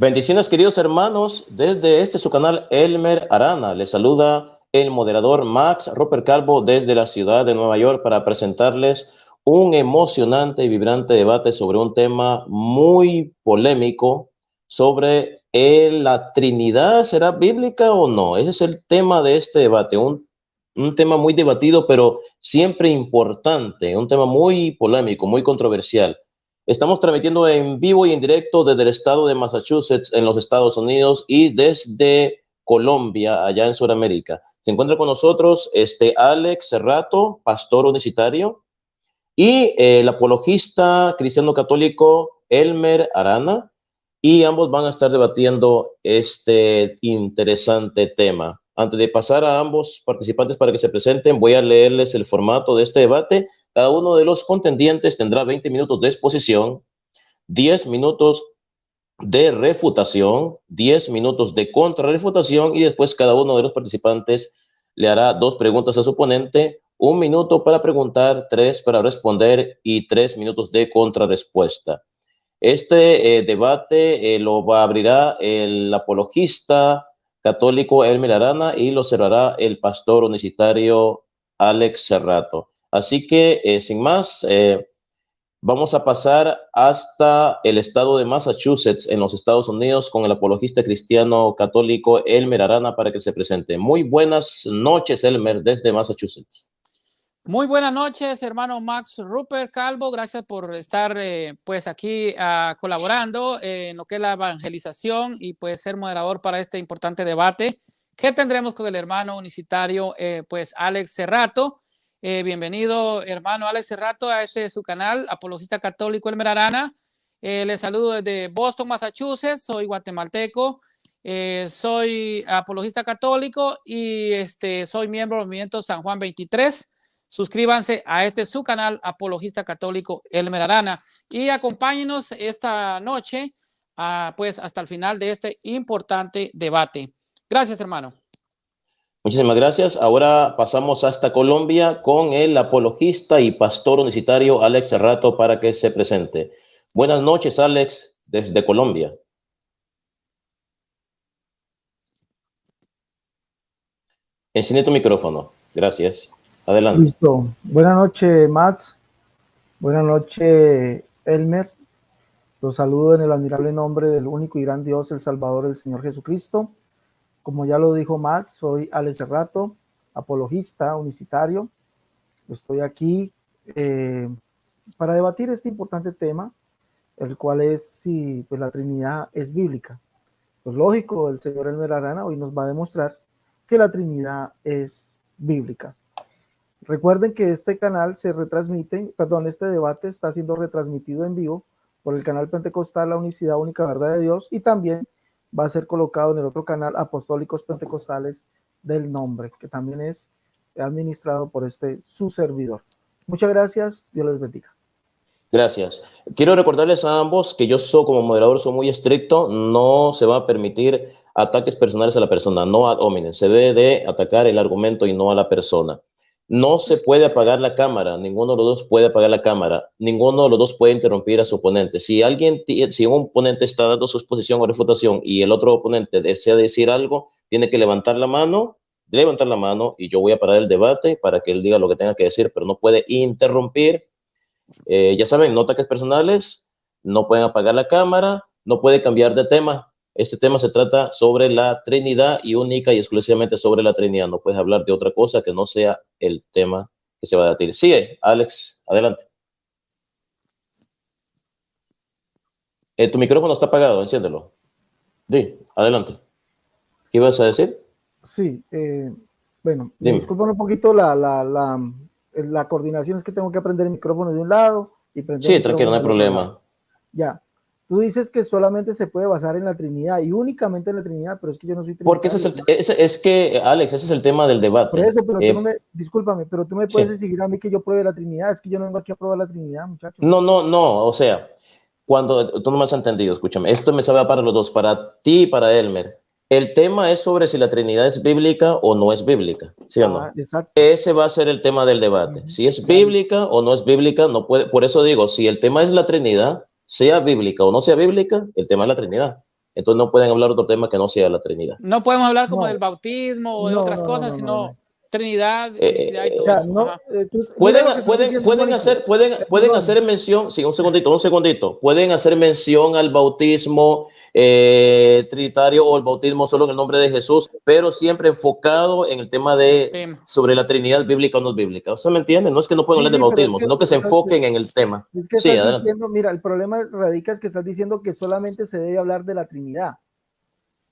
Bendiciones, queridos hermanos, desde su canal Elmer Arana. Les saluda el moderador Max Rupert Calvo desde la ciudad de Nueva York para presentarles un emocionante y vibrante debate sobre un tema muy polémico sobre la Trinidad. ¿Será bíblica o no? Ese es el tema de este debate, un tema muy debatido, pero siempre importante, un tema muy polémico, muy controversial. Estamos transmitiendo en vivo y en directo desde el estado de Massachusetts, en los Estados Unidos, y desde Colombia, allá en Sudamérica. Se encuentra con nosotros Alex Cerrato, pastor universitario, y el apologista cristiano católico Elmer Arana, y ambos van a estar debatiendo este interesante tema. Antes de pasar a ambos participantes para que se presenten, voy a leerles el formato de este debate. Cada uno de los contendientes tendrá 20 minutos de exposición, 10 minutos de refutación, 10 minutos de contrarrefutación, y después cada uno de los participantes le hará 2 preguntas a su oponente, 1 minuto para preguntar, 3 para responder y 3 minutos de contrarrespuesta. Este debate lo abrirá el apologista católico Elmer Arana y lo cerrará el pastor universitario Alex Cerrato. Así que, sin más, vamos a pasar hasta el estado de Massachusetts, en los Estados Unidos, con el apologista cristiano católico Elmer Arana para que se presente. Muy buenas noches, Elmer, desde Massachusetts. Muy buenas noches, hermano Max Rupert Calvo. Gracias por estar pues aquí colaborando en lo que es la evangelización y pues ser moderador para este importante debate que tendremos con el hermano universitario pues Alex Cerrato. Bienvenido, hermano Alex Cerrato, a su canal, Apologista Católico Elmer Arana. Les saludo desde Boston, Massachusetts. Soy guatemalteco. Soy apologista católico y soy miembro del movimiento San Juan 23. Suscríbanse a su canal, Apologista Católico Elmer Arana, y acompáñenos esta noche pues hasta el final de este importante debate. Gracias, hermano. Muchísimas gracias. Ahora pasamos hasta Colombia con el apologista y pastor universitario Alex Cerrato para que se presente. Buenas noches, Alex, desde Colombia. Enciende tu micrófono. Gracias. Adelante. Listo. Buenas noches, Max. Buenas noches, Elmer. Los saludo en el admirable nombre del único y gran Dios, el Salvador, el Señor Jesucristo. Como ya lo dijo Max, soy Alex Cerrato, apologista universitario. Estoy aquí para debatir este importante tema, el cual es si pues, la Trinidad es bíblica. Pues lógico, el señor Elmer Arana hoy nos va a demostrar que la Trinidad es bíblica. Recuerden que este canal se retransmite, este debate está siendo retransmitido en vivo por el canal Pentecostal La Unicidad Única Verdad de Dios, y también va a ser colocado en el otro canal Apostólicos Pentecostales del Nombre, que también es administrado por su servidor. Muchas gracias, Dios les bendiga. Gracias. Quiero recordarles a ambos que yo como moderador soy muy estricto, no se va a permitir ataques personales a la persona, no ad hominem, se debe de atacar el argumento y no a la persona. No se puede apagar la cámara, ninguno de los dos puede apagar la cámara, ninguno de los dos puede interrumpir a su oponente. Si un oponente está dando su exposición o refutación y el otro oponente desea decir algo, tiene que levantar la mano y yo voy a parar el debate para que él diga lo que tenga que decir, pero no puede interrumpir. Ya saben, no ataques personales, no pueden apagar la cámara, no puede cambiar de tema. Este tema se trata sobre la Trinidad y única y exclusivamente sobre la Trinidad. No puedes hablar de otra cosa que no sea el tema que se va a debatir. Sigue, Alex, adelante. Tu micrófono está apagado, enciéndelo. Sí, adelante. ¿Qué ibas a decir? Sí, bueno, disculpen un poquito la coordinación, es que tengo que prender el micrófono de un lado y prender Sí, tranquilo, no hay problema. Ya. Tú dices que solamente se puede basar en la Trinidad y únicamente en la Trinidad, pero es que yo no soy trinitario. Porque Alex, ese es el tema del debate. Por eso, pero discúlpame, pero tú me puedes exigir a mí que yo pruebe la Trinidad. Es que yo no vengo aquí a probar la Trinidad, muchachos. No, o sea, cuando tú no me has entendido, escúchame, esto me sabe para los dos, para ti y para Elmer. El tema es sobre si la Trinidad es bíblica o no es bíblica, ¿sí o no? Exacto. Ese va a ser el tema del debate. Si es bíblica o no es bíblica, no puede. Por eso digo, si el tema es la Trinidad, sea bíblica o no sea bíblica, el tema es la Trinidad. Entonces no pueden hablar otro tema que no sea la Trinidad. No podemos hablar como No. del bautismo o de No, otras no, cosas, no, sino Trinidad, unicidad y Eh, todo O sea, eso. no, Ajá. mira lo que estás diciendo, Mónico. Pueden Perdón. hacer mención, sí, un segundito, pueden hacer mención al bautismo trinitario o el bautismo solo en el nombre de Jesús, pero siempre enfocado en el tema de Tema. sobre la Trinidad bíblica o no bíblica. ¿Usted me entiende? No es que no puedan Sí, hablar de sí, pero bautismo, sino que se enfoquen en el tema. es que Sí, estás adelante. diciendo, mira, el problema radica es que estás diciendo que solamente se debe hablar de la Trinidad.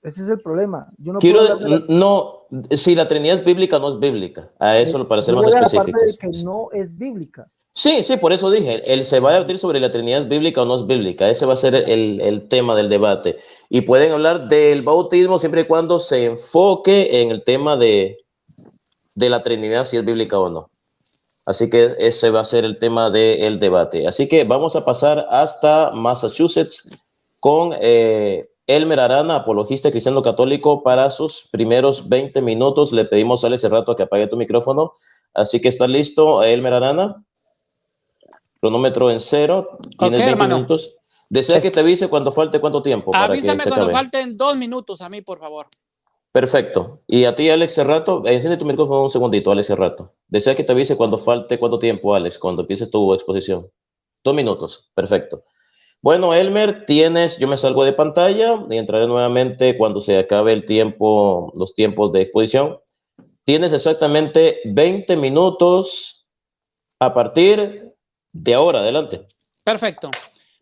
Ese es el problema. Yo no puedo hablar de la No, si la Trinidad es bíblica o no es bíblica, a eso para ser Yo más voy a la parte de específicos. que no es bíblica. Sí, sí, por eso dije, él se va a debatir sobre la Trinidad bíblica o no es bíblica, ese va a ser el tema del debate. Y pueden hablar del bautismo siempre y cuando se enfoque en el tema de la Trinidad, si es bíblica o no. Así que ese va a ser el tema del debate. Así que vamos a pasar hasta Massachusetts con Elmer Arana, apologista cristiano católico, para sus primeros 20 minutos. Le pedimos a Alex hace rato que apague tu micrófono. Así que está listo, Elmer Arana. Cronómetro en 0. Tienes Ok, 20 hermano. minutos. ¿Desea que te avise cuando falte cuánto tiempo para que Avísame se cuando acabe? falten 2 minutos a mí, por favor. Perfecto. Y a ti, Alex Cerrato, enciende tu micrófono un segundito, Alex Cerrato. ¿Desea que te avise cuando falte cuánto tiempo, Alex, cuando empieces tu exposición? 2 minutos. Perfecto. Bueno, Elmer, yo me salgo de pantalla y entraré nuevamente cuando se acabe el tiempo, los tiempos de exposición. Tienes exactamente 20 minutos a partir de ahora. Adelante. Perfecto.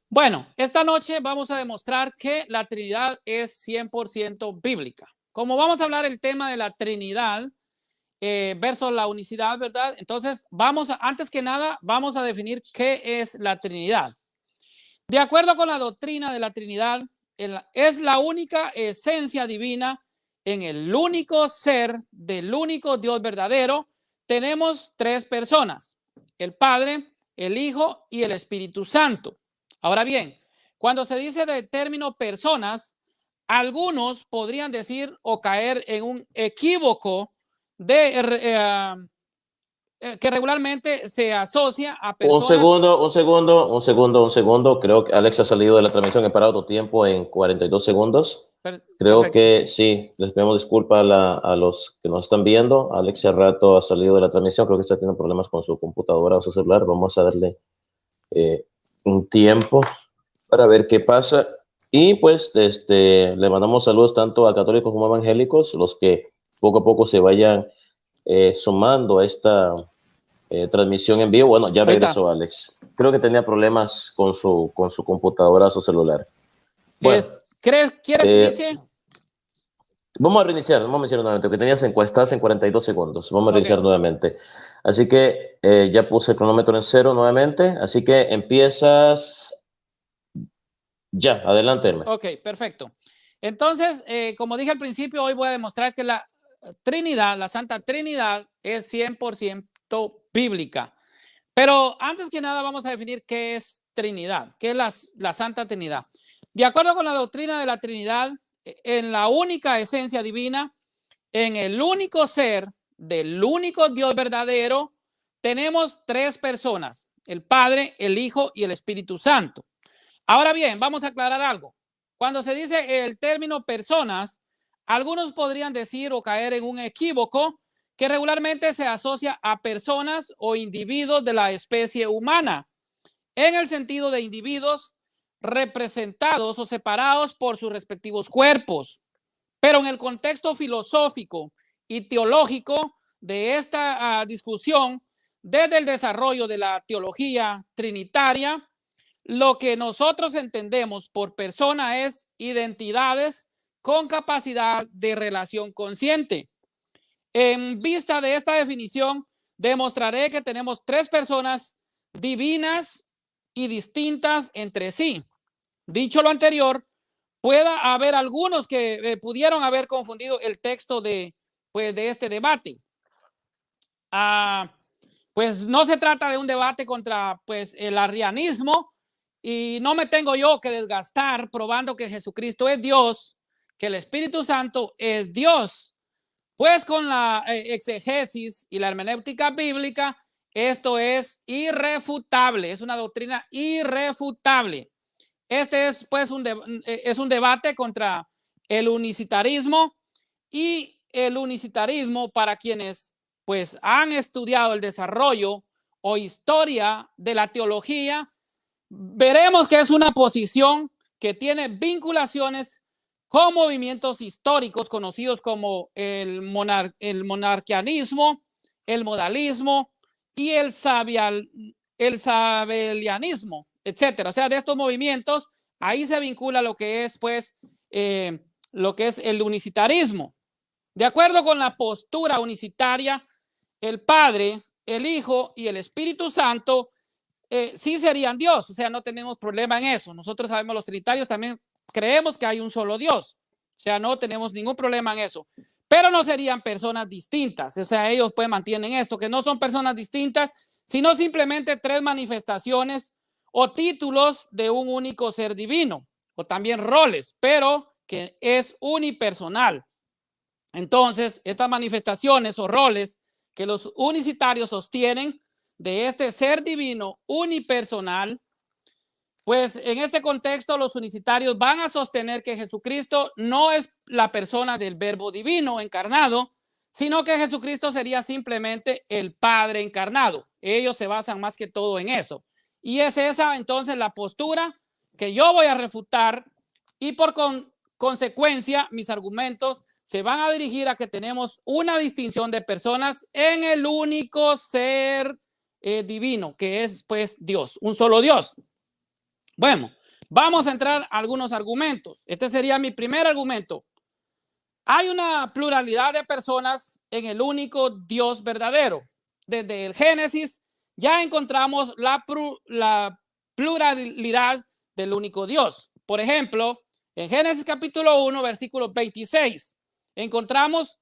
Bueno, esta noche vamos a demostrar que la Trinidad es 100% bíblica. Como vamos a hablar el tema de la Trinidad versus la unicidad, ¿verdad? Entonces, antes que nada, vamos a definir qué es la Trinidad. De acuerdo con la doctrina de la Trinidad, es la única esencia divina en el único ser del único Dios verdadero. Tenemos 3 personas, el Padre, el Hijo y el Espíritu Santo. Ahora bien, cuando se dice de término personas, algunos podrían decir o caer en un equívoco que regularmente se asocia a personas. Un segundo. Creo que Alex ha salido de la transmisión. He parado tu tiempo en 42 segundos. Creo Perfecto. que sí. Les pedimos disculpas a los que nos están viendo. Alex hace rato ha salido de la transmisión. Creo que está teniendo problemas con su computadora o su celular. Vamos a darle un tiempo para ver qué pasa. Y pues le mandamos saludos tanto a católicos como a evangélicos, los que poco a poco se vayan sumando a esta transmisión en vivo. Bueno, ya regresó Alex. Creo que tenía problemas con su computadora, su celular. Bueno, ¿Quieres que inicie? Vamos a reiniciar nuevamente, porque estás en 42 segundos. Vamos a reiniciar nuevamente. Así que ya puse el cronómetro en 0 nuevamente. Así que empiezas ya. Adelante, Hermes. Ok, perfecto. Entonces, como dije al principio, hoy voy a demostrar que la Trinidad, la Santa Trinidad, es 100% bíblica. Pero antes que nada vamos a definir qué es Trinidad, qué es la Santa Trinidad. De acuerdo con la doctrina de la Trinidad, en la única esencia divina, en el único ser del único Dios verdadero, tenemos 3 personas, el Padre, el Hijo y el Espíritu Santo. Ahora bien, vamos a aclarar algo. Cuando se dice el término personas, algunos podrían decir o caer en un equívoco que regularmente se asocia a personas o individuos de la especie humana, en el sentido de individuos representados o separados por sus respectivos cuerpos. Pero en el contexto filosófico y teológico de esta discusión, desde el desarrollo de la teología trinitaria, lo que nosotros entendemos por persona es identidades con capacidad de relación consciente. En vista de esta definición, demostraré que tenemos 3 personas divinas y distintas entre sí. Dicho lo anterior, pueda haber algunos que pudieron haber confundido el texto de este debate. Pues no se trata de un debate contra el arrianismo, y no me tengo yo que desgastar probando que Jesucristo es Dios, que el Espíritu Santo es Dios. Pues con la exegesis y la hermenéutica bíblica, esto es irrefutable, es una doctrina irrefutable. Este es pues un debate contra el unicitarismo, y el unicitarismo, para quienes pues han estudiado el desarrollo o historia de la teología, veremos que es una posición que tiene vinculaciones con movimientos históricos conocidos como el monarquianismo, el modalismo y el sabellianismo, etcétera. O sea, de estos movimientos, ahí se vincula lo que es, pues, lo que es el unicitarismo. De acuerdo con la postura unicitaria, el Padre, el Hijo y el Espíritu Santo sí serían Dios. O sea, no tenemos problema en eso. Nosotros sabemos, los trinitarios también creemos que hay un solo Dios. O sea, no tenemos ningún problema en eso. Pero no serían personas distintas. O sea, ellos pues mantienen esto, que no son personas distintas, sino simplemente tres manifestaciones o títulos de un único ser divino, o también roles, pero que es unipersonal. Entonces, estas manifestaciones o roles que los unicitarios sostienen de este ser divino unipersonal, pues en este contexto los unicitarios van a sostener que Jesucristo no es la persona del Verbo divino encarnado, sino que Jesucristo sería simplemente el Padre encarnado. Ellos se basan más que todo en eso. Y es esa entonces la postura que yo voy a refutar, y por consecuencia mis argumentos se van a dirigir a que tenemos una distinción de personas en el único ser divino, que es pues Dios, un solo Dios. Bueno, vamos a entrar a algunos argumentos. Este sería mi primer argumento. Hay una pluralidad de personas en el único Dios verdadero. Desde el Génesis ya encontramos la pluralidad del único Dios. Por ejemplo, en Génesis capítulo 1, versículo 26, encontramos: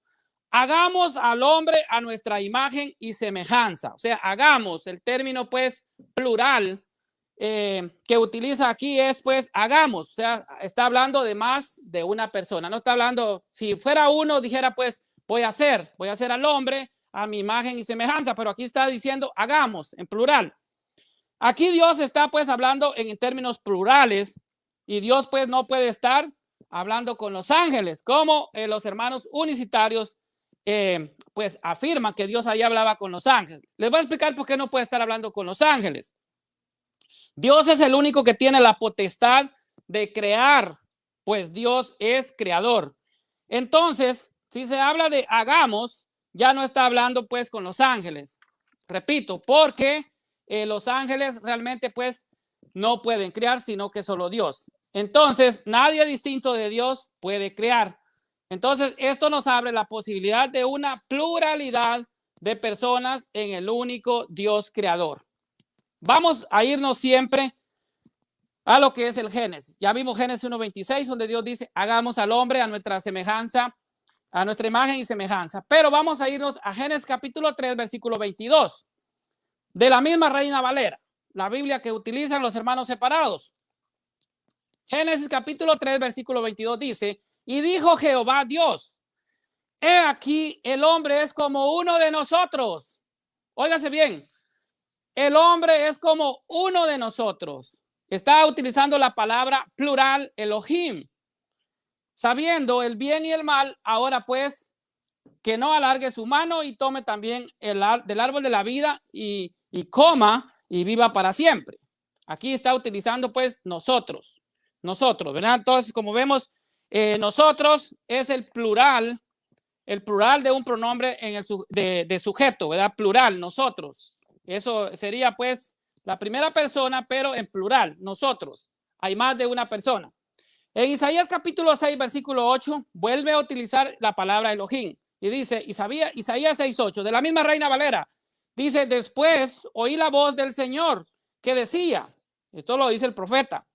hagamos al hombre a nuestra imagen y semejanza. O sea, hagamos, el término pues plural que utiliza aquí es pues hagamos. O sea, está hablando de más de una persona. No está hablando, si fuera uno, dijera pues voy a hacer al hombre a mi imagen y semejanza, pero aquí está diciendo hagamos en plural. Aquí Dios está pues hablando en términos plurales, y Dios pues no puede estar hablando con los ángeles, como los hermanos unicitarios pues afirman que Dios ahí hablaba con los ángeles. Les voy a explicar por qué no puede estar hablando con los ángeles. Dios es el único que tiene la potestad de crear, pues Dios es creador. Entonces, si se habla de hagamos, ya no está hablando pues con los ángeles. Repito, porque los ángeles realmente pues no pueden crear, sino que solo Dios. Entonces, nadie distinto de Dios puede crear. Entonces, esto nos abre la posibilidad de una pluralidad de personas en el único Dios creador. Vamos a irnos siempre a lo que es el Génesis. Ya vimos Génesis 1:26, donde Dios dice: hagamos al hombre a nuestra semejanza, a nuestra imagen y semejanza. Pero vamos a irnos a Génesis capítulo 3, versículo 22, de la misma Reina Valera, la Biblia que utilizan los hermanos separados. Génesis capítulo 3, versículo 22 dice: y dijo Jehová Dios, he aquí el hombre es como uno de nosotros. Óigase bien, el hombre es como uno de nosotros. Está utilizando la palabra plural Elohim, sabiendo el bien y el mal. Ahora pues, que no alargue su mano y tome también del árbol de la vida y coma y viva para siempre. Aquí está utilizando pues nosotros, ¿verdad? Entonces, como vemos, nosotros es el plural de un pronombre en de sujeto, ¿verdad? Plural, nosotros. Eso sería pues la primera persona, pero en plural, nosotros. Hay más de una persona. En Isaías capítulo 6, versículo 8, vuelve a utilizar la palabra Elohim. Y dice, Isaías 6:8, de la misma Reina Valera, dice: después oí la voz del Señor que decía, esto lo dice el profeta,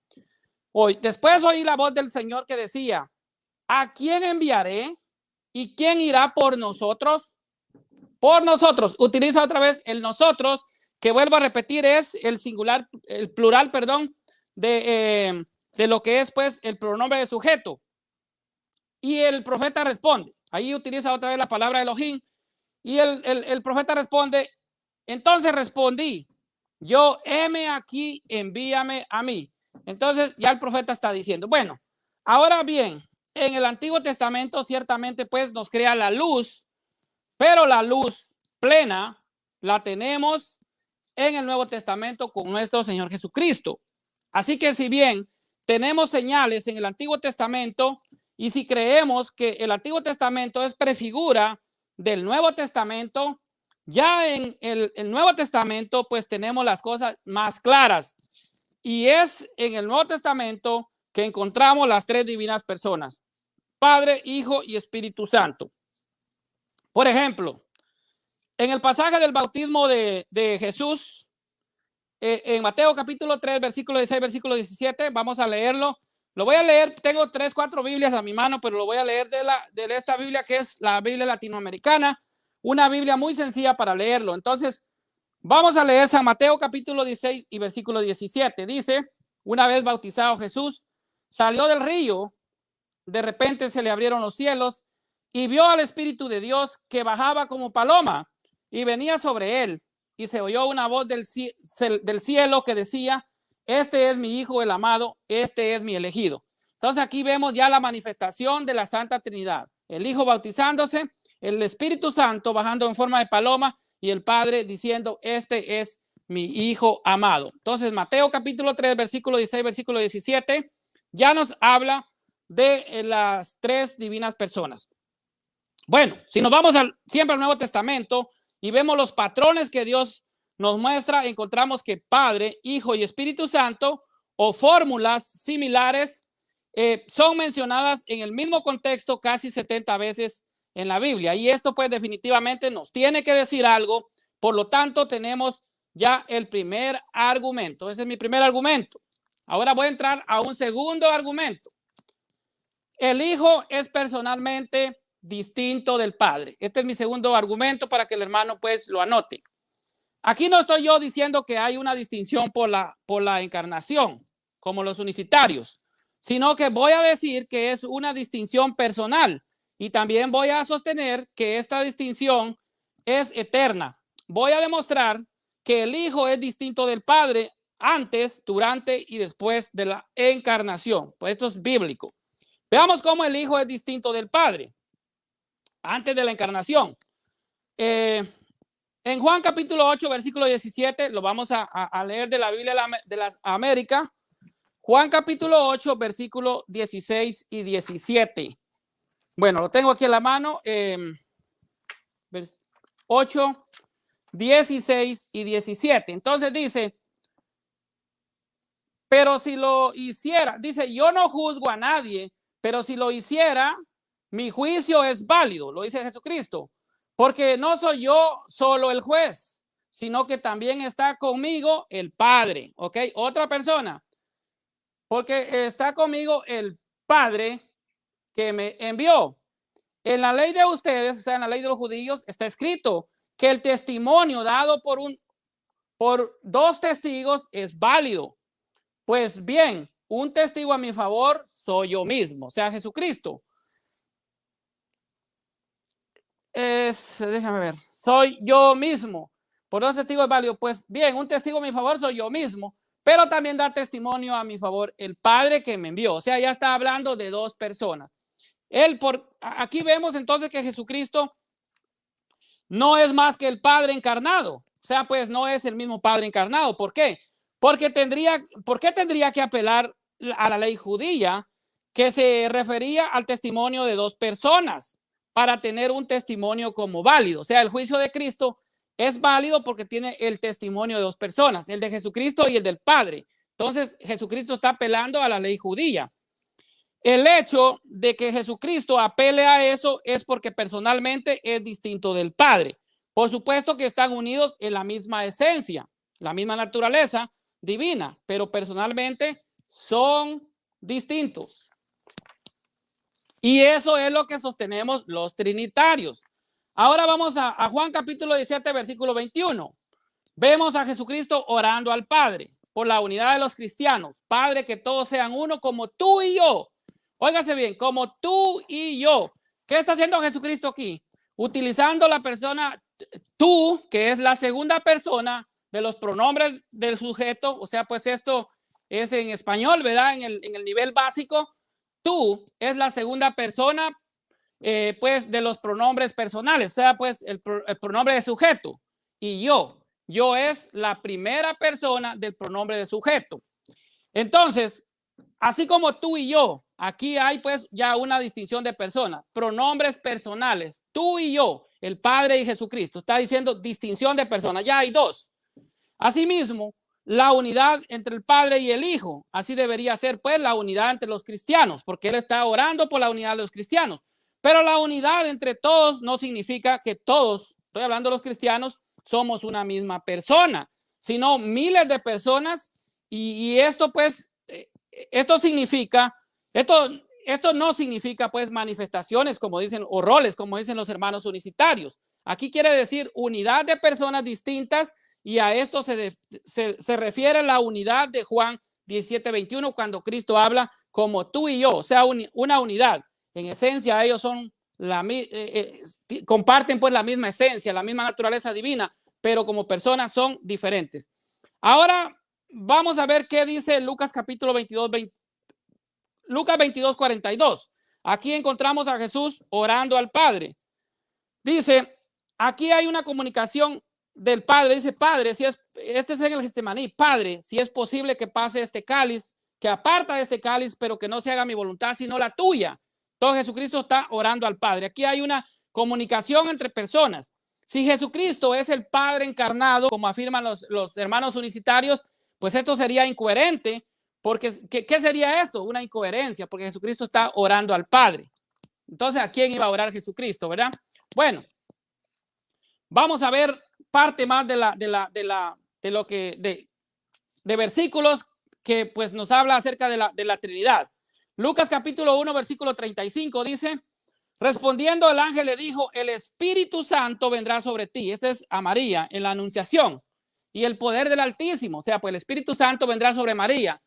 después oí la voz del Señor que decía: ¿a quién enviaré? ¿Y quién irá por nosotros? Por nosotros. Utiliza otra vez el nosotros, que vuelvo a repetir, es el singular, el plural, perdón, de lo que es pues el pronombre de sujeto. Y el profeta responde. Ahí utiliza otra vez la palabra Elohim. Y el profeta responde: entonces respondí yo, heme aquí, envíame a mí. Entonces ya el profeta está diciendo, bueno, ahora bien, en el Antiguo Testamento ciertamente pues nos crea la luz, pero la luz plena la tenemos en el Nuevo Testamento con nuestro Señor Jesucristo. Así que si bien tenemos señales en el Antiguo Testamento y si creemos que el Antiguo Testamento es prefigura del Nuevo Testamento, ya en el Nuevo Testamento pues tenemos las cosas más claras y es en el Nuevo Testamento que encontramos las tres divinas personas, Padre, Hijo y Espíritu Santo. Por ejemplo, en el pasaje del bautismo de Jesús, en Mateo capítulo 3, versículo 16, versículo 17, vamos a leerlo. Lo voy a leer, tengo 3, 4 Biblias a mi mano, pero lo voy a leer de esta Biblia que es la Biblia latinoamericana, una Biblia muy sencilla para leerlo. Entonces, vamos a leer San Mateo capítulo 16 y versículo 17. Dice, una vez bautizado Jesús, salió del río, de repente se le abrieron los cielos y vio al Espíritu de Dios que bajaba como paloma y venía sobre él. Y se oyó una voz del cielo que decía, este es mi Hijo el amado, este es mi elegido. Entonces aquí vemos ya la manifestación de la Santa Trinidad. El Hijo bautizándose, el Espíritu Santo bajando en forma de paloma y el Padre diciendo, este es mi Hijo amado. Entonces Mateo capítulo 3, versículo 16, versículo 17, ya nos habla de las tres divinas personas. Bueno, si nos vamos siempre al Nuevo Testamento y vemos los patrones que Dios nos muestra, encontramos que Padre, Hijo y Espíritu Santo o fórmulas similares son mencionadas en el mismo contexto casi 70 veces en la Biblia. Y esto pues definitivamente nos tiene que decir algo. Por lo tanto, tenemos ya el primer argumento. Ese es mi primer argumento. Ahora voy a entrar a un segundo argumento. El Hijo es personalmente distinto del Padre. Este es mi segundo argumento para que el hermano pues lo anote. Aquí no estoy yo diciendo que hay una distinción por la encarnación, como los unicitarios, sino que voy a decir que es una distinción personal y también voy a sostener que esta distinción es eterna. Voy a demostrar que el Hijo es distinto del Padre antes, durante y después de la encarnación. Pues esto es bíblico. Veamos cómo el Hijo es distinto del Padre antes de la encarnación. En Juan capítulo 8, versículo 17, lo vamos a leer de la Biblia de las Américas. Juan capítulo 8, versículo 16 y 17. Bueno, lo tengo aquí en la mano. 8, 16 y 17. Entonces dice, pero si lo hiciera, dice, yo no juzgo a nadie, pero si lo hiciera, mi juicio es válido, lo dice Jesucristo, porque no soy yo solo el juez, sino que también está conmigo el Padre, ¿ok? Otra persona, porque está conmigo el Padre que me envió. En la ley de ustedes, o sea, en la ley de los judíos, está escrito que el testimonio dado por dos testigos es válido. Pues bien, un testigo a mi favor soy yo mismo, o sea, Jesucristo. Déjame ver, soy yo mismo. Por dos testigos es válido. Pues bien, un testigo a mi favor soy yo mismo, pero también da testimonio a mi favor el Padre que me envió. O sea, ya está hablando de dos personas. Aquí vemos entonces que Jesucristo no es más que el Padre encarnado. O sea, pues no es el mismo Padre encarnado. ¿Por qué? ¿Por qué tendría que apelar a la ley judía que se refería al testimonio de dos personas para tener un testimonio como válido? O sea, el juicio de Cristo es válido porque tiene el testimonio de dos personas, el de Jesucristo y el del Padre. Entonces, Jesucristo está apelando a la ley judía. El hecho de que Jesucristo apele a eso es porque personalmente es distinto del Padre. Por supuesto que están unidos en la misma esencia, la misma naturaleza divina, pero personalmente son distintos. Y eso es lo que sostenemos los trinitarios. Ahora vamos a Juan capítulo 17, versículo 21. Vemos a Jesucristo orando al Padre por la unidad de los cristianos. Padre, que todos sean uno como tú y yo. Óigase bien, como tú y yo. ¿Qué está haciendo Jesucristo aquí? Utilizando la persona tú, que es la segunda persona de los pronombres del sujeto. O sea, pues esto es en español, ¿verdad? En el nivel básico, tú es la segunda persona, pues, de los pronombres personales, o sea, pues, el pronombre de sujeto. Y yo es la primera persona del pronombre de sujeto. Entonces, así como tú y yo, aquí hay pues ya una distinción de personas, pronombres personales, tú y yo, el Padre y Jesucristo, está diciendo distinción de personas, ya hay dos. Asimismo, la unidad entre el Padre y el Hijo, así debería ser pues la unidad entre los cristianos, porque él está orando por la unidad de los cristianos. Pero la unidad entre todos no significa que todos, estoy hablando de los cristianos, somos una misma persona, sino miles de personas. Y esto pues, esto significa, esto no significa pues manifestaciones como dicen, o roles como dicen los hermanos unicitarios. Aquí quiere decir unidad de personas distintas, y a esto se refiere la unidad de Juan 17:21 cuando Cristo habla como tú y yo, o sea, una unidad. En esencia ellos son comparten pues la misma esencia, la misma naturaleza divina, pero como personas son diferentes. Ahora vamos a ver qué dice Lucas capítulo 22, Lucas 22:42. Aquí encontramos a Jesús orando al Padre. Dice, aquí hay una comunicación del Padre. Dice, Padre, si es, este es en el Getsemaní, Padre, si es posible que pase este cáliz, que aparta de este cáliz, pero que no se haga mi voluntad, sino la tuya. Entonces Jesucristo está orando al Padre. Aquí hay una comunicación entre personas. Si Jesucristo es el Padre encarnado, como afirman los hermanos unicitarios, pues esto sería incoherente, porque ¿qué sería esto? Una incoherencia, porque Jesucristo está orando al Padre. Entonces, ¿a quién iba a orar Jesucristo, verdad? Bueno, vamos a ver parte más de versículos que pues nos habla acerca de la Trinidad. Lucas capítulo 1, versículo 35 dice, respondiendo el ángel le dijo, el Espíritu Santo vendrá sobre ti. Este es a María en la anunciación. Y el poder del Altísimo, o sea, pues el Espíritu Santo vendrá sobre María.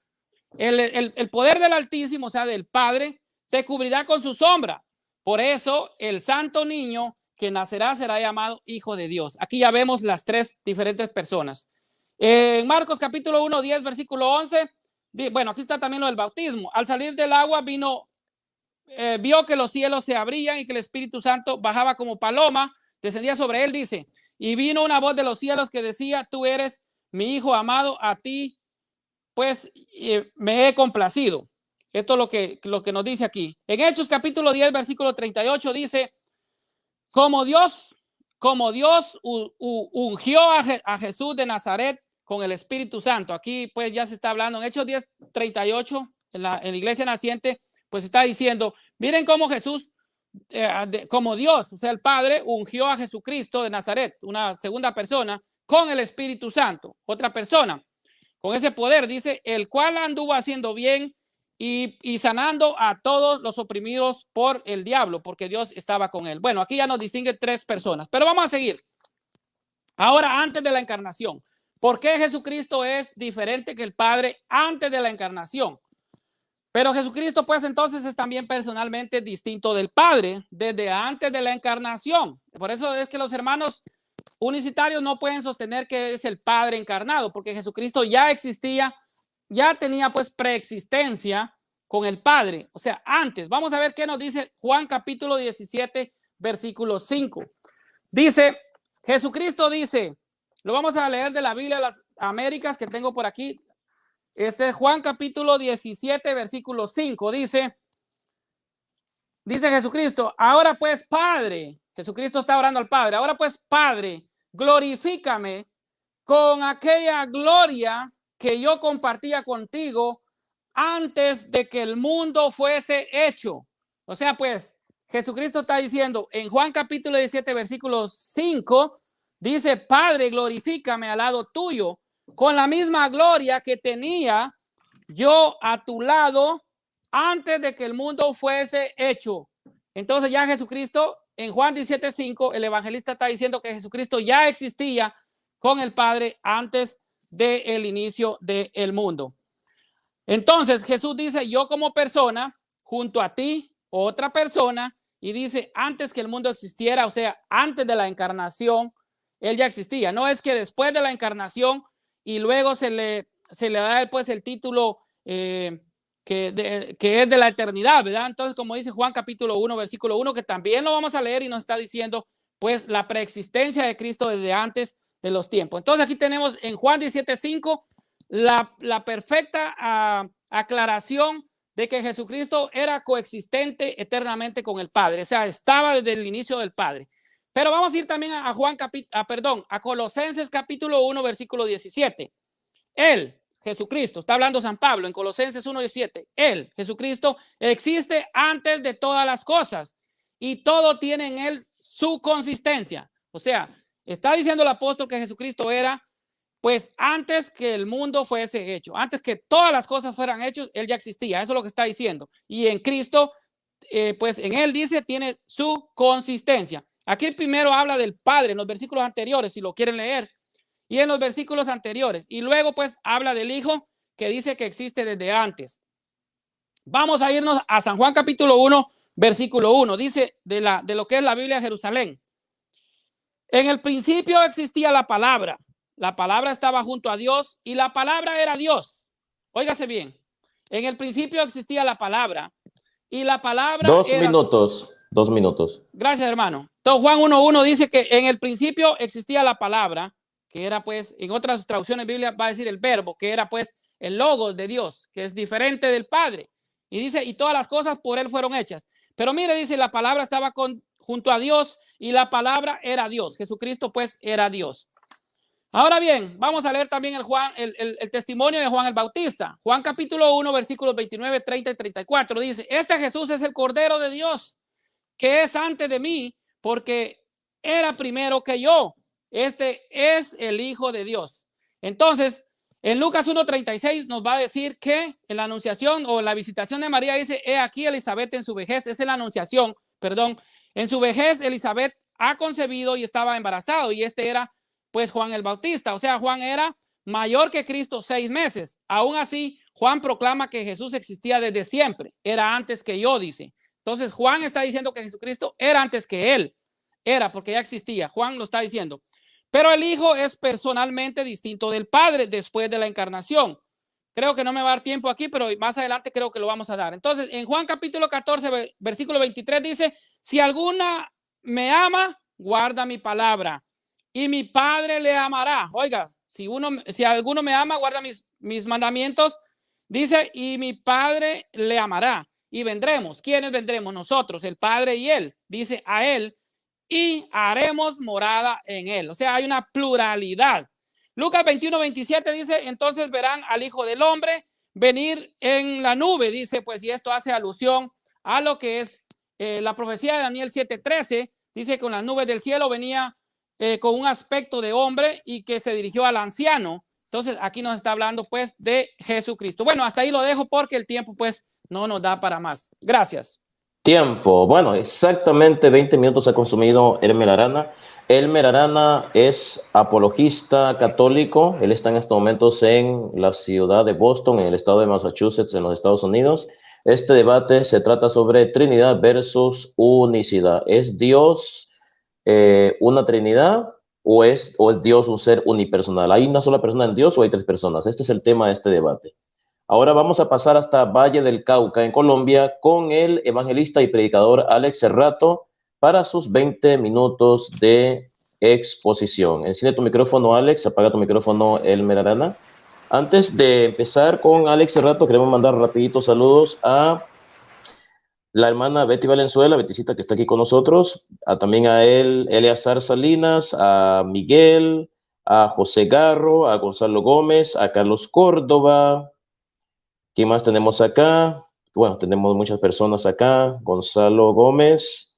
El poder del Altísimo, o sea, del Padre, te cubrirá con su sombra. Por eso el santo niño que nacerá será llamado Hijo de Dios. Aquí ya vemos las tres diferentes personas. En Marcos capítulo 1, 10, versículo 11, bueno, aquí está también lo del bautismo. Al salir del agua vio que los cielos se abrían y que el Espíritu Santo bajaba como paloma, descendía sobre él, dice, y vino una voz de los cielos que decía, tú eres mi Hijo amado, a ti pues me he complacido. Esto es lo que nos dice aquí. En Hechos capítulo 10, versículo 38 dice, como Dios ungió a Jesús de Nazaret con el Espíritu Santo. Aquí pues ya se está hablando en Hechos 10, 38, en la iglesia naciente, pues está diciendo, miren cómo Jesús, como Dios, o sea, el Padre, ungió a Jesucristo de Nazaret, una segunda persona, con el Espíritu Santo, otra persona, con ese poder, dice, el cual anduvo haciendo bien y sanando a todos los oprimidos por el diablo, porque Dios estaba con él. Bueno, aquí ya nos distingue tres personas, pero vamos a seguir. Ahora, antes de la encarnación, ¿por qué Jesucristo es diferente que el Padre antes de la encarnación? Pero Jesucristo, pues entonces es también personalmente distinto del Padre desde antes de la encarnación. Por eso es que los hermanos unicitarios no pueden sostener que es el Padre encarnado, porque Jesucristo ya existía, ya tenía pues preexistencia con el Padre, o sea, antes. Vamos a ver qué nos dice Juan capítulo 17, versículo 5. Dice, Jesucristo dice, lo vamos a leer de la Biblia de las Américas que tengo por aquí. Este es Juan capítulo 17, versículo 5. Dice Jesucristo, ahora pues Padre, Jesucristo está orando al Padre, ahora pues Padre, glorifícame con aquella gloria que yo compartía contigo antes de que el mundo fuese hecho. O sea, pues Jesucristo está diciendo en Juan capítulo 17, versículo 5, dice, Padre, glorifícame al lado tuyo con la misma gloria que tenía yo a tu lado antes de que el mundo fuese hecho. Entonces ya Jesucristo, en Juan 17:5, el evangelista está diciendo que Jesucristo ya existía con el Padre antes del inicio del mundo. Entonces Jesús dice, yo como persona, junto a ti, otra persona, y dice, antes que el mundo existiera, o sea, antes de la encarnación, él ya existía. No es que después de la encarnación y luego se le se le da pues el título que es de la eternidad, ¿verdad? Entonces, como dice Juan capítulo 1, versículo 1, que también lo vamos a leer y nos está diciendo pues la preexistencia de Cristo desde antes de los tiempos. Entonces aquí tenemos en Juan 17:5 la perfecta aclaración de que Jesucristo era coexistente eternamente con el Padre, o sea, estaba desde el inicio del Padre. Pero vamos a ir también a Colosenses capítulo 1, versículo 17. Él, Jesucristo, está hablando San Pablo en Colosenses 1:17. Él, Jesucristo, existe antes de todas las cosas y todo tiene en él su consistencia. O sea, está diciendo el apóstol que Jesucristo era, pues antes que el mundo fuese hecho, antes que todas las cosas fueran hechas, él ya existía. Eso es lo que está diciendo. Y en Cristo, pues en él dice, tiene su consistencia. Aquí el primero habla del Padre en los versículos anteriores, si lo quieren leer, y en los versículos anteriores. Y luego pues habla del Hijo que dice que existe desde antes. Vamos a irnos a San Juan capítulo 1, versículo 1. Dice de lo que es la Biblia de Jerusalén. En el principio existía la palabra. La palabra estaba junto a Dios y la palabra era Dios. Óigase bien. En el principio existía la palabra y la palabra era... 2 minutos. Gracias, hermano. Entonces Juan 1:1 dice que en el principio existía la palabra, que era pues, en otras traducciones bíblicas va a decir el verbo, que era pues el logos de Dios, que es diferente del Padre. Y dice, y todas las cosas por él fueron hechas. Pero mire, dice, la palabra estaba junto a Dios y la palabra era Dios. Jesucristo pues era Dios. Ahora bien, vamos a leer también el testimonio de Juan el Bautista. Juan capítulo 1, versículos 29, 30 y 34 dice, este Jesús es el Cordero de Dios, que es antes de mí, porque era primero que yo. Este es el Hijo de Dios. Entonces, en Lucas 1:36 nos va a decir que en la anunciación o en la visitación de María dice, he aquí Elizabeth en su vejez, es en la anunciación, perdón, en su vejez Elizabeth ha concebido y estaba embarazado, y este era pues Juan el Bautista, o sea, Juan era mayor que Cristo 6 meses. Aún así, Juan proclama que Jesús existía desde siempre, era antes que yo, dice. Entonces, Juan está diciendo que Jesucristo era antes que él, era porque ya existía, Juan lo está diciendo. Pero el Hijo es personalmente distinto del Padre después de la encarnación. Creo que no me va a dar tiempo aquí, pero más adelante creo que lo vamos a dar. Entonces, en Juan capítulo 14, versículo 23 dice, si alguna me ama, guarda mi palabra y mi Padre le amará. Oiga, si alguno me ama, guarda mis mandamientos, dice, y mi Padre le amará. Y vendremos. ¿Quiénes vendremos? Nosotros, el Padre y él. Dice a él, y haremos morada en él. O sea, hay una pluralidad. Lucas 21:27 dice, entonces verán al Hijo del Hombre venir en la nube. Dice, pues, y esto hace alusión a lo que es la profecía de Daniel 7:13. Dice que con las nubes del cielo venía con un aspecto de hombre y que se dirigió al anciano. Entonces aquí nos está hablando pues de Jesucristo. Bueno, hasta ahí lo dejo porque el tiempo pues no nos da para más. Gracias. Tiempo. Bueno, exactamente 20 minutos ha consumido Elmer Arana. Elmer Arana es apologista católico. Él está en estos momentos en la ciudad de Boston, en el estado de Massachusetts, en los Estados Unidos. Este debate se trata sobre Trinidad versus unicidad. ¿Es Dios una Trinidad o es Dios un ser unipersonal? ¿Hay una sola persona en Dios o hay 3 personas? Este es el tema de este debate. Ahora vamos a pasar hasta Valle del Cauca, en Colombia, con el evangelista y predicador Alex Cerrato para sus 20 minutos de exposición. Enciende tu micrófono, Alex. Apaga tu micrófono, Elmer Arana. Antes de empezar con Alex Cerrato, queremos mandar rapidito saludos a la hermana Betty Valenzuela, Beticita, que está aquí con nosotros, también a Eleazar Salinas, a Miguel, a José Garro, a Gonzalo Gómez, a Carlos Córdoba. ¿Quién más tenemos acá? Bueno, tenemos muchas personas acá. Gonzalo Gómez,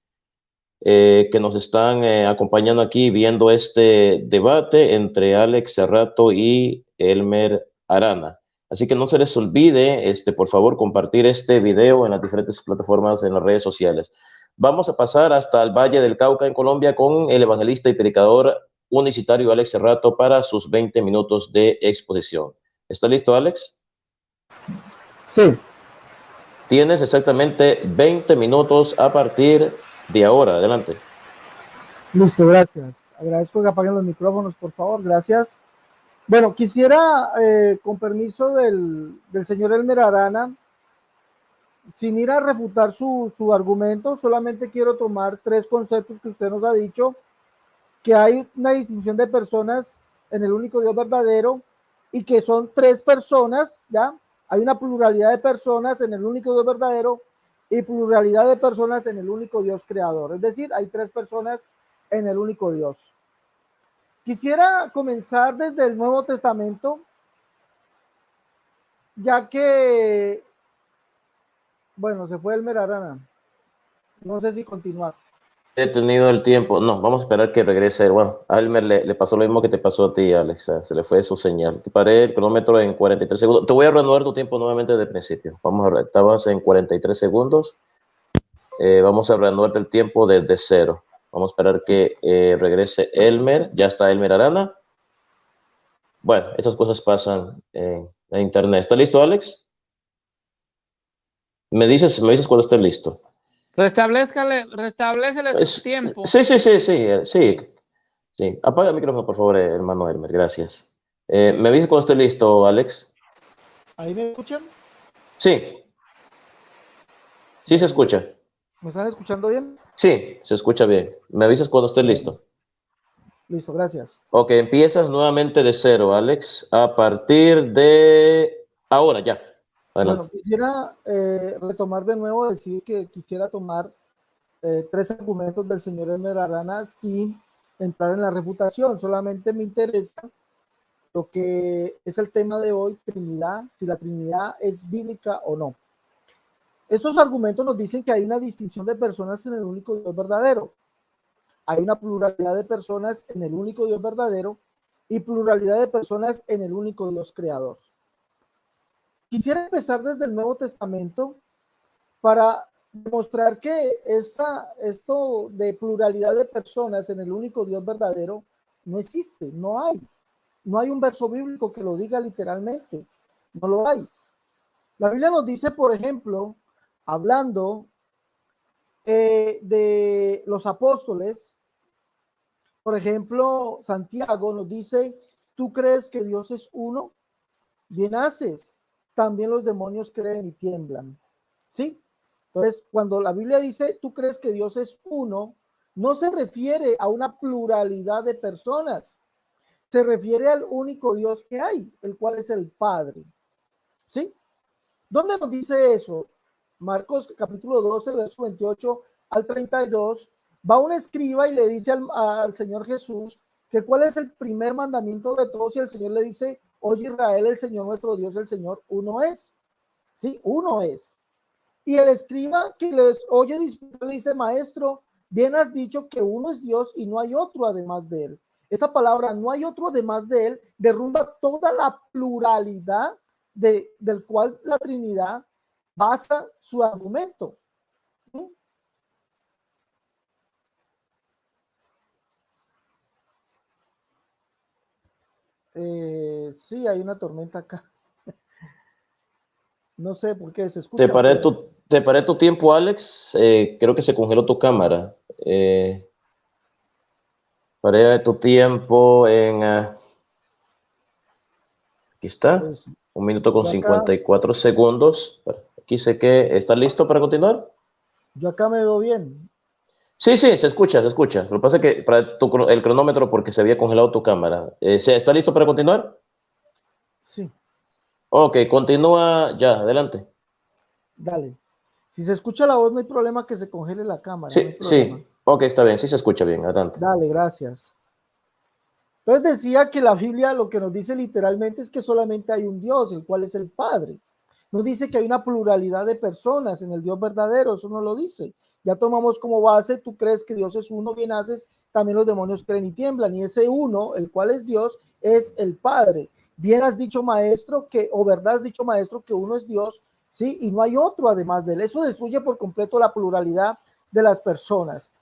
que nos están acompañando aquí viendo este debate entre Alex Cerrato y Elmer Arana. Así que no se les olvide, por favor, compartir este video en las diferentes plataformas, en las redes sociales. Vamos a pasar hasta el Valle del Cauca, en Colombia, con el evangelista y predicador unicitario Alex Cerrato para sus 20 minutos de exposición. ¿Está listo, Alex? Sí. Tienes exactamente 20 minutos a partir de ahora. Adelante. Listo, gracias. Agradezco que apaguen los micrófonos, por favor. Gracias. Bueno, quisiera, con permiso del señor Elmer Arana, sin ir a refutar su argumento, solamente quiero tomar tres conceptos que usted nos ha dicho, que hay una distinción de personas en el único Dios verdadero y que son tres personas, ¿ya? Hay una pluralidad de personas en el único Dios verdadero y pluralidad de personas en el único Dios creador. Es decir, hay tres personas en el único Dios. Quisiera comenzar desde el Nuevo Testamento, ya que, bueno, se fue Elmer Arana. No sé si continuar. He tenido el tiempo. No, vamos a esperar que regrese. Bueno, a Elmer le pasó lo mismo que te pasó a ti, Alex. Se le fue su señal. Te paré el cronómetro en 43 segundos. Te voy a reanudar tu tiempo nuevamente de principio. Vamos a ver, estabas en 43 segundos. Vamos a reanudarte el tiempo desde cero. Vamos a esperar que regrese Elmer. Ya está Elmer Arana. Bueno, esas cosas pasan en internet. ¿Está listo, Alex? Me dices cuando esté listo. Restablécele su tiempo. Sí. Apaga el micrófono, por favor, hermano Elmer. Gracias. ¿Me dices cuando esté listo, Alex? ¿Ahí me escuchan? Sí. Sí, se escucha. ¿Me están escuchando bien? Sí, se escucha bien. ¿Me avisas cuando esté listo? Listo, gracias. Ok, empiezas nuevamente de cero, Alex, a partir de ahora, ya. Adelante. Bueno, quisiera retomar de nuevo, decir que quisiera tomar tres argumentos del señor Elmer Arana sin entrar en la refutación. Solamente me interesa lo que es el tema de hoy, Trinidad, si la Trinidad es bíblica o no. Estos argumentos nos dicen que hay una distinción de personas en el único Dios verdadero. Hay una pluralidad de personas en el único Dios verdadero y pluralidad de personas en el único Dios creador. Quisiera empezar desde el Nuevo Testamento para demostrar que esto de pluralidad de personas en el único Dios verdadero no existe, no hay. No hay un verso bíblico que lo diga literalmente, no lo hay. La Biblia nos dice, por ejemplo, hablando de los apóstoles, por ejemplo, Santiago nos dice, ¿tú crees que Dios es uno? Bien haces. También los demonios creen y tiemblan. ¿Sí? Entonces, cuando la Biblia dice, ¿tú crees que Dios es uno? No se refiere a una pluralidad de personas. Se refiere al único Dios que hay, el cual es el Padre. ¿Sí? ¿Dónde nos dice eso? Marcos capítulo 12, verso 28 al 32. Va un escriba y le dice al Señor Jesús que cuál es el primer mandamiento de todos, y el Señor le dice, oye Israel, el Señor nuestro Dios, el Señor uno es. Sí, uno es. Y el escriba que les oye le dice, maestro, bien has dicho que uno es Dios y no hay otro además de él. Esa palabra, no hay otro además de él, derrumba toda la pluralidad del cual la Trinidad basa su argumento. Sí, hay una tormenta acá. No sé por qué se escucha. Te paré tu tiempo, Alex. Creo que se congeló tu cámara. Paré tu tiempo en... aquí está. 1 minuto con 54 segundos. Aquí sé que... ¿Está listo para continuar? Yo acá me veo bien. Sí, se escucha. Lo que pasa es que para el cronómetro, porque se había congelado tu cámara. ¿Está listo para continuar? Sí. Ok, continúa ya, adelante. Dale. Si se escucha la voz, no hay problema que se congele la cámara. Sí, no hay problema. Ok, está bien, sí se escucha bien, adelante. Dale, gracias. Entonces decía que la Biblia lo que nos dice literalmente es que solamente hay un Dios, el cual es el Padre. No dice que hay una pluralidad de personas en el Dios verdadero, eso no lo dice. Ya tomamos como base, tú crees que Dios es uno, bien haces, también los demonios creen y tiemblan. Y ese uno, el cual es Dios, es el Padre. Bien has dicho, maestro, o verdad has dicho, maestro, que uno es Dios, ¿sí? Y no hay otro además de él. Eso destruye por completo la pluralidad de las personas.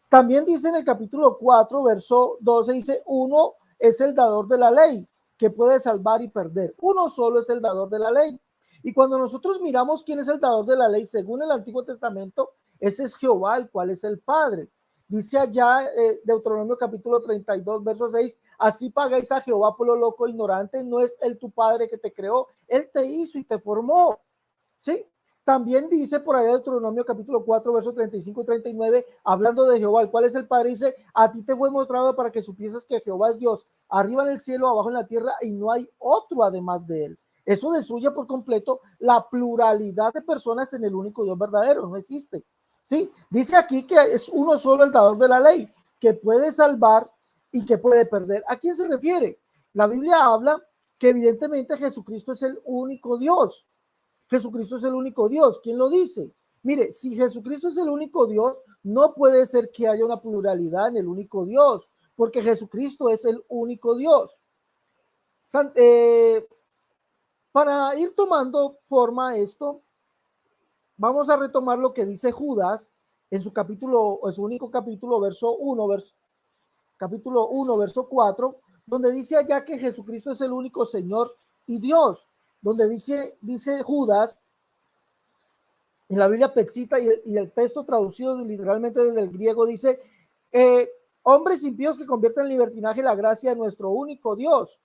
También dice en el capítulo 4, verso 12, dice, uno es el dador de la ley, que puede salvar y perder. Uno solo es el dador de la ley. Y cuando nosotros miramos quién es el dador de la ley, según el Antiguo Testamento, ese es Jehová, el cual es el Padre. Dice allá Deuteronomio capítulo 32, verso 6, así pagáis a Jehová por lo loco ignorante, no es él tu padre que te creó, él te hizo y te formó. ¿Sí? También dice por ahí Deuteronomio capítulo 4, verso 35 y 39, hablando de Jehová, el cual es el Padre, dice, a ti te fue mostrado para que supieses que Jehová es Dios, arriba en el cielo, abajo en la tierra, y no hay otro además de él. Eso destruye por completo la pluralidad de personas en el único Dios verdadero, no existe. ¿Sí? Dice aquí que es uno solo el dador de la ley, que puede salvar y que puede perder. ¿A quién se refiere? La Biblia habla que evidentemente Jesucristo es el único Dios. Jesucristo es el único Dios. ¿Quién lo dice? Mire, si Jesucristo es el único Dios, no puede ser que haya una pluralidad en el único Dios, porque Jesucristo es el único Dios. Para ir tomando forma esto, vamos a retomar lo que dice Judas en su capítulo, en su único capítulo, capítulo 1, verso 4, donde dice allá que Jesucristo es el único Señor y Dios, donde dice Judas, en la Biblia Pexita y el texto traducido literalmente desde el griego dice, hombres impíos que convierten en libertinaje la gracia de nuestro único Dios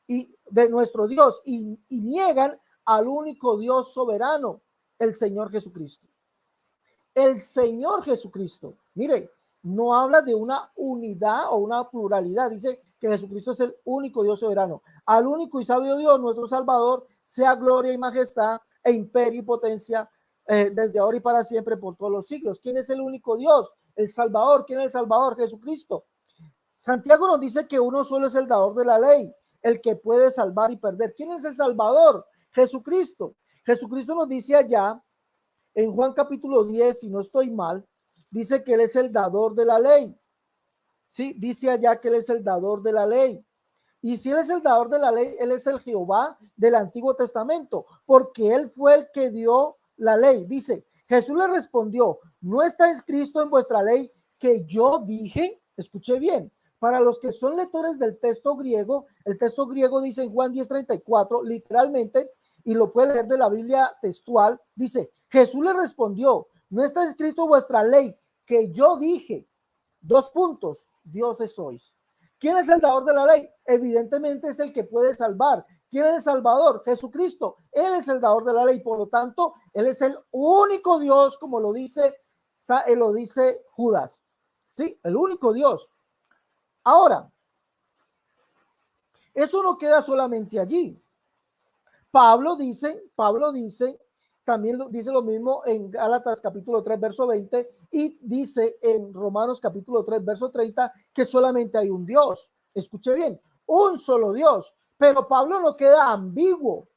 y de nuestro Dios y niegan al único Dios soberano, el Señor Jesucristo. El Señor Jesucristo, mire, no habla de una unidad o una pluralidad, dice que Jesucristo es el único Dios soberano. Al único y sabio Dios, nuestro Salvador, sea gloria y majestad e imperio y potencia desde ahora y para siempre por todos los siglos. ¿Quién es el único Dios? El Salvador. ¿Quién es el Salvador? Jesucristo. Santiago nos dice que uno solo es el dador de la ley, el que puede salvar y perder. ¿Quién es el Salvador? Jesucristo. Jesucristo nos dice allá en Juan capítulo 10, si no estoy mal, dice que él es el dador de la ley. Sí, dice allá que él es el dador de la ley. Y si él es el dador de la ley, él es el Jehová del Antiguo Testamento, porque él fue el que dio la ley. Dice, Jesús le respondió, ¿no está escrito en vuestra ley que yo dije? Escuche bien, para los que son lectores del texto griego, el texto griego dice en Juan 10:34, literalmente, y lo puede leer de la Biblia textual, dice, Jesús le respondió, ¿no está escrito en vuestra ley que yo dije? Dos puntos, dioses sois. ¿Quién es el dador de la ley? Evidentemente es el que puede salvar. ¿Quién es el Salvador? Jesucristo. Él es el dador de la ley. Por lo tanto, él es el único Dios, como lo dice Judas. Sí, el único Dios. Ahora, eso no queda solamente allí. Pablo dice, también dice lo mismo en Gálatas capítulo 3, verso 20, y dice en Romanos capítulo 3, verso 30, que solamente hay un Dios. Escuche bien, un solo Dios. Pero Pablo no queda ambiguo.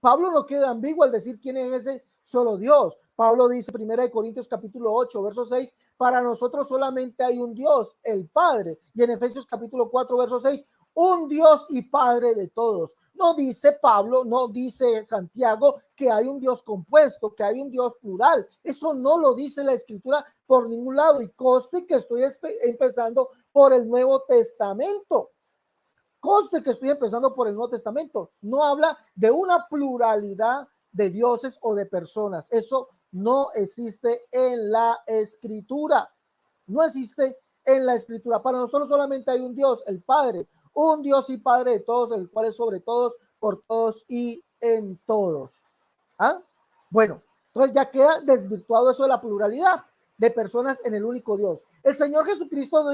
Pablo no queda ambiguo al decir quién es ese solo Dios. Pablo dice, 1 Corintios capítulo 8, verso 6, para nosotros solamente hay un Dios, el Padre. Y en Efesios capítulo 4, verso 6, un Dios y Padre de todos. No dice Pablo, no dice Santiago que hay un Dios compuesto, que hay un Dios plural. Eso no lo dice la Escritura por ningún lado. Y conste que estoy empezando por el Nuevo Testamento. Conste que estoy empezando por el Nuevo Testamento. No habla de una pluralidad de dioses o de personas. Eso no existe en la Escritura. No existe en la Escritura. Para nosotros solamente hay un Dios, el Padre. Un Dios y Padre de todos, el cual es sobre todos, por todos y en todos. ¿Ah? Bueno, entonces ya queda desvirtuado eso de la pluralidad de personas en el único Dios. El Señor Jesucristo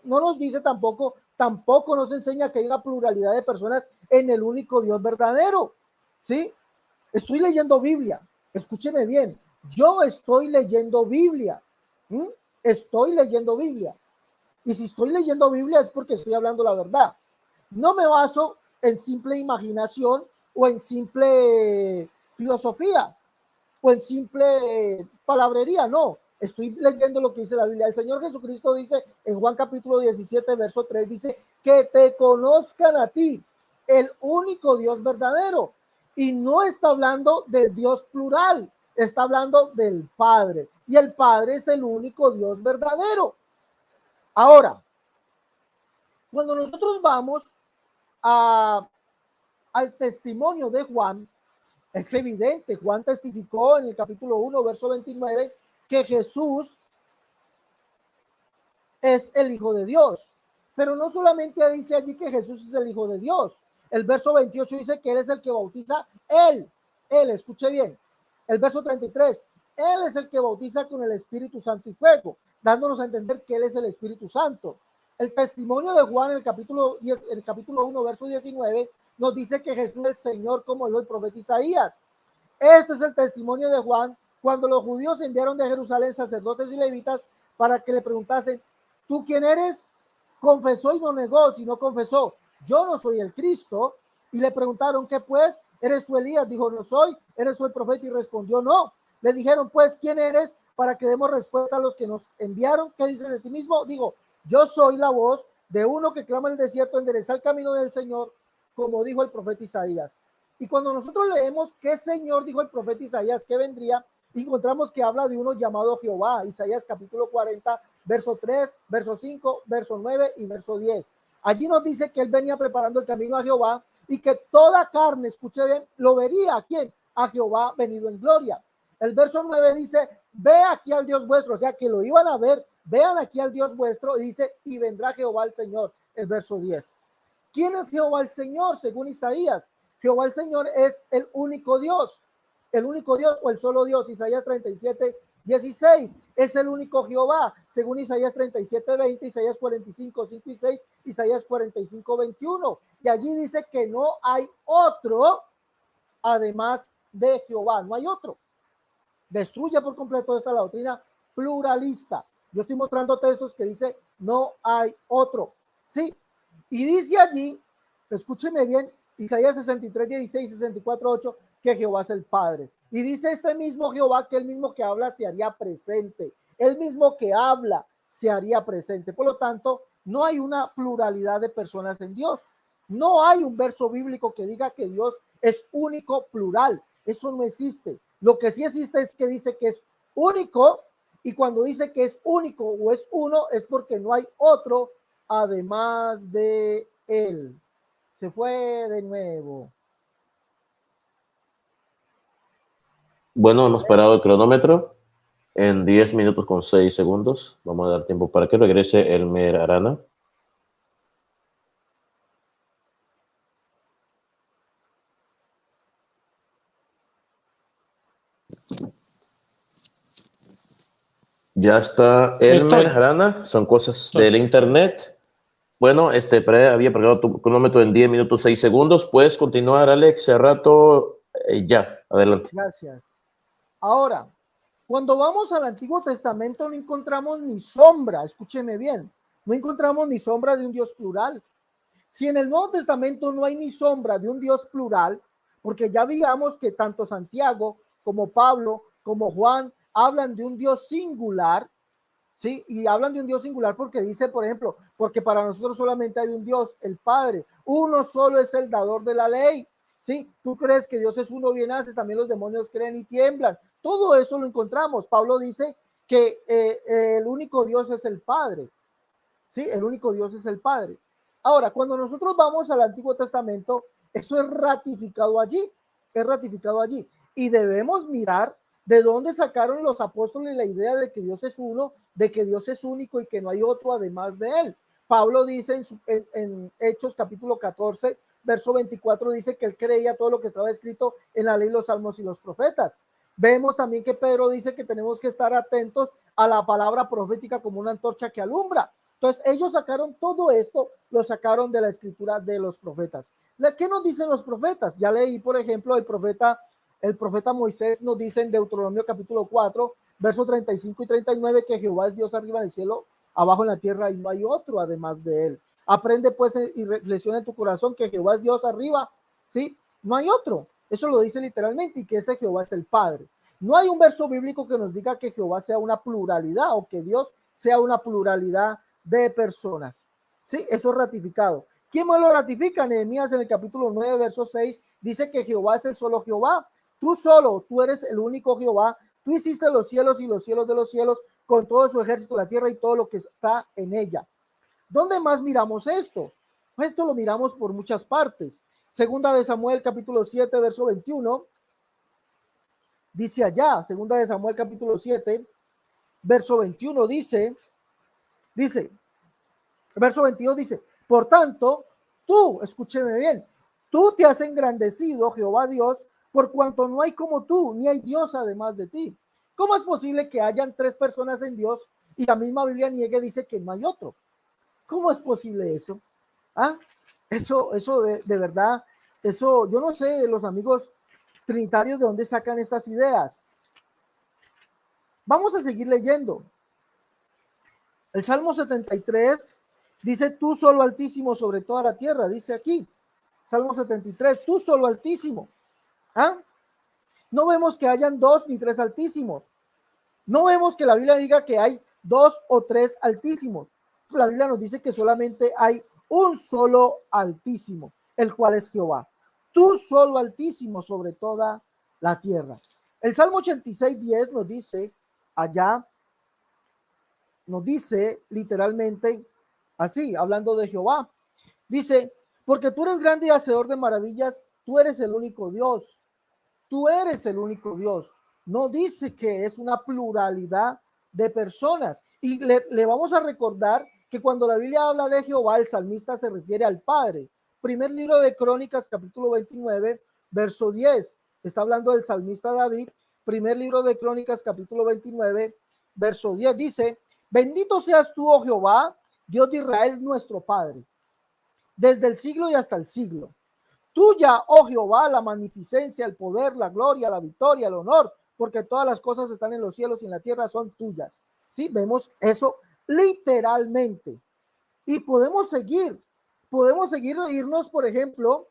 no nos dice tampoco nos enseña que hay una pluralidad de personas en el único Dios verdadero. ¿Sí? Estoy leyendo Biblia. Escúcheme bien. Yo estoy leyendo Biblia. Estoy leyendo Biblia. Y si estoy leyendo Biblia es porque estoy hablando la verdad. No me baso en simple imaginación o en simple filosofía o en simple palabrería, no. Estoy leyendo lo que dice la Biblia. El Señor Jesucristo dice en Juan capítulo 17, verso 3, dice que te conozcan a ti, el único Dios verdadero. Y no está hablando del Dios plural, está hablando del Padre. Y el Padre es el único Dios verdadero. Ahora, cuando nosotros vamos al testimonio de Juan, es evidente, Juan testificó en el capítulo 1, verso 29, que Jesús es el Hijo de Dios. Pero no solamente dice allí que Jesús es el Hijo de Dios. El verso 28 dice que Él es el que bautiza, Él, escuche bien. El verso 33, Él es el que bautiza con el Espíritu Santo y fuego, dándonos a entender que Él es el Espíritu Santo. El testimonio de Juan en el capítulo 1, verso 19, nos dice que Jesús es el Señor, como dijo el profeta Isaías. Este es el testimonio de Juan cuando los judíos enviaron de Jerusalén sacerdotes y levitas para que le preguntasen, ¿tú quién eres? Confesó y no negó, sino confesó, yo no soy el Cristo. Y le preguntaron, ¿qué pues? ¿Eres tú Elías? Dijo, no soy. ¿Eres tú el profeta? Y respondió, no. Le dijeron, pues, ¿quién eres? Para que demos respuesta a los que nos enviaron. ¿Qué dices de ti mismo? Digo, yo soy la voz de uno que clama en el desierto, endereza el camino del Señor, como dijo el profeta Isaías. Y cuando nosotros leemos qué Señor dijo el profeta Isaías que vendría, encontramos que habla de uno llamado Jehová. Isaías capítulo 40, verso 3, verso 5, verso 9 y verso 10. Allí nos dice que él venía preparando el camino a Jehová y que toda carne, escuche bien, lo vería. ¿A quién? A Jehová venido en gloria. El verso 9 dice, ve aquí al Dios vuestro, o sea que lo iban a ver, vean aquí al Dios vuestro, y dice, y vendrá Jehová el Señor, el verso 10. ¿Quién es Jehová el Señor? Según Isaías, Jehová el Señor es el único Dios o el solo Dios. Isaías 37, 16 es el único Jehová, según Isaías 37, 20, Isaías 45, 5 y 6, Isaías 45, 21. Y allí dice que no hay otro además de Jehová, no hay otro. Destruye por completo esta la doctrina pluralista. Yo estoy mostrando textos que dice no hay otro. Sí, y dice allí, escúcheme bien, Isaías 63, 16, 64, 8, que Jehová es el Padre. Y dice este mismo Jehová que el mismo que habla se haría presente. El mismo que habla se haría presente. Por lo tanto, no hay una pluralidad de personas en Dios. No hay un verso bíblico que diga que Dios es único, plural. Eso no existe. Lo que sí existe es que dice que es único, y cuando dice que es único o es uno es porque no hay otro además de él. Se fue de nuevo. Bueno, hemos parado el cronómetro en 10 minutos con 6 segundos. Vamos a dar tiempo para que regrese Elmer Arana. Ya está Elmer Arana, son cosas del internet. Bueno, había pegado tu cronómetro en 10 minutos 6 segundos. Puedes continuar, Alex, hace rato, ya, adelante. Gracias. Ahora, cuando vamos al Antiguo Testamento no encontramos ni sombra, escúcheme bien, no encontramos ni sombra de un Dios plural. Si en el Nuevo Testamento no hay ni sombra de un Dios plural, porque ya digamos que tanto Santiago como Pablo como Juan hablan de un Dios singular, ¿sí? Y hablan de un Dios singular porque dice, por ejemplo, porque para nosotros solamente hay un Dios, el Padre. Uno solo es el dador de la ley, ¿sí? Tú crees que Dios es uno, bien haces, también los demonios creen y tiemblan. Todo eso lo encontramos. Pablo dice que el único Dios es el Padre, ¿sí? El único Dios es el Padre. Ahora, cuando nosotros vamos al Antiguo Testamento, eso es ratificado allí, y debemos mirar de dónde sacaron los apóstoles la idea de que Dios es uno, de que Dios es único y que no hay otro además de él. Pablo dice en Hechos capítulo 14, verso 24, dice que él creía todo lo que estaba escrito en la ley, los salmos y los profetas. Vemos también que Pedro dice que tenemos que estar atentos a la palabra profética como una antorcha que alumbra. Entonces ellos sacaron todo esto, lo sacaron de la escritura de los profetas. ¿Qué nos dicen los profetas? Ya leí, por ejemplo, el profeta Moisés nos dice en Deuteronomio capítulo 4, versos 35 y 39, que Jehová es Dios arriba en el cielo, abajo en la tierra, y no hay otro además de él. Aprende pues y reflexiona en tu corazón que Jehová es Dios arriba, ¿sí? No hay otro. Eso lo dice literalmente, y que ese Jehová es el Padre. No hay un verso bíblico que nos diga que Jehová sea una pluralidad o que Dios sea una pluralidad de personas. Sí, eso es ratificado. ¿Quién más lo ratifica? Nehemías en el capítulo 9, verso 6, dice que Jehová es el solo Jehová. Tú solo, tú eres el único Jehová. Tú hiciste los cielos y los cielos de los cielos con todo su ejército, la tierra y todo lo que está en ella. ¿Dónde más miramos esto? Esto lo miramos por muchas partes. Segunda de Samuel, capítulo 7, verso 21. Dice allá, segunda de Samuel, capítulo 7, verso 21, dice: Dice, verso 22 dice, por tanto, tú, escúcheme bien, tú te has engrandecido, Jehová Dios, por cuanto no hay como tú, ni hay Dios además de ti. ¿Cómo es posible que hayan tres personas en Dios y la misma Biblia niegue, dice que no hay otro? ¿Cómo es posible eso? ¿Ah? Eso de verdad, eso, yo no sé, los amigos trinitarios de dónde sacan estas ideas. Vamos a seguir leyendo. El Salmo 73 dice, tú solo Altísimo sobre toda la tierra, dice aquí. Salmo 73, tú solo Altísimo. ¿Ah? No vemos que hayan dos ni tres Altísimos. No vemos que la Biblia diga que hay dos o tres Altísimos. La Biblia nos dice que solamente hay un solo Altísimo, el cual es Jehová. Tú solo Altísimo sobre toda la tierra. El Salmo 86:10 nos dice allá, nos dice literalmente así, hablando de Jehová. Dice, porque tú eres grande y hacedor de maravillas, tú eres el único Dios. Tú eres el único Dios. No dice que es una pluralidad de personas. Y le vamos a recordar que cuando la Biblia habla de Jehová, el salmista se refiere al Padre. Primer libro de Crónicas, capítulo 29, verso 10. Está hablando del salmista David. Primer libro de Crónicas, capítulo 29, verso 10. Dice, bendito seas tú, oh Jehová, Dios de Israel, nuestro Padre, desde el siglo y hasta el siglo. Tuya, oh Jehová, la magnificencia, el poder, la gloria, la victoria, el honor, porque todas las cosas están en los cielos y en la tierra son tuyas. ¿Sí? Vemos eso literalmente. Y podemos seguir irnos, por ejemplo,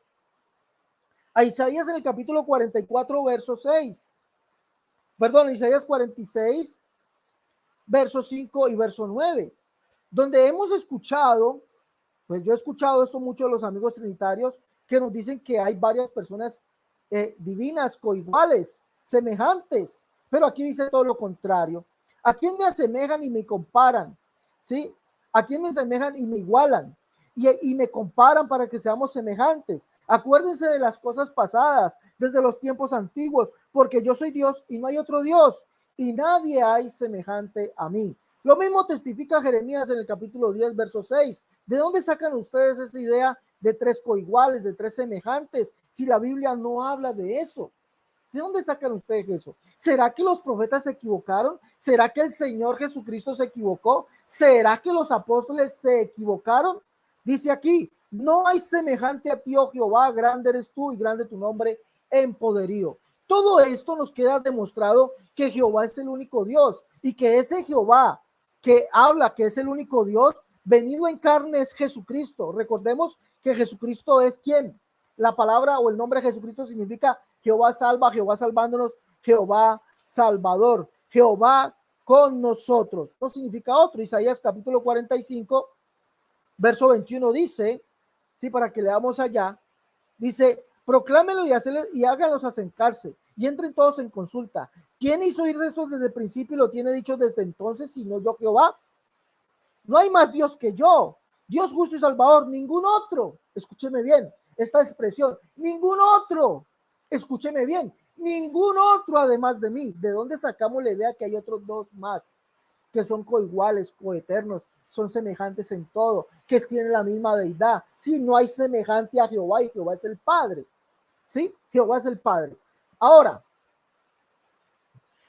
a Isaías en el capítulo 44, verso 6. Perdón, Isaías 46, verso 5 y verso 9, donde hemos escuchado, pues yo he escuchado esto mucho de los amigos trinitarios, que nos dicen que hay varias personas divinas, coiguales, semejantes, pero aquí dice todo lo contrario. ¿A quién me asemejan y me comparan? ¿Sí? ¿A quién me asemejan y me igualan? Y me comparan para que seamos semejantes. Acuérdense de las cosas pasadas, desde los tiempos antiguos, porque yo soy Dios y no hay otro Dios, y nadie hay semejante a mí. Lo mismo testifica Jeremías en el capítulo 10, verso 6. ¿De dónde sacan ustedes esa idea de tres coiguales, de tres semejantes, si la Biblia no habla de eso? ¿De dónde sacan ustedes eso? ¿Será que los profetas se equivocaron? ¿Será que el Señor Jesucristo se equivocó? ¿Será que los apóstoles se equivocaron? Dice aquí, no hay semejante a ti, oh Jehová, grande eres tú y grande tu nombre en poderío. Todo esto nos queda demostrado que Jehová es el único Dios y que ese Jehová que habla que es el único Dios, venido en carne es Jesucristo. Recordemos que Jesucristo es ¿quién? La palabra o el nombre de Jesucristo significa Jehová salva, Jehová salvándonos, Jehová salvador, Jehová con nosotros. No significa otro. Isaías capítulo 45, verso 21 dice, sí, para que leamos allá, dice, proclámelo y háganlos acercarse y entren todos en consulta. ¿Quién hizo oír esto desde el principio y lo tiene dicho desde entonces, sino yo, Jehová? No hay más Dios que yo, Dios justo y salvador, ningún otro. Escúcheme bien esta expresión, ningún otro. Escúcheme bien, ningún otro además de mí. ¿De dónde sacamos la idea que hay otros dos más que son coiguales, coeternos, son semejantes en todo, que tienen la misma deidad? Si no hay semejante a Jehová, y Jehová es el Padre. ¿Sí? Jehová es el Padre. Ahora,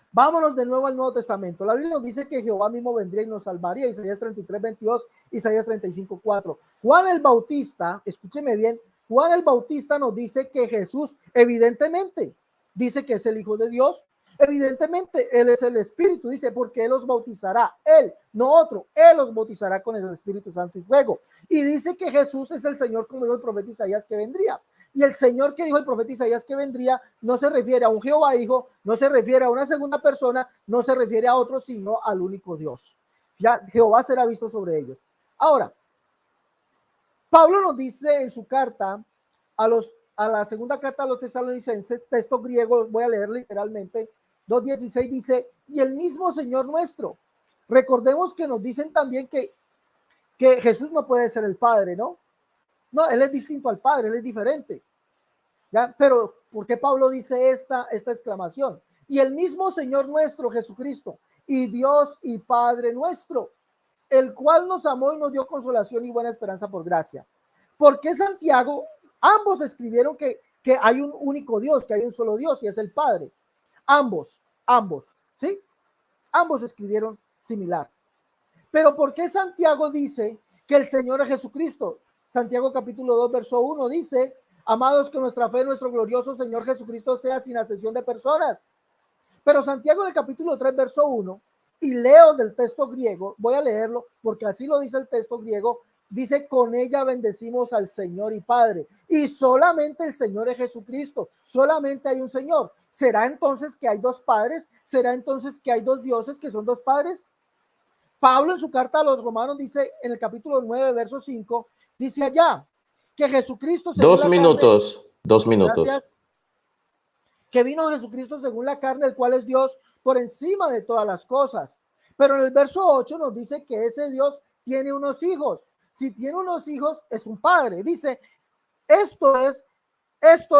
vámonos de nuevo al Nuevo Testamento. La Biblia nos dice que Jehová mismo vendría y nos salvaría. Isaías 33, 22, Isaías 35, 4. Juan el Bautista, escúcheme bien, Juan el Bautista nos dice que Jesús evidentemente dice que es el Hijo de Dios. Evidentemente, Él es el Espíritu, dice, porque Él los bautizará, Él, no otro, Él los bautizará con el Espíritu Santo y fuego. Y dice que Jesús es el Señor, como dijo el profeta Isaías, que vendría. Y el Señor que dijo el profeta Isaías que vendría, no se refiere a un Jehová Hijo, no se refiere a una segunda persona, no se refiere a otro, sino al único Dios. Ya Jehová será visto sobre ellos. Ahora, Pablo nos dice en su carta a la segunda carta a los tesalonicenses, texto griego, voy a leer literalmente, 2:16 dice, y el mismo Señor nuestro. Recordemos que nos dicen también que Jesús no puede ser el Padre, ¿no? No, Él es distinto al Padre, Él es diferente. ¿Ya? Pero, ¿por qué Pablo dice esta exclamación? Y el mismo Señor nuestro, Jesucristo, y Dios y Padre nuestro, el cual nos amó y nos dio consolación y buena esperanza por gracia. Porque Santiago, ambos escribieron que hay un único Dios, que hay un solo Dios y es el Padre. Ambos, ¿sí? Ambos escribieron similar. Pero ¿por qué Santiago dice que el Señor es Jesucristo? Santiago capítulo 2, verso 1 dice: amados, que nuestra fe en nuestro glorioso Señor Jesucristo sea sin acepción de personas. Pero Santiago en el capítulo 3, verso 1, y leo del texto griego, voy a leerlo porque así lo dice el texto griego, dice: con ella bendecimos al Señor y Padre. Y solamente el Señor es Jesucristo, solamente hay un Señor. ¿Será entonces que hay dos padres? ¿Será entonces que hay dos dioses que son dos padres? Pablo en su carta a los romanos dice en el capítulo 9, verso 5, dice allá que Jesucristo según 2 la minutos, carne, 2 minutos. gracias, que vino Jesucristo según la carne, el cual es Dios por encima de todas las cosas. Pero en el verso 8 nos dice que ese Dios tiene unos hijos. Si tiene unos hijos, es un padre. Dice, esto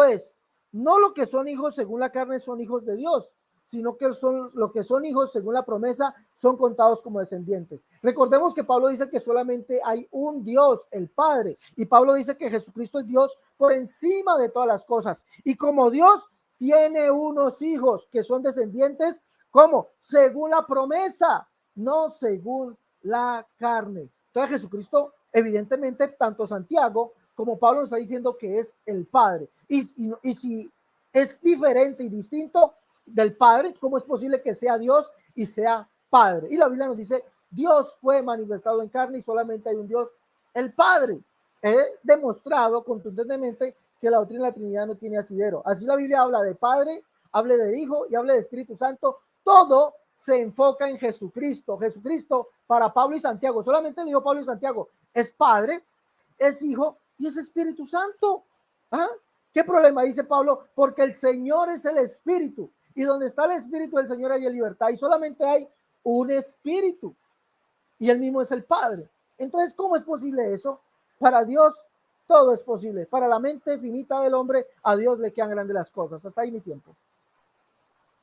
es, no lo que son hijos según la carne son hijos de Dios, sino que son lo que son hijos según la promesa son contados como descendientes. Recordemos que Pablo dice que solamente hay un Dios, el Padre, y Pablo dice que Jesucristo es Dios por encima de todas las cosas, y como Dios tiene unos hijos que son descendientes, ¿cómo? Según la promesa, no según la carne. Entonces Jesucristo, evidentemente, tanto Santiago como Pablo nos está diciendo que es el Padre, y si es diferente y distinto del Padre, ¿cómo es posible que sea Dios y sea Padre? Y la Biblia nos dice, Dios fue manifestado en carne y solamente hay un Dios, el Padre. He demostrado contundentemente que la doctrina de la Trinidad no tiene asidero. Así la Biblia habla de Padre, habla de Hijo y habla de Espíritu Santo. Todo se enfoca en Jesucristo. Jesucristo para Pablo y Santiago, solamente le dijo Pablo y Santiago, es Padre, es Hijo y es Espíritu Santo. ¿Ah? ¿Qué problema? Dice Pablo, porque el Señor es el Espíritu. Y donde está el Espíritu del Señor hay libertad, y solamente hay un Espíritu, y el mismo es el Padre. Entonces, ¿cómo es posible eso? Para Dios todo es posible. Para la mente finita del hombre, a Dios le quedan grandes las cosas. Hasta ahí mi tiempo.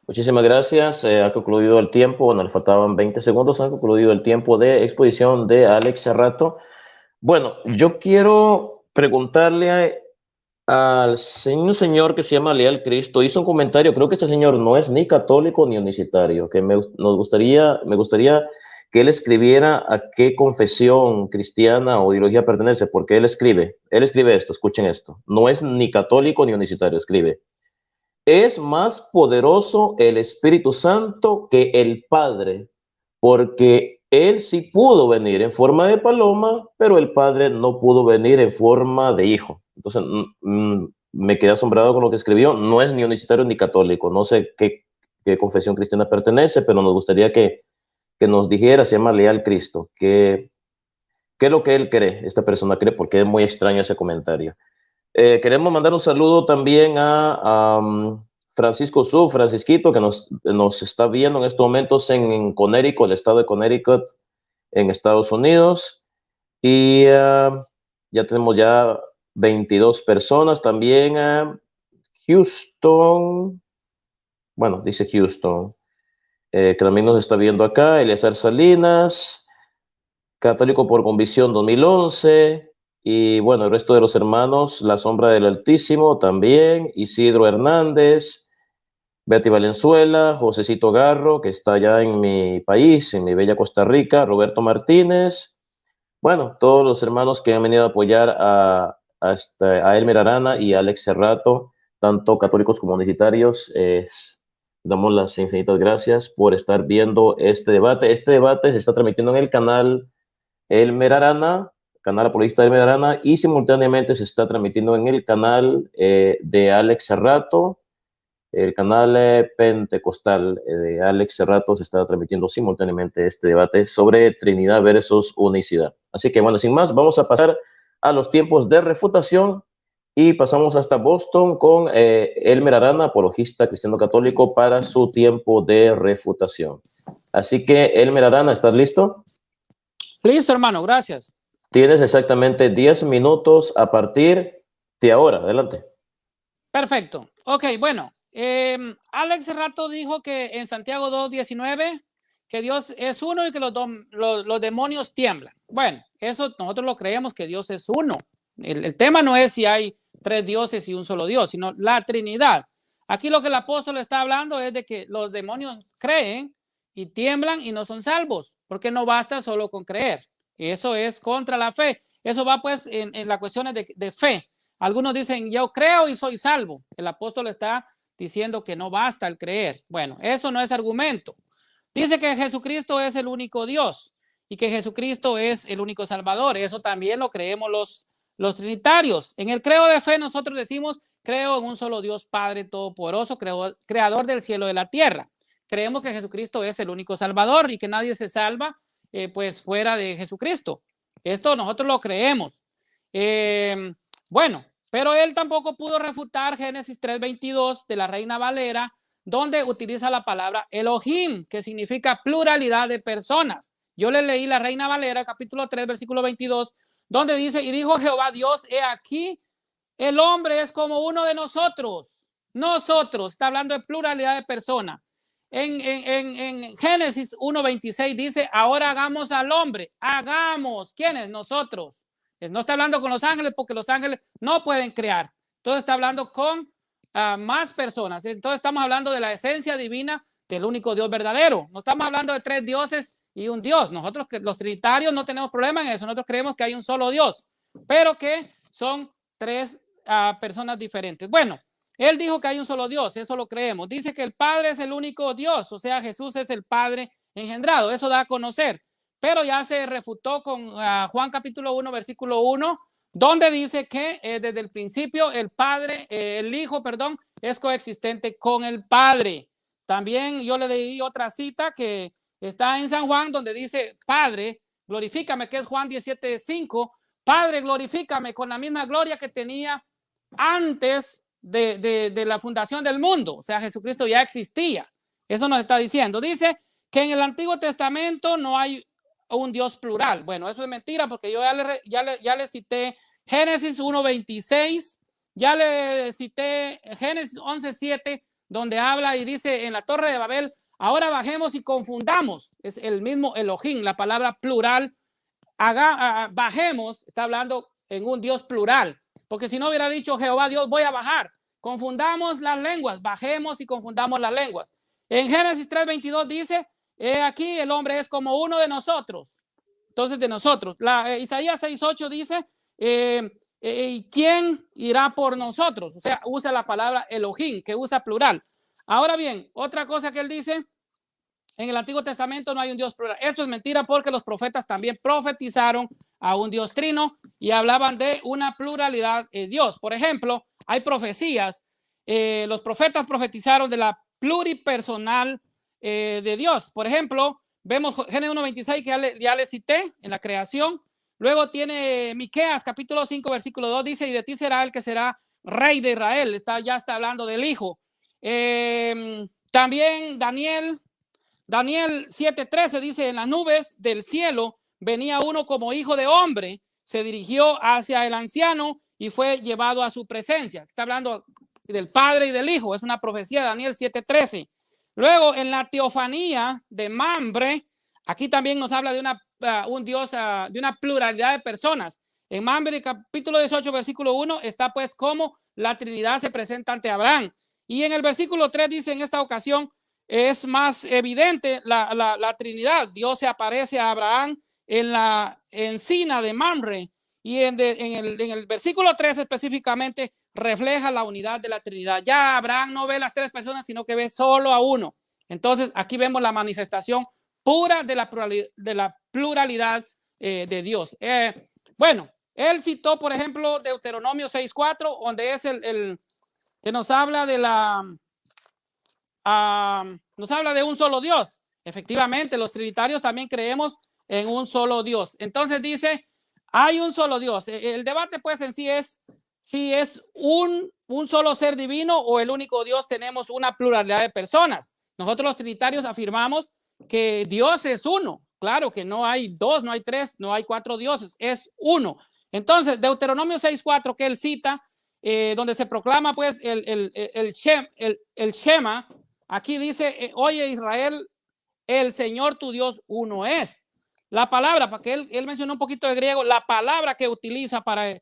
Muchísimas gracias. Ha concluido el tiempo. Bueno, le faltaban 20 segundos. Ha concluido el tiempo de exposición de Alex Cerrato. Bueno, yo quiero preguntarle al señor que se llama Leal Cristo. Hizo un comentario. Creo que este señor no es ni católico ni unicitario. Que me gustaría que él escribiera a qué confesión cristiana o ideología pertenece, porque él escribe esto. Escuchen esto. No es ni católico ni unicitario. Escribe: es más poderoso el Espíritu Santo que el Padre, porque él sí pudo venir en forma de paloma, pero el Padre no pudo venir en forma de hijo. Entonces, me quedé asombrado con lo que escribió. No es ni unicitario ni católico. No sé qué confesión cristiana pertenece, pero nos gustaría que nos dijera. Se llama Leal Cristo. ¿Qué es lo que él cree? Esta persona cree, porque es muy extraño ese comentario. Queremos mandar un saludo también a Francisco Su, Francisquito, que nos está viendo en estos momentos en Connecticut, el estado de Connecticut, en Estados Unidos. Y ya tenemos ya 22 personas. También Houston, bueno, dice Houston, que también nos está viendo acá. Eleazar Salinas, Católico por Convicción 2011. Y bueno, el resto de los hermanos, La Sombra del Altísimo también, Isidro Hernández, Betty Valenzuela, Josecito Garro, que está allá en mi país, en mi bella Costa Rica, Roberto Martínez. Bueno, todos los hermanos que han venido a apoyar a Elmer Arana y a Alex Cerrato, tanto católicos como universitarios, damos las infinitas gracias por estar viendo este debate. Este debate se está transmitiendo en el canal Elmer Arana, canal apologista Elmer Arana, y simultáneamente se está transmitiendo en el canal de Alex Cerrato, el canal pentecostal de Alex Cerrato. Se está transmitiendo simultáneamente este debate sobre Trinidad versus unicidad. Así que bueno, sin más, vamos a pasar a los tiempos de refutación y pasamos hasta Boston con Elmer Arana, apologista cristiano católico, para su tiempo de refutación. Así que Elmer Arana, ¿estás listo? Listo, hermano, gracias. Tienes exactamente 10 minutos a partir de ahora. Adelante. Perfecto. Ok, bueno. Alex Cerrato dijo que en Santiago 2:19, que Dios es uno y que los demonios tiemblan. Bueno, eso nosotros lo creemos que Dios es uno. El tema no es si hay 3 dioses y un solo Dios, sino la Trinidad. Aquí lo que el apóstol está hablando es de que los demonios creen y tiemblan y no son salvos, porque no basta solo con creer. Eso es contra la fe. Eso va pues en las cuestiones de fe. Algunos dicen, yo creo y soy salvo. El apóstol está diciendo que no basta el creer. Bueno, eso no es argumento. Dice que Jesucristo es el único Dios y que Jesucristo es el único Salvador. Eso también lo creemos los trinitarios. En el credo de fe nosotros decimos, creo en un solo Dios Padre Todopoderoso, creador del cielo y de la tierra. Creemos que Jesucristo es el único Salvador y que nadie se salva pues fuera de Jesucristo. Esto nosotros lo creemos. Bueno, pero él tampoco pudo refutar Génesis 3:22 de la Reina Valera, donde utiliza la palabra Elohim, que significa pluralidad de personas. Yo le leí la Reina Valera, capítulo 3, versículo 22, donde dice, y dijo Jehová Dios, he aquí, el hombre es como uno de nosotros. Nosotros, está hablando de pluralidad de personas. En Génesis 1:26 dice, ahora hagamos al hombre. Hagamos. ¿Quiénes? Nosotros. No está hablando con los ángeles porque los ángeles no pueden crear. Entonces está hablando con más personas. Entonces estamos hablando de la esencia divina del único Dios verdadero. No estamos hablando de 3 dioses y un Dios. Nosotros, los trinitarios, no tenemos problema en eso. Nosotros creemos que hay un solo Dios, pero que son 3 personas diferentes. Bueno, él dijo que hay un solo Dios, eso lo creemos. Dice que el Padre es el único Dios, o sea, Jesús es el Padre engendrado. Eso da a conocer. Pero ya se refutó con Juan capítulo 1, versículo 1, donde dice que desde el principio el Padre, el Hijo, perdón, es coexistente con el Padre. También yo le leí otra cita que está en San Juan, donde dice, Padre, glorifícame, que es Juan 17:5, Padre, glorifícame con la misma gloria que tenía antes de la fundación del mundo. O sea, Jesucristo ya existía. Eso nos está diciendo. Dice que en el Antiguo Testamento no hay un Dios plural. Bueno, eso es mentira porque yo ya le cité Génesis 1:26, ya le cité Génesis 11:7, donde habla y dice en la Torre de Babel, ahora bajemos y confundamos. Es el mismo Elohim, la palabra plural. Bajemos, está hablando en un Dios plural, porque si no hubiera dicho Jehová Dios, voy a bajar. Confundamos las lenguas, bajemos y confundamos las lenguas. En Génesis 3:22 dice, aquí el hombre es como uno de nosotros. Entonces, de nosotros. Isaías 6:8 dice, ¿quién irá por nosotros? O sea, usa la palabra Elohim, que usa plural. Ahora bien, otra cosa que él dice, en el Antiguo Testamento no hay un Dios plural. Esto es mentira porque los profetas también profetizaron a un Dios trino y hablaban de una pluralidad de Dios. Por ejemplo, hay profecías. Los profetas profetizaron de la pluripersonal de Dios. Por ejemplo, vemos Génesis 1:26 que ya le cité en la creación. Luego tiene Miqueas capítulo 5 versículo 2, dice, y de ti será el que será rey de Israel. Ya está hablando del hijo. También Daniel 7:13 dice, en las nubes del cielo venía uno como hijo de hombre, se dirigió hacia el anciano y fue llevado a su presencia. Está hablando del Padre y del Hijo. Es una profecía de Daniel 7:13. Luego, en la teofanía de Mamre, aquí también nos habla de un Dios, de una pluralidad de personas. En Mamre, capítulo 18, versículo 1, está pues como la Trinidad se presenta ante Abraham. Y en el versículo 3 dice, en esta ocasión es más evidente la Trinidad. Dios se aparece a Abraham en la encina de Mamre. Y en el versículo 3 específicamente refleja la unidad de la Trinidad. Ya Abraham no ve las 3 personas, sino que ve solo a uno. Entonces, aquí vemos la manifestación pura de la pluralidad de Dios. Bueno, él citó, por ejemplo, Deuteronomio 6:4, donde es el que nos habla de nos habla de un solo Dios. Efectivamente, los trinitarios también creemos en un solo Dios. Entonces dice, hay un solo Dios. El debate pues en sí es si es un solo ser divino o el único Dios. Tenemos una pluralidad de personas. Nosotros los trinitarios afirmamos que Dios es uno. Claro que no hay 2, no hay 3, no hay 4 dioses, es uno. Entonces, Deuteronomio 6:4 que él cita, donde se proclama pues el Shema, aquí dice, oye Israel, el Señor tu Dios uno es. La palabra, para que él mencionó un poquito de griego, la palabra que utiliza para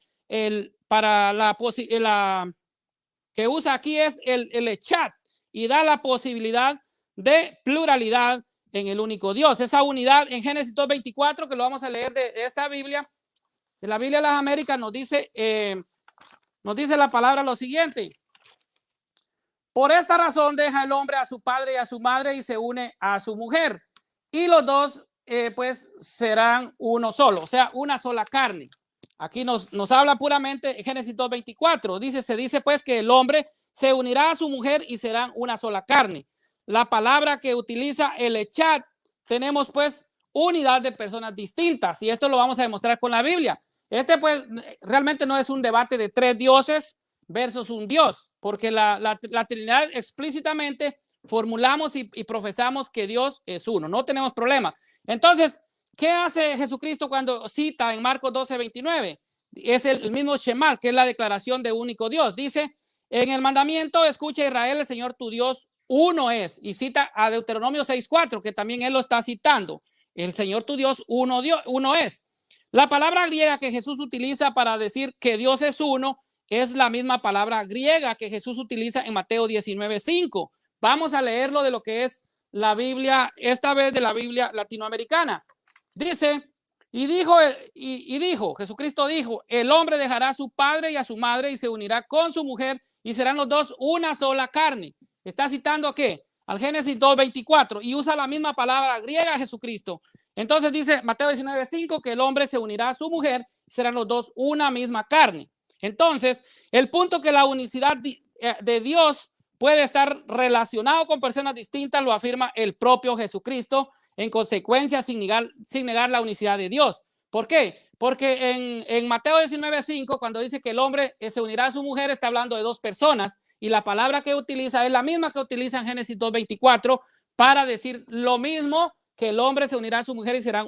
que usa aquí es el echat, y da la posibilidad de pluralidad en el único Dios. Esa unidad en Génesis 2:24, que lo vamos a leer de esta Biblia, de la Biblia de las Américas, nos dice la palabra lo siguiente: por esta razón deja el hombre a su padre y a su madre y se une a su mujer, y los dos pues serán uno solo, o sea, una sola carne. Aquí nos habla puramente Génesis 2:24. Se dice pues que el hombre se unirá a su mujer y serán una sola carne. La palabra que utiliza el echat, tenemos pues unidad de personas distintas, y esto lo vamos a demostrar con la Biblia. Pues realmente no es un debate de tres dioses versus un Dios, porque la Trinidad explícitamente formulamos y profesamos que Dios es uno, no tenemos problema. Entonces, ¿qué hace Jesucristo cuando cita en Marcos 12:29? Es el mismo Shema, que es la declaración de único Dios. Dice, en el mandamiento, escucha Israel, el Señor tu Dios uno es. Y cita a Deuteronomio 6:4, que también él lo está citando. El Señor tu Dios uno es. La palabra griega que Jesús utiliza para decir que Dios es uno es la misma palabra griega que Jesús utiliza en Mateo 19:5. Vamos a leerlo de lo que es la Biblia, esta vez de la Biblia latinoamericana. Dice, Jesucristo dijo, el hombre dejará a su padre y a su madre y se unirá con su mujer y serán los dos una sola carne. Está citando ¿a qué? Al Génesis 2:24, y usa la misma palabra griega Jesucristo. Entonces dice Mateo 19:5 que el hombre se unirá a su mujer y serán los dos una misma carne. Entonces, el punto que la unicidad de Dios puede estar relacionado con personas distintas lo afirma el propio Jesucristo, en consecuencia sin negar la unicidad de Dios. ¿Por qué? Porque en Mateo 19:5, cuando dice que el hombre se unirá a su mujer, está hablando de dos personas, y la palabra que utiliza es la misma que utiliza en Génesis 2:24 para decir lo mismo, que el hombre se unirá a su mujer y serán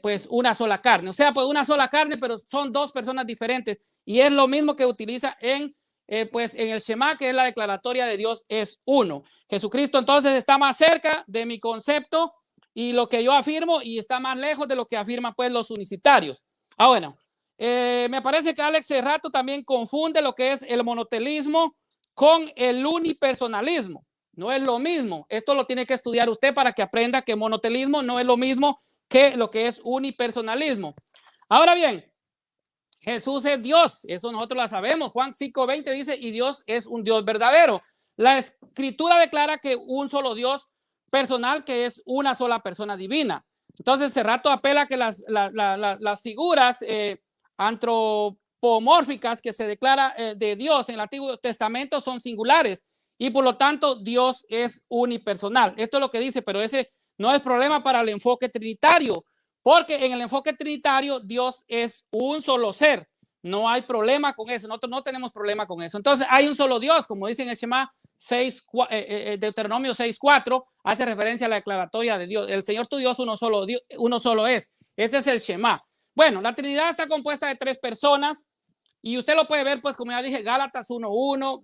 pues una sola carne. O sea, pues una sola carne, pero son dos personas diferentes, y es lo mismo que utiliza pues en el Shema, que es la declaratoria de Dios es uno. Jesucristo entonces está más cerca de mi concepto y lo que yo afirmo, y está más lejos de lo que afirman pues los unicitarios. Bueno, me parece que Alex Serrato también confunde lo que es el monotelismo con el unipersonalismo. No es lo mismo. Esto lo tiene que estudiar usted para que aprenda que monotelismo no es lo mismo que lo que es unipersonalismo. Ahora bien, Jesús es Dios, eso nosotros lo sabemos. Juan 5:20 dice, y Dios es un Dios verdadero. La Escritura declara que un solo Dios personal, que es una sola persona divina. Entonces, Serrato apela que las figuras antropomórficas que se declara de Dios en el Antiguo Testamento son singulares, y por lo tanto Dios es unipersonal. Esto es lo que dice, pero ese no es problema para el enfoque trinitario, porque en el enfoque trinitario Dios es un solo ser. No hay problema con eso, nosotros no tenemos problema con eso. Entonces hay un solo Dios, como dice en el Shema Deuteronomio 6:4, hace referencia a la declaratoria de Dios. El Señor tu Dios uno solo es. Ese es el Shema. Bueno, la Trinidad está compuesta de tres personas, y usted lo puede ver, pues como ya dije, Gálatas 1:1,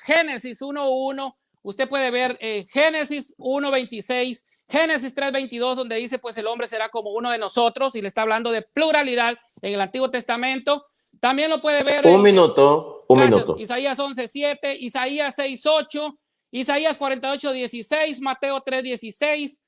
Génesis 1:1, usted puede ver Génesis 1:26, Génesis 3:22, donde dice pues el hombre será como uno de nosotros, y le está hablando de pluralidad en el Antiguo Testamento. También lo puede ver un minuto. Isaías 11:7, Isaías 6:8, Isaías 48:16, Mateo 3:16,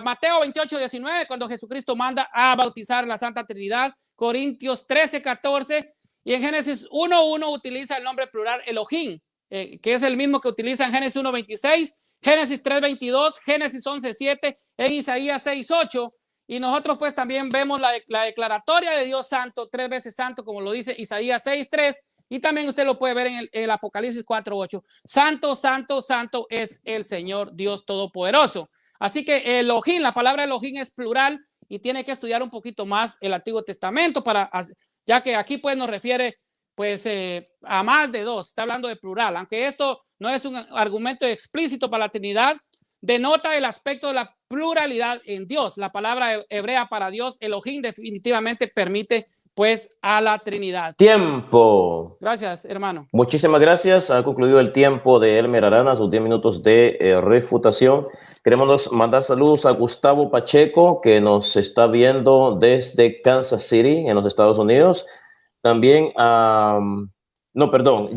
Mateo 28:19, cuando Jesucristo manda a bautizar la Santa Trinidad, Corintios 13:14, y en Génesis 1:1 utiliza el nombre plural Elohim, que es el mismo que utiliza en Génesis 1:26, Génesis 3:22, Génesis 11:7, en Isaías 6:8, y nosotros pues también vemos la declaratoria de Dios santo, tres veces santo, como lo dice Isaías 6:3, y también usted lo puede ver en el Apocalipsis 4:8. Santo, santo, santo es el Señor Dios Todopoderoso. Así que Elohim, la palabra Elohim es plural, y tiene que estudiar un poquito más el Antiguo Testamento, ya que aquí pues nos refiere pues a más de dos, está hablando de plural, aunque esto no es un argumento explícito para la Trinidad, denota el aspecto de la pluralidad en Dios. La palabra hebrea para Dios, Elohim, definitivamente permite pues a la Trinidad. Tiempo. Gracias, hermano. Muchísimas gracias. Ha concluido el tiempo de Elmer Arana, sus 10 minutos de refutación. Queremos mandar saludos a Gustavo Pacheco, que nos está viendo desde Kansas City, en los Estados Unidos. También a...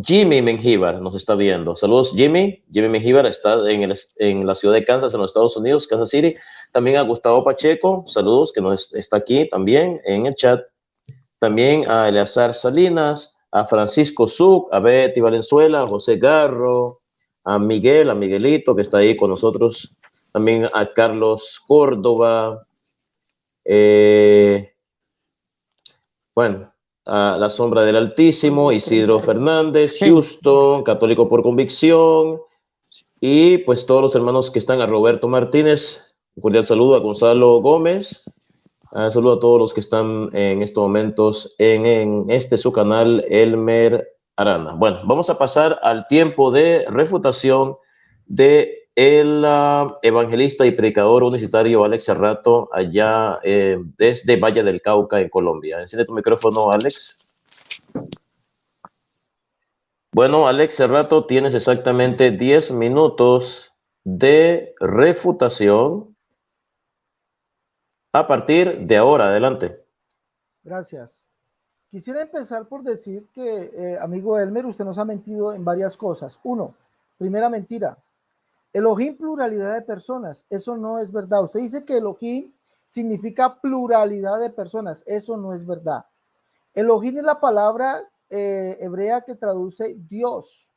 Jimmy Mengíbar nos está viendo. Saludos, Jimmy. Jimmy Mengíbar está en la ciudad de Kansas, en los Estados Unidos, Kansas City. También a Gustavo Pacheco, saludos, que nos está aquí también en el chat. También a Eleazar Salinas, a Francisco Zuc, a Betty Valenzuela, a José Garro, a Miguel, a Miguelito, que está ahí con nosotros. También a Carlos Córdoba. A La Sombra del Altísimo, Isidro Fernández, Houston, Católico por Convicción, y pues todos los hermanos que están, a Roberto Martínez, un cordial saludo, a Gonzalo Gómez, saludo a todos los que están en estos momentos en este su canal, Elmer Arana. Bueno, vamos a pasar al tiempo de refutación de el evangelista y predicador universitario Alex Cerrato, allá desde Valle del Cauca, en Colombia. Enciende tu micrófono, Alex. Bueno, Alex Cerrato, tienes exactamente 10 minutos de refutación a partir de ahora. Adelante. Gracias. Quisiera empezar por decir que, amigo Elmer, usted nos ha mentido en varias cosas. Uno, primera mentira. Elohim, pluralidad de personas. Eso no es verdad. Usted dice que Elohim significa pluralidad de personas. Eso no es verdad. Elohim es la palabra hebrea que traduce Dios,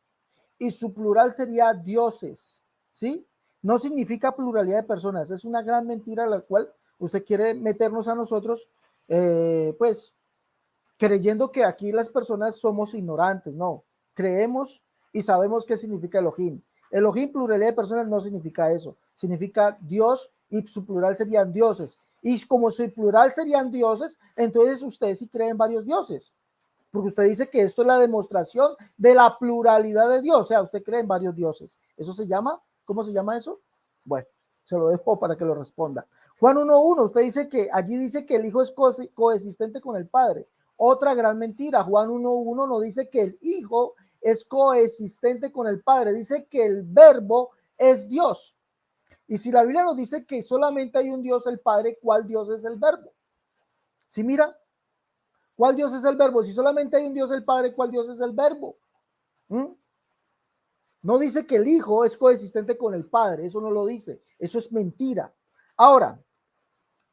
y su plural sería dioses, ¿sí? No significa pluralidad de personas. Es una gran mentira la cual usted quiere meternos a nosotros, pues, creyendo que aquí las personas somos ignorantes. No, creemos y sabemos qué significa Elohim. Elohim, pluralidad de personas, no significa eso. Significa Dios, y su plural serían dioses. Y como su plural serían dioses, entonces ustedes sí creen varios dioses. Porque usted dice que esto es la demostración de la pluralidad de Dios. O sea, usted cree en varios dioses. ¿Eso se llama? ¿Cómo se llama eso? Bueno, se lo dejo para que lo responda. Juan 1:1, usted dice que allí dice que el Hijo es coexistente con el Padre. Otra gran mentira. Juan 1:1 no dice que el Hijo es coexistente con el Padre. Dice que el Verbo es Dios. Y si la Biblia nos dice que solamente hay un Dios, el Padre, ¿cuál Dios es el Verbo? ¿Sí, mira? ¿Cuál Dios es el Verbo? Si solamente hay un Dios, el Padre, ¿cuál Dios es el Verbo? No dice que el Hijo es coexistente con el Padre. Eso no lo dice. Eso es mentira. Ahora,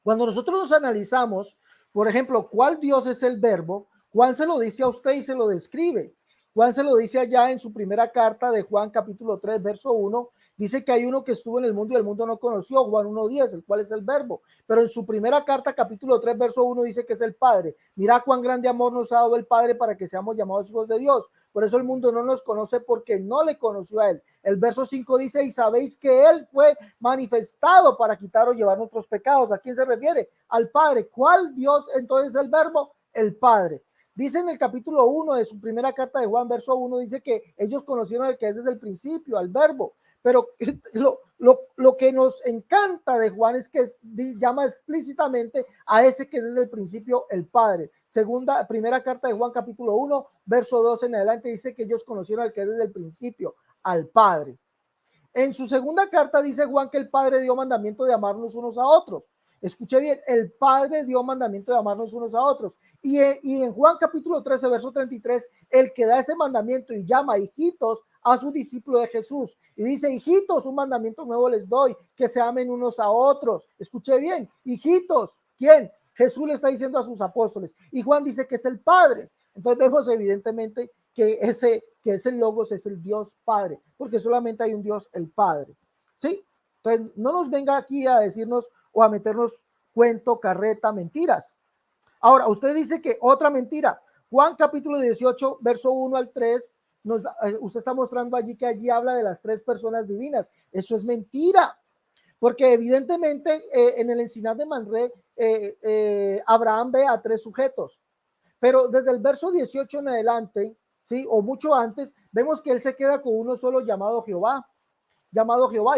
cuando nosotros nos analizamos, por ejemplo, ¿cuál Dios es el Verbo? Juan se lo dice a usted y se lo describe. Juan se lo dice allá en su primera carta de Juan, capítulo 3, verso 1. Dice que hay uno que estuvo en el mundo y el mundo no conoció, Juan 1:10, el cual es el Verbo. Pero en su primera carta, capítulo 3, verso 1, dice que es el Padre. Mira cuán grande amor nos ha dado el Padre para que seamos llamados hijos de Dios. Por eso el mundo no nos conoce, porque no le conoció a él. El verso 5 dice, y sabéis que él fue manifestado para quitar o llevar nuestros pecados. ¿A quién se refiere? Al Padre. ¿Cuál Dios entonces es el Verbo? El Padre. Dice en el capítulo 1 de su primera carta de Juan, verso 1, dice que ellos conocieron al que es desde el principio, al Verbo. Pero lo que nos encanta de Juan es que llama explícitamente a ese que es desde el principio, el Padre. Primera carta de Juan, capítulo 1, verso 2 en adelante, dice que ellos conocieron al que es desde el principio, al Padre. En su segunda carta dice Juan que el Padre dio mandamiento de amarnos unos a otros. Escuche bien, el Padre dio mandamiento de amarnos unos a otros. Y en Juan capítulo 13, verso 33, el que da ese mandamiento y llama hijitos a su discípulo de Jesús. Y dice, hijitos, un mandamiento nuevo les doy, que se amen unos a otros. Escuche bien, hijitos, ¿quién? Jesús le está diciendo a sus apóstoles. Y Juan dice que es el Padre. Entonces vemos evidentemente que ese logos es el Dios Padre, porque solamente hay un Dios, el Padre. ¿Sí? Entonces no nos venga aquí a decirnos o a meternos cuento, carreta, mentiras. Ahora, usted dice que otra mentira. Juan capítulo 18, verso 1 al 3, usted está mostrando allí que allí habla de las tres personas divinas. Eso es mentira, porque evidentemente en el Encinar de Manré, Abraham ve a tres sujetos, pero desde el verso 18 en adelante, ¿sí? O mucho antes, vemos que él se queda con uno solo llamado Jehová,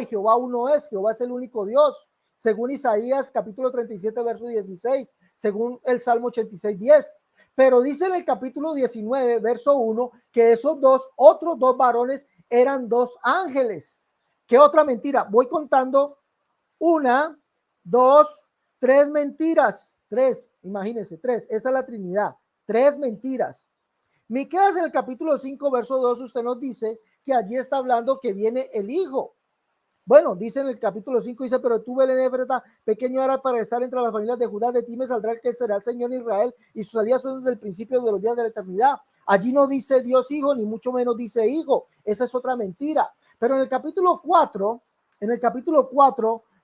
y Jehová uno es, Jehová es el único Dios, según Isaías capítulo 37, verso 16, según el Salmo 86, 10. pero dice en el capítulo 19, verso 1, que esos otros dos varones eran dos ángeles. ¿Qué otra mentira? Voy contando 1, 2, 3 mentiras. 3, imagínense, 3. Esa es la Trinidad. 3 mentiras. Miqueas en el capítulo 5, verso 2, usted nos dice que allí está hablando que viene el Hijo. Bueno, dice en el capítulo 5, dice, pero tú, Belén Éfrata, pequeño era para estar entre las familias de Judá, de ti me saldrá el que será el Señor Israel, y sus salidas son desde el principio de los días de la eternidad. Allí no dice Dios Hijo, ni mucho menos dice Hijo. Esa es otra mentira. Pero en el capítulo 4,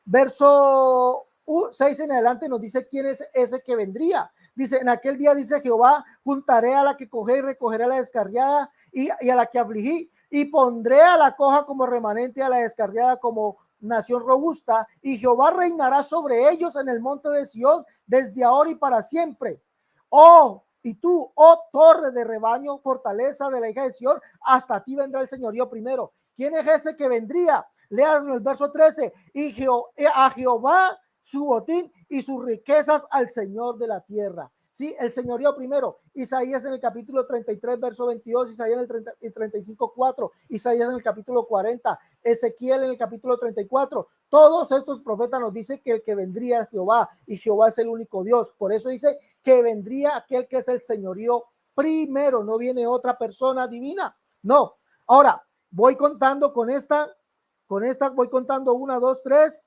verso 6 en adelante nos dice quién es ese que vendría. Dice, en aquel día dice Jehová, juntaré a la que cogé y recogeré a la descarriada y a la que afligí, y pondré a la coja como remanente, a la descarriada como nación robusta, y Jehová reinará sobre ellos en el monte de Sión desde ahora y para siempre. Oh, y tú, oh torre de rebaño, fortaleza de la hija de Sión, hasta ti vendrá el señorío primero. ¿Quién es ese que vendría? Leas el verso 13, y a Jehová su botín y sus riquezas al Señor de la tierra. Sí, el señorío primero. Isaías en el capítulo 33, verso 22, Isaías en el 35, 4, Isaías en el capítulo 40, Ezequiel en el capítulo 34. Todos estos profetas nos dicen que el que vendría es Jehová, y Jehová es el único Dios. Por eso dice que vendría aquel que es el señorío primero, no viene otra persona divina. No. Ahora, voy contando con esta voy contando 1, 2, 3,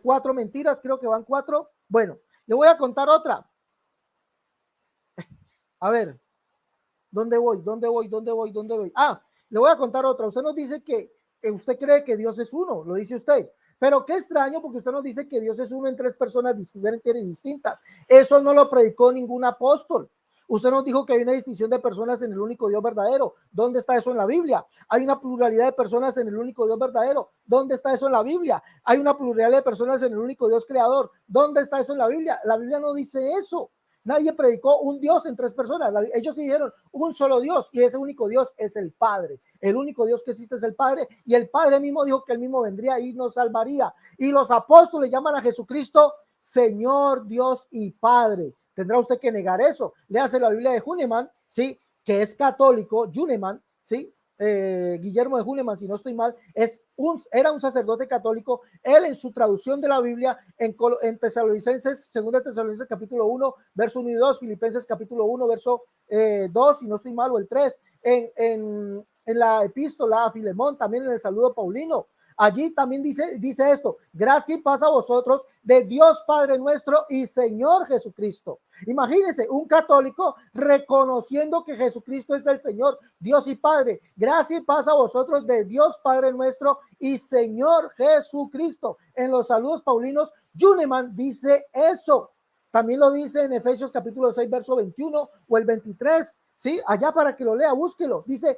4 mentiras, creo que van 4. Bueno, le voy a contar otra. A ver, ¿dónde voy? Ah, le voy a contar otra. Usted nos dice que usted cree que Dios es uno, lo dice usted. Pero qué extraño, porque usted nos dice que Dios es uno en 3 personas diferentes y distintas. Eso no lo predicó ningún apóstol. Usted nos dijo que hay una distinción de personas en el único Dios verdadero. ¿Dónde está eso en la Biblia? Hay una pluralidad de personas en el único Dios verdadero. ¿Dónde está eso en la Biblia? Hay una pluralidad de personas en el único Dios creador. ¿Dónde está eso en la Biblia? La Biblia no dice eso. Nadie predicó un Dios en 3 personas. Ellos dijeron un solo Dios, y ese único Dios es el Padre. El único Dios que existe es el Padre, y el Padre mismo dijo que él mismo vendría y nos salvaría. Y los apóstoles llaman a Jesucristo Señor, Dios y Padre. Tendrá usted que negar eso. Léase la Biblia de Hünemann, ¿sí? Que es católico, Hünemann, ¿sí? Guillermo de Hünemann, si no estoy mal, era un sacerdote católico. Él, en su traducción de la Biblia en Tesalonicenses, 2 Tesalonicenses capítulo 1, verso 1 y 2, Filipenses capítulo 1, verso 2, si no estoy mal, o el 3, en la epístola a Filemón, también en el saludo paulino. Allí también dice esto: gracia y paz a vosotros de Dios Padre nuestro y Señor Jesucristo. Imagínense un católico reconociendo que Jesucristo es el Señor, Dios y Padre. Gracia y paz a vosotros de Dios Padre nuestro y Señor Jesucristo. En los saludos paulinos, Hünemann dice eso. También lo dice en Efesios capítulo 6, verso 21 o el 23. Sí, allá para que lo lea, búsquelo. Dice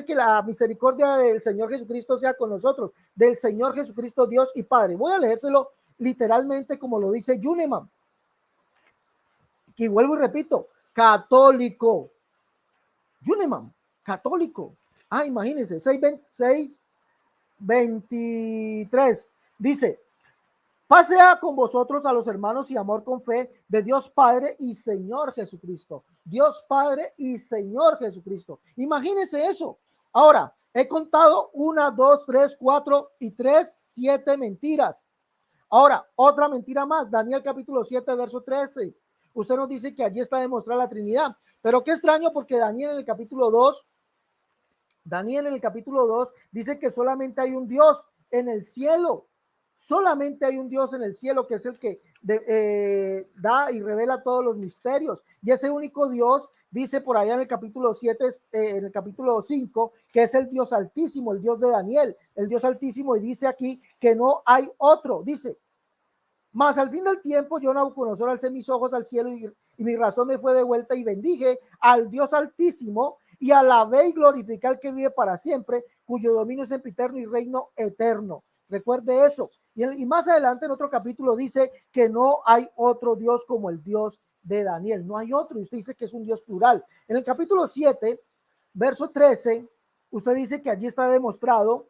que la misericordia del Señor Jesucristo sea con nosotros, del Señor Jesucristo, Dios y Padre. Voy a leérselo literalmente como lo dice Hünemann. Y vuelvo y repito, católico. Hünemann, católico. Ah, imagínense, 6:23. Dice: pasea con vosotros a los hermanos y amor con fe de Dios Padre y Señor Jesucristo. Dios Padre y Señor Jesucristo. Imagínense eso. Ahora, he contado 1, 2, 3, 4 y 3, 7 mentiras. Ahora, otra mentira más. Daniel capítulo 7, verso 13. Usted nos dice que allí está demostrada la Trinidad. Pero qué extraño, porque Daniel en el capítulo 2 dice que solamente hay un Dios en el cielo. Solamente hay un Dios en el cielo, que es el que da y revela todos los misterios. Y ese único Dios dice por allá en el capítulo 7, en el capítulo 5, que es el Dios altísimo, el Dios de Daniel, el Dios altísimo. Y dice aquí que no hay otro. Dice: mas al fin del tiempo, yo, Nabucodonosor, alcé mis ojos al cielo y mi razón me fue de vuelta, y bendije al Dios altísimo y alabé y glorifiqué al que vive para siempre, cuyo dominio es sempiterno y reino eterno. Recuerde eso. Y más adelante en otro capítulo dice que no hay otro Dios como el Dios de Daniel. No hay otro. Y usted dice que es un Dios plural. En el capítulo 7, verso 13, usted dice que allí está demostrado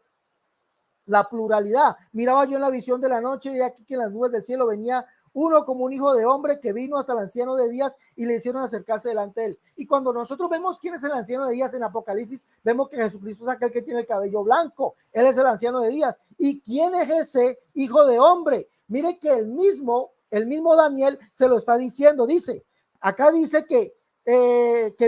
la pluralidad. Miraba yo en la visión de la noche, y aquí que en las nubes del cielo venía uno como un hijo de hombre que vino hasta el anciano de días y le hicieron acercarse delante de él. Y cuando nosotros vemos quién es el anciano de días en Apocalipsis, vemos que Jesucristo es aquel que tiene el cabello blanco. Él es el anciano de días. ¿Y quién es ese hijo de hombre? Mire que el mismo Daniel se lo está diciendo. Dice, acá dice que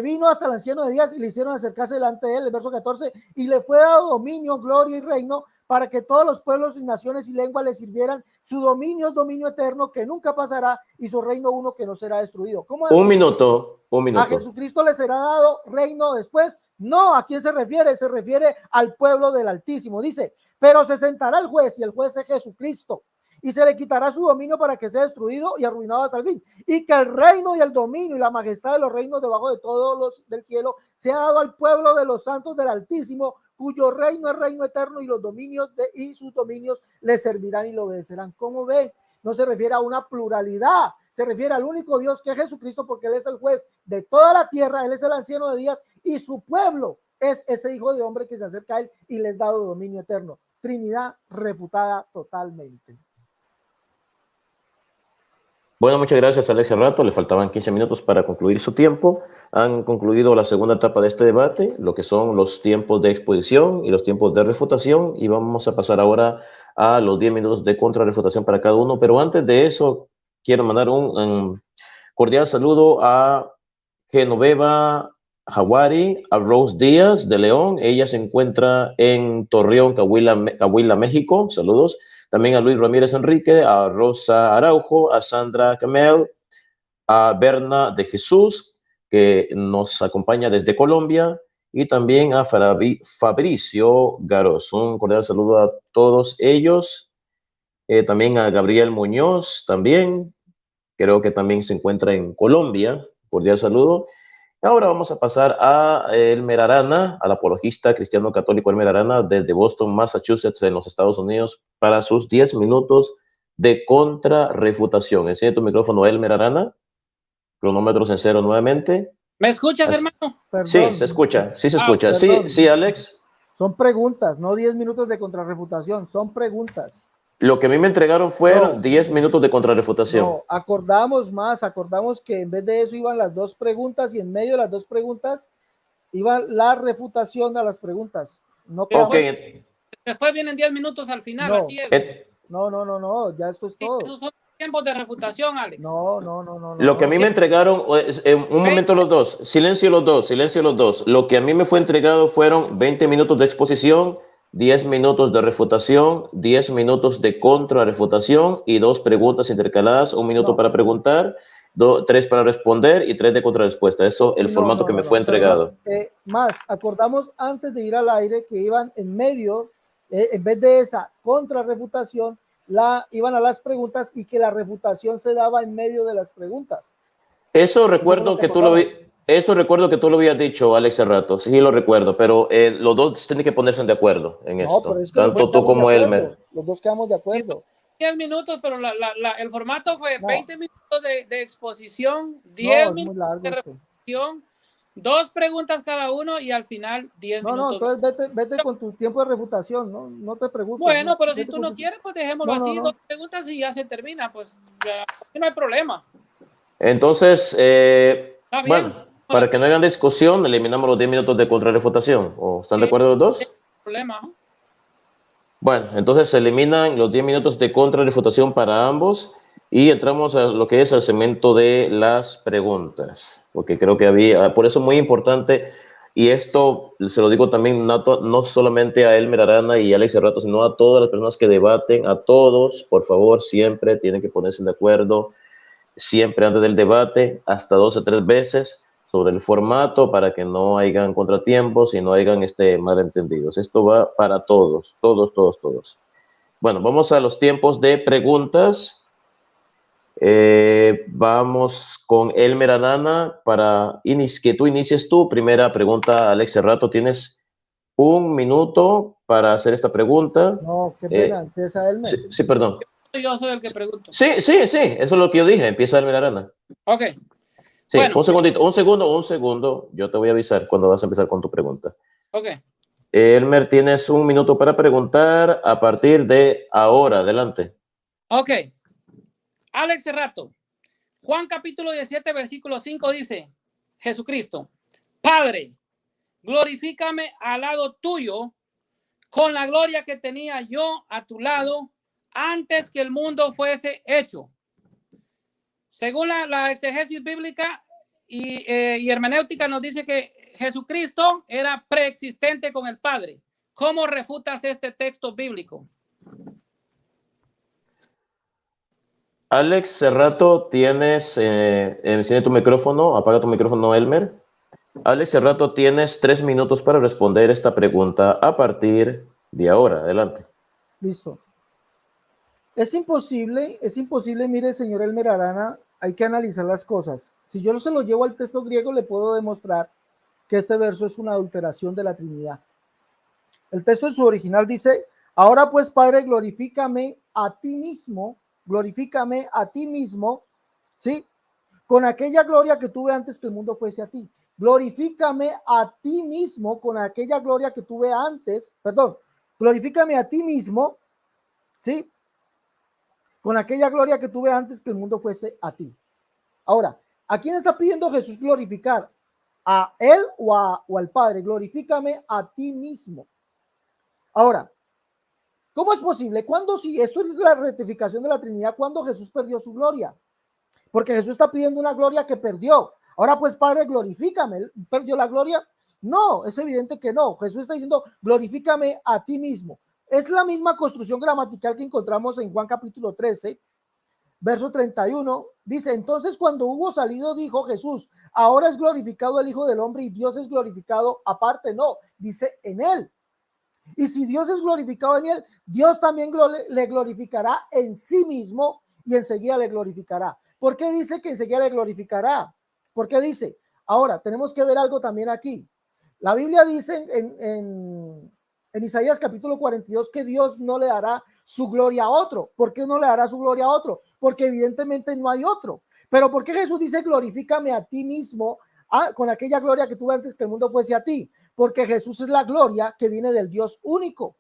vino hasta el anciano de días y le hicieron acercarse delante de él, el verso 14, y le fue dado dominio, gloria y reino para que todos los pueblos y naciones y lenguas le sirvieran. Su dominio es dominio eterno que nunca pasará y su reino uno que no será destruido. ¿Cómo es? Un minuto. ¿A Jesucristo le será dado reino después? No, ¿a quién se refiere? Se refiere al pueblo del Altísimo. Dice, pero se sentará el juez y el juez es Jesucristo y se le quitará su dominio para que sea destruido y arruinado hasta el fin, y que el reino y el dominio y la majestad de los reinos debajo de todos los del cielo sea dado al pueblo de los santos del Altísimo, cuyo reino es reino eterno y los dominios y sus dominios le servirán y lo obedecerán. ¿Cómo ve? No se refiere a una pluralidad, se refiere al único Dios que es Jesucristo, porque Él es el juez de toda la tierra, Él es el anciano de días y su pueblo es ese hijo de hombre que se acerca a Él y les da dominio eterno. Trinidad refutada totalmente. Bueno, muchas gracias, Alex Rato. Le faltaban 15 minutos para concluir su tiempo. Han concluido la segunda etapa de este debate, lo que son los tiempos de exposición y los tiempos de refutación, y vamos a pasar ahora a los 10 minutos de contrarrefutación para cada uno. Pero antes de eso, quiero mandar un cordial saludo a Genoveva Jaguari, a Rose Díaz de León. Ella se encuentra en Torreón, Coahuila, México. Saludos. También a Luis Ramírez Enrique, a Rosa Araujo, a Sandra Camel, a Berna de Jesús, que nos acompaña desde Colombia, y también a Fabricio Garos. Un cordial saludo a todos ellos. También a Gabriel Muñoz, también, creo que también se encuentra en Colombia. Cordial saludo. Ahora vamos a pasar a Elmer Arana, al apologista cristiano católico Elmer Arana, desde Boston, Massachusetts, en los Estados Unidos, para sus 10 minutos de contrarrefutación. Enciende tu micrófono, Elmer Arana. Cronómetros en cero nuevamente. ¿Me escuchas, hermano? Perdón. Sí, se escucha, sí se escucha. Sí, Alex. Son preguntas, no 10 minutos de contrarrefutación, son preguntas. Lo que a mí me entregaron fueron 10 minutos de contrarrefutación. No, acordamos que en vez de eso iban las dos preguntas y en medio de las dos preguntas iba la refutación a las preguntas. No okay. Después vienen 10 minutos al final, no, así es. No, ya esto es todo. Esos son tiempos de refutación, Alex. No. Lo que a mí me entregaron, un momento los dos, silencio los dos. Lo que a mí me fue entregado fueron 20 minutos de exposición, 10 minutos de refutación, 10 minutos de contrarrefutación y 2 preguntas intercaladas, 1 minuto para preguntar, 3 para responder y 3 de contrarrespuesta. Eso es el formato que me fue entregado. Más, acordamos antes de ir al aire que iban en medio, en vez de esa contrarrefutación, iban a las preguntas y que la refutación se daba en medio de las preguntas. Eso recuerdo que tú lo habías dicho, Alex, hace rato. Sí, lo recuerdo, pero los dos tienen que ponerse de acuerdo en esto. Es tanto tú como Elmer. Los dos quedamos de acuerdo. 10 minutos, pero el formato fue 20 minutos de exposición, 10 minutos de refutación, 2 preguntas cada uno y al final 10 minutos. Entonces vete con tu tiempo de refutación, no te preguntes. Bueno, pero si tú no quieres, pues dejémoslo así, 2 preguntas y ya se termina, pues ya, no hay problema. Entonces, bueno, para que no hagan discusión, eliminamos los 10 minutos de contrarrefutación. ¿O están de acuerdo los dos? No hay problema. Bueno, entonces se eliminan los 10 minutos de contrarrefutación para ambos y entramos a lo que es el segmento de las preguntas, porque creo que por eso es muy importante, y esto se lo digo también no solamente a Elmer Arana y Alex Rato, sino a todas las personas que debaten, a todos, por favor, siempre tienen que ponerse de acuerdo, siempre antes del debate, hasta 2 o 3 veces, sobre el formato para que no hayan contratiempos y no hayan malentendidos. Esto va para todos. Bueno, vamos a los tiempos de preguntas. Vamos con Elmer Arana para que tú inicies tu primera pregunta, Alex Rato. Tienes 1 minuto para hacer esta pregunta. No, qué pena, empieza Elmer. Sí, perdón. Yo soy el que pregunto. Sí, eso es lo que yo dije. Empieza Elmer Arana. Ok. Sí, bueno, un segundo. Yo te voy a avisar cuando vas a empezar con tu pregunta. Ok. Elmer, tienes 1 minuto para preguntar a partir de ahora. Adelante. Ok. Alex Cerrato, Juan capítulo 17, versículo 5 dice, Jesucristo, Padre, glorifícame al lado tuyo con la gloria que tenía yo a tu lado antes que el mundo fuese hecho. Según la exegesis bíblica y hermenéutica nos dice que Jesucristo era preexistente con el Padre. ¿Cómo refutas este texto bíblico? Alex Cerrato, enciende tu micrófono, apaga tu micrófono, Elmer. Alex Cerrato, tienes 3 minutos para responder esta pregunta a partir de ahora. Adelante. Listo. Es imposible, mire, señor Elmer Arana, hay que analizar las cosas. Si yo se lo llevo al texto griego, le puedo demostrar que este verso es una adulteración de la Trinidad. El texto en su original dice, ahora pues, Padre, glorifícame a ti mismo, ¿sí? Con aquella gloria que tuve antes que el mundo fuese a ti. Glorifícame a ti mismo con aquella gloria que tuve antes, glorifícame a ti mismo, ¿sí? Con aquella gloria que tuve antes que el mundo fuese a ti. Ahora, ¿a quién está pidiendo Jesús glorificar? ¿A él o al Padre? Glorifícame a ti mismo. Ahora, ¿cómo es posible? ¿Cuándo, si esto es la rectificación de la Trinidad, cuándo Jesús perdió su gloria? Porque Jesús está pidiendo una gloria que perdió. Ahora pues, Padre, glorifícame. ¿Perdió la gloria? No, es evidente que no. Jesús está diciendo, glorifícame a ti mismo. Es la misma construcción gramatical que encontramos en Juan capítulo 13, verso 31. Dice, entonces cuando hubo salido, dijo Jesús, ahora es glorificado el Hijo del Hombre y Dios es glorificado aparte. No, dice en él. Y si Dios es glorificado en él, Dios también le glorificará en sí mismo y enseguida le glorificará. ¿Por qué dice que enseguida le glorificará? ¿Por qué dice? Ahora, tenemos que ver algo también aquí. La Biblia dice en Isaías capítulo 42 que Dios no le dará su gloria a otro. ¿Por qué no le dará su gloria a otro? Porque evidentemente no hay otro. Pero ¿por qué Jesús dice glorifícame a ti mismo con aquella gloria que tuve antes que el mundo fuese a ti? Porque Jesús es la gloria que viene del Dios único.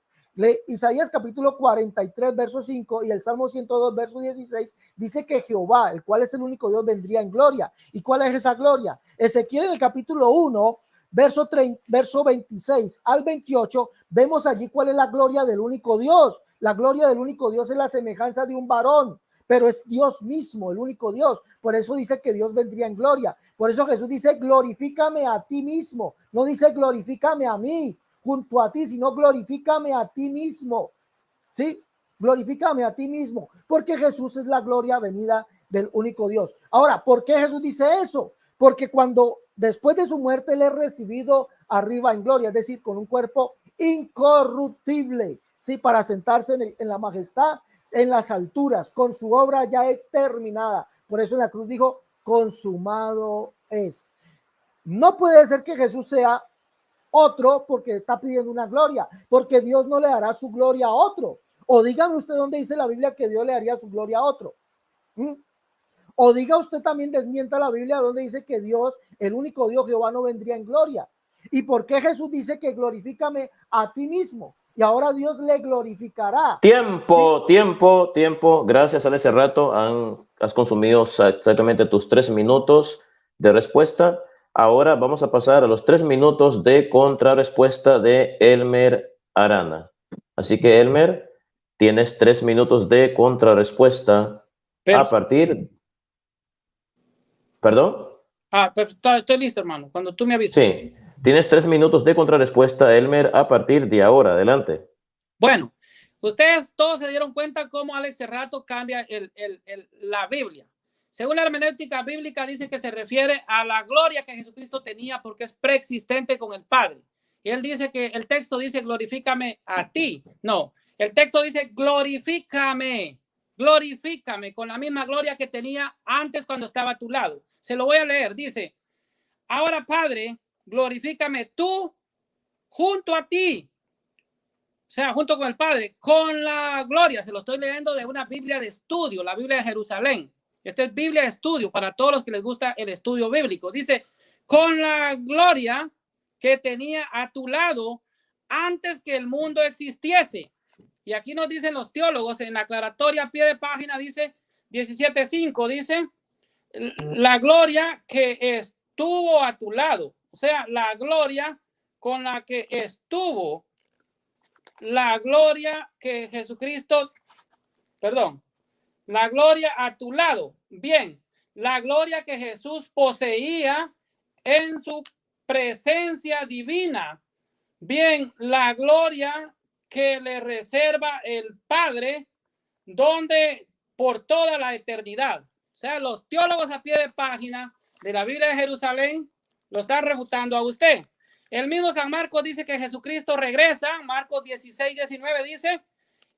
Isaías capítulo 43 verso 5 y el Salmo 102 verso 16 dice que Jehová, el cual es el único Dios, vendría en gloria. ¿Y cuál es esa gloria? Ezequiel en el capítulo 1 verso 26 al 28 vemos allí cuál es la gloria del único Dios. La gloria del único Dios es la semejanza de un varón, pero es Dios mismo, el único Dios. Por eso dice que Dios vendría en gloria. Por eso Jesús dice glorifícame a ti mismo. No dice glorifícame a mí junto a ti, sino glorifícame a ti mismo. ¿Sí? Glorifícame a ti mismo, porque Jesús es la gloria venida del único Dios. Ahora, ¿por qué Jesús dice eso? Porque cuando después de su muerte le he recibido arriba en gloria, es decir, con un cuerpo incorruptible, ¿sí? Para sentarse en la majestad, en las alturas, con su obra ya terminada. Por eso en la cruz dijo, consumado es. No puede ser que Jesús sea otro porque está pidiendo una gloria, porque Dios no le dará su gloria a otro. O dígame usted dónde dice la Biblia que Dios le daría su gloria a otro. O diga usted también, desmienta la Biblia donde dice que Dios, el único Dios, Jehová, no vendría en gloria. ¿Y por qué Jesús dice que glorifícame a ti mismo? Y ahora Dios le glorificará. Tiempo, ¿sí? tiempo. Gracias, Alex Cerrato. Has consumido exactamente tus 3 minutos de respuesta. Ahora vamos a pasar a los 3 minutos de contrarrespuesta de Elmer Arana. Así que, Elmer, tienes 3 minutos de contrarrespuesta. Perfecto. A partir... ¿Perdón? Estoy listo, hermano, cuando tú me avises. Sí, tienes 3 minutos de contrarrespuesta, Elmer, a partir de ahora. Adelante. Bueno, ustedes todos se dieron cuenta cómo Alex Cerrato cambia la Biblia. Según la hermenéutica bíblica dice que se refiere a la gloria que Jesucristo tenía porque es preexistente con el Padre. Y él dice que el texto dice glorifícame a ti. No, el texto dice glorifícame con la misma gloria que tenía antes cuando estaba a tu lado. Se lo voy a leer. Dice, ahora Padre, glorifícame tú junto a ti. O sea, junto con el Padre, con la gloria. Se lo estoy leyendo de una Biblia de estudio, la Biblia de Jerusalén. Esta es Biblia de estudio para todos los que les gusta el estudio bíblico. Dice, con la gloria que tenía a tu lado antes que el mundo existiese. Y aquí nos dicen los teólogos en la aclaratoria a pie de página, dice, 17:5 dice, la gloria que estuvo a tu lado, o sea, la gloria con la que estuvo, la gloria que Jesucristo, perdón, la gloria a tu lado. Bien, la gloria que Jesús poseía en su presencia divina. Bien, la gloria que le reserva el Padre, donde por toda la eternidad. O sea, los teólogos a pie de página de la Biblia de Jerusalén lo están refutando a usted. El mismo San Marcos dice que Jesucristo regresa, Marcos 16:19 dice,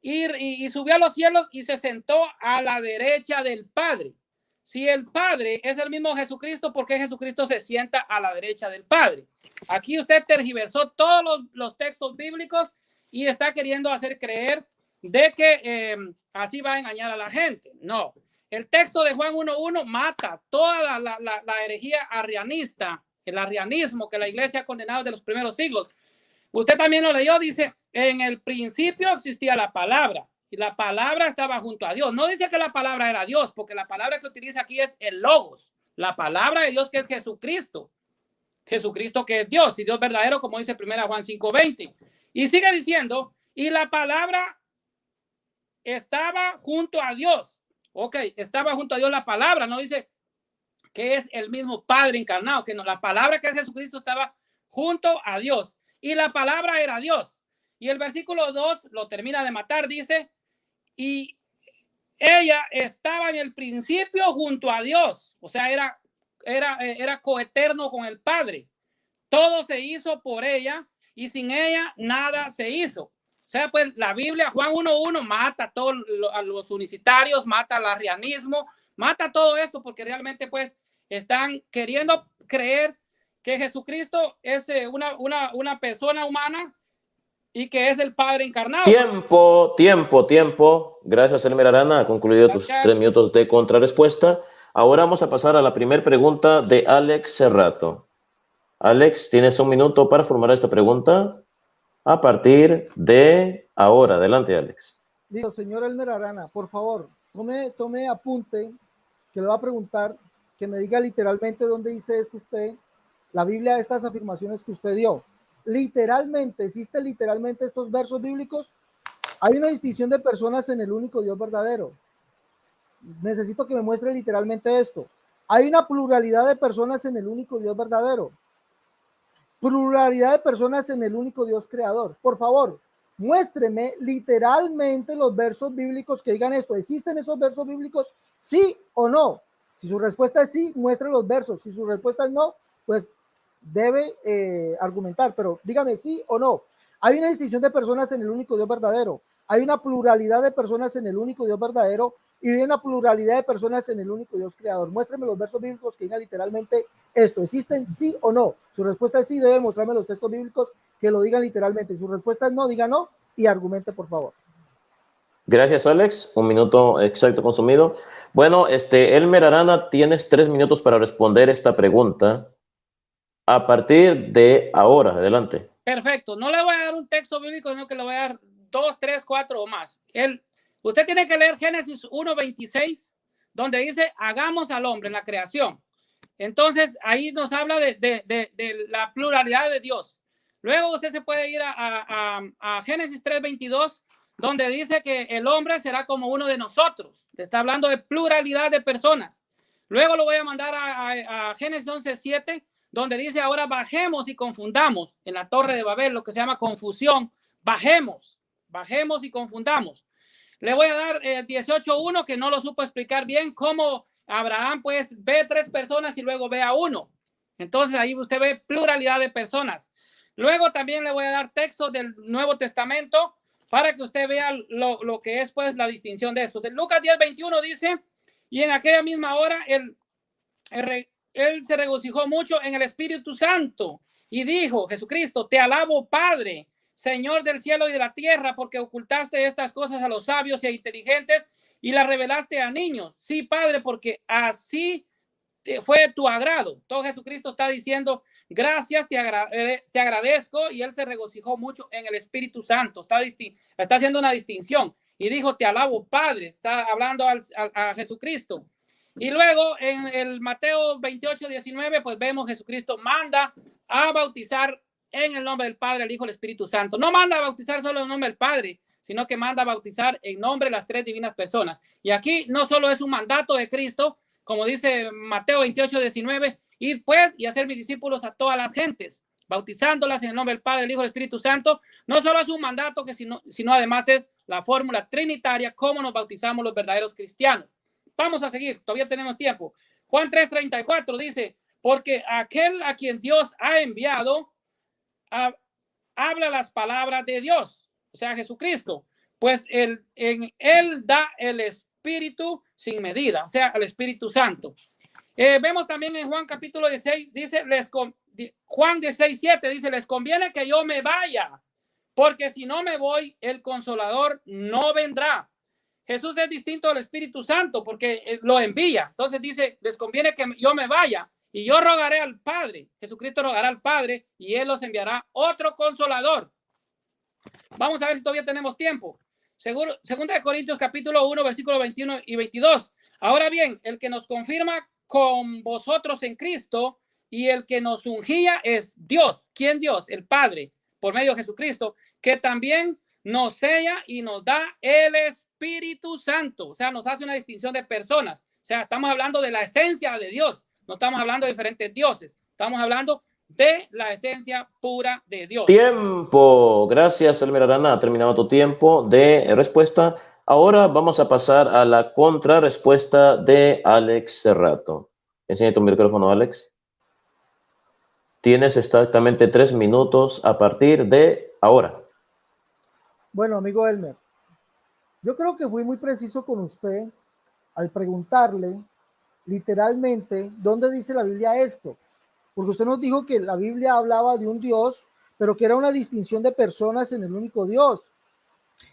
y subió a los cielos y se sentó a la derecha del Padre. Si el Padre es el mismo Jesucristo, ¿por qué Jesucristo se sienta a la derecha del Padre? Aquí usted tergiversó todos los textos bíblicos y está queriendo hacer creer de que así va a engañar a la gente. No, el texto de Juan 1:1 mata toda la herejía arrianista, el arrianismo que la iglesia ha condenado desde los primeros siglos. Usted también lo leyó, dice, en el principio existía la palabra y la palabra estaba junto a Dios. No dice que la palabra era Dios, porque la palabra que utiliza aquí es el logos, la palabra de Dios que es Jesucristo. Jesucristo que es Dios y Dios verdadero, como dice 1 Juan 5:20. Y sigue diciendo, y la palabra estaba junto a Dios. Ok, estaba junto a Dios la palabra, no dice que es el mismo Padre encarnado, que no, la palabra que es Jesucristo estaba junto a Dios y la palabra era Dios. Y el versículo 2 lo termina de matar, dice, y ella estaba en el principio junto a Dios, o sea, era coeterno con el Padre. Todo se hizo por ella y sin ella nada se hizo. O sea, pues la Biblia, Juan 1:1, mata a todos los unicitarios, mata al arrianismo, mata todo esto porque realmente pues están queriendo creer que Jesucristo es una persona humana y que es el Padre encarnado. Tiempo. Gracias, Elmer Arana. Ha concluido tus 3 minutos de contrarrespuesta. Ahora vamos a pasar a la primera pregunta de Alex Cerrato. Alex, tienes 1 minuto para formular esta pregunta a partir de ahora. Adelante, Alex. Digo, señor Elmer Arana, por favor, tome apunte, que le va a preguntar, que me diga literalmente dónde dice esto usted, la Biblia, estas afirmaciones que usted dio. Literalmente, ¿existe literalmente estos versos bíblicos? Hay una distinción de personas en el único Dios verdadero. Necesito que me muestre literalmente esto. Hay una pluralidad de personas en el único Dios verdadero. Pluralidad de personas en el único Dios creador. Por favor, muéstreme literalmente los versos bíblicos que digan esto. ¿Existen esos versos bíblicos? ¿Sí o no? Si su respuesta es sí, muestre los versos. Si su respuesta es no, pues debe argumentar, pero dígame sí o no. Hay una distinción de personas en el único Dios verdadero. Hay una pluralidad de personas en el único Dios verdadero y hay una pluralidad de personas en el único Dios creador. Muéstrame los versos bíblicos que digan literalmente esto. ¿Existen sí o no? Su respuesta es sí, debe mostrarme los textos bíblicos que lo digan literalmente. Su respuesta es no, diga no y argumente, por favor. Gracias, Alex. 1 minuto exacto consumido. Bueno, Elmer Arana, tienes 3 minutos para responder esta pregunta a partir de ahora. Adelante. Perfecto. No le voy a dar un texto bíblico, sino que le voy a dar 2, 3, 4 o más. Usted tiene que leer Génesis 1:26, donde dice, hagamos al hombre en la creación. Entonces, ahí nos habla de la pluralidad de Dios. Luego usted se puede ir a Génesis 3:22, donde dice que el hombre será como uno de nosotros. Está hablando de pluralidad de personas. Luego lo voy a mandar a Génesis 11:7, donde dice, ahora bajemos y confundamos en la torre de Babel, lo que se llama confusión. Bajemos y confundamos. Le voy a dar 18:1, que no lo supo explicar bien, cómo Abraham pues ve 3 personas y luego ve a 1. Entonces ahí usted ve pluralidad de personas. Luego también le voy a dar textos del Nuevo Testamento para que usted vea lo que es pues la distinción de estos. En Lucas 10:21 dice, y en aquella misma hora él se regocijó mucho en el Espíritu Santo y dijo, Jesucristo, te alabo, Padre, Señor del cielo y de la tierra, porque ocultaste estas cosas a los sabios e inteligentes y las revelaste a niños. Sí, Padre, porque así fue tu agrado. Todo Jesucristo está diciendo, gracias, te agradezco, y él se regocijó mucho en el Espíritu Santo. Está haciendo una distinción. y dijo, te alabo, Padre. Está hablando a Jesucristo. Y luego en el Mateo 28, 19, pues vemos Jesucristo manda a bautizar en el nombre del Padre, el Hijo y el Espíritu Santo. No manda a bautizar solo en el nombre del Padre, sino que manda a bautizar en nombre de las tres divinas personas. Y aquí no solo es un mandato de Cristo, como dice Mateo 28, 19, ir pues y hacer mis discípulos a todas las gentes, bautizándolas en el nombre del Padre, el Hijo y el Espíritu Santo. No solo es un mandato, sino además es la fórmula trinitaria, cómo nos bautizamos los verdaderos cristianos. Vamos a seguir, todavía tenemos tiempo. Juan 3:34 dice, porque aquel a quien Dios ha enviado habla las palabras de Dios, o sea, Jesucristo, pues en él da el Espíritu sin medida, o sea, el Espíritu Santo. Vemos también en Juan capítulo 16, dice, Juan 16:7 dice, les conviene que yo me vaya, porque si no me voy, el Consolador no vendrá. Jesús es distinto del Espíritu Santo porque lo envía. Entonces dice, les conviene que yo me vaya y yo rogaré al Padre. Jesucristo rogará al Padre y Él los enviará otro Consolador. Vamos a ver si todavía tenemos tiempo. Segunda de Corintios capítulo 1, versículos 21 y 22. Ahora bien, el que nos confirma con vosotros en Cristo y el que nos ungía es Dios. ¿Quién Dios? El Padre, por medio de Jesucristo, que también nos sella y nos da el Espíritu Santo. O sea, nos hace una distinción de personas. O sea, estamos hablando de la esencia de Dios. No estamos hablando de diferentes dioses. Estamos hablando de la esencia pura de Dios. Tiempo. Gracias, Elmer Arana. Ha terminado tu tiempo de respuesta. Ahora vamos a pasar a la contrarrespuesta de Alex Cerrato. Enseña tu micrófono, Alex. Tienes exactamente 3 minutos a partir de ahora. Bueno, amigo Elmer, yo creo que fui muy preciso con usted al preguntarle literalmente dónde dice la Biblia esto, porque usted nos dijo que la Biblia hablaba de un Dios, pero que era una distinción de personas en el único Dios,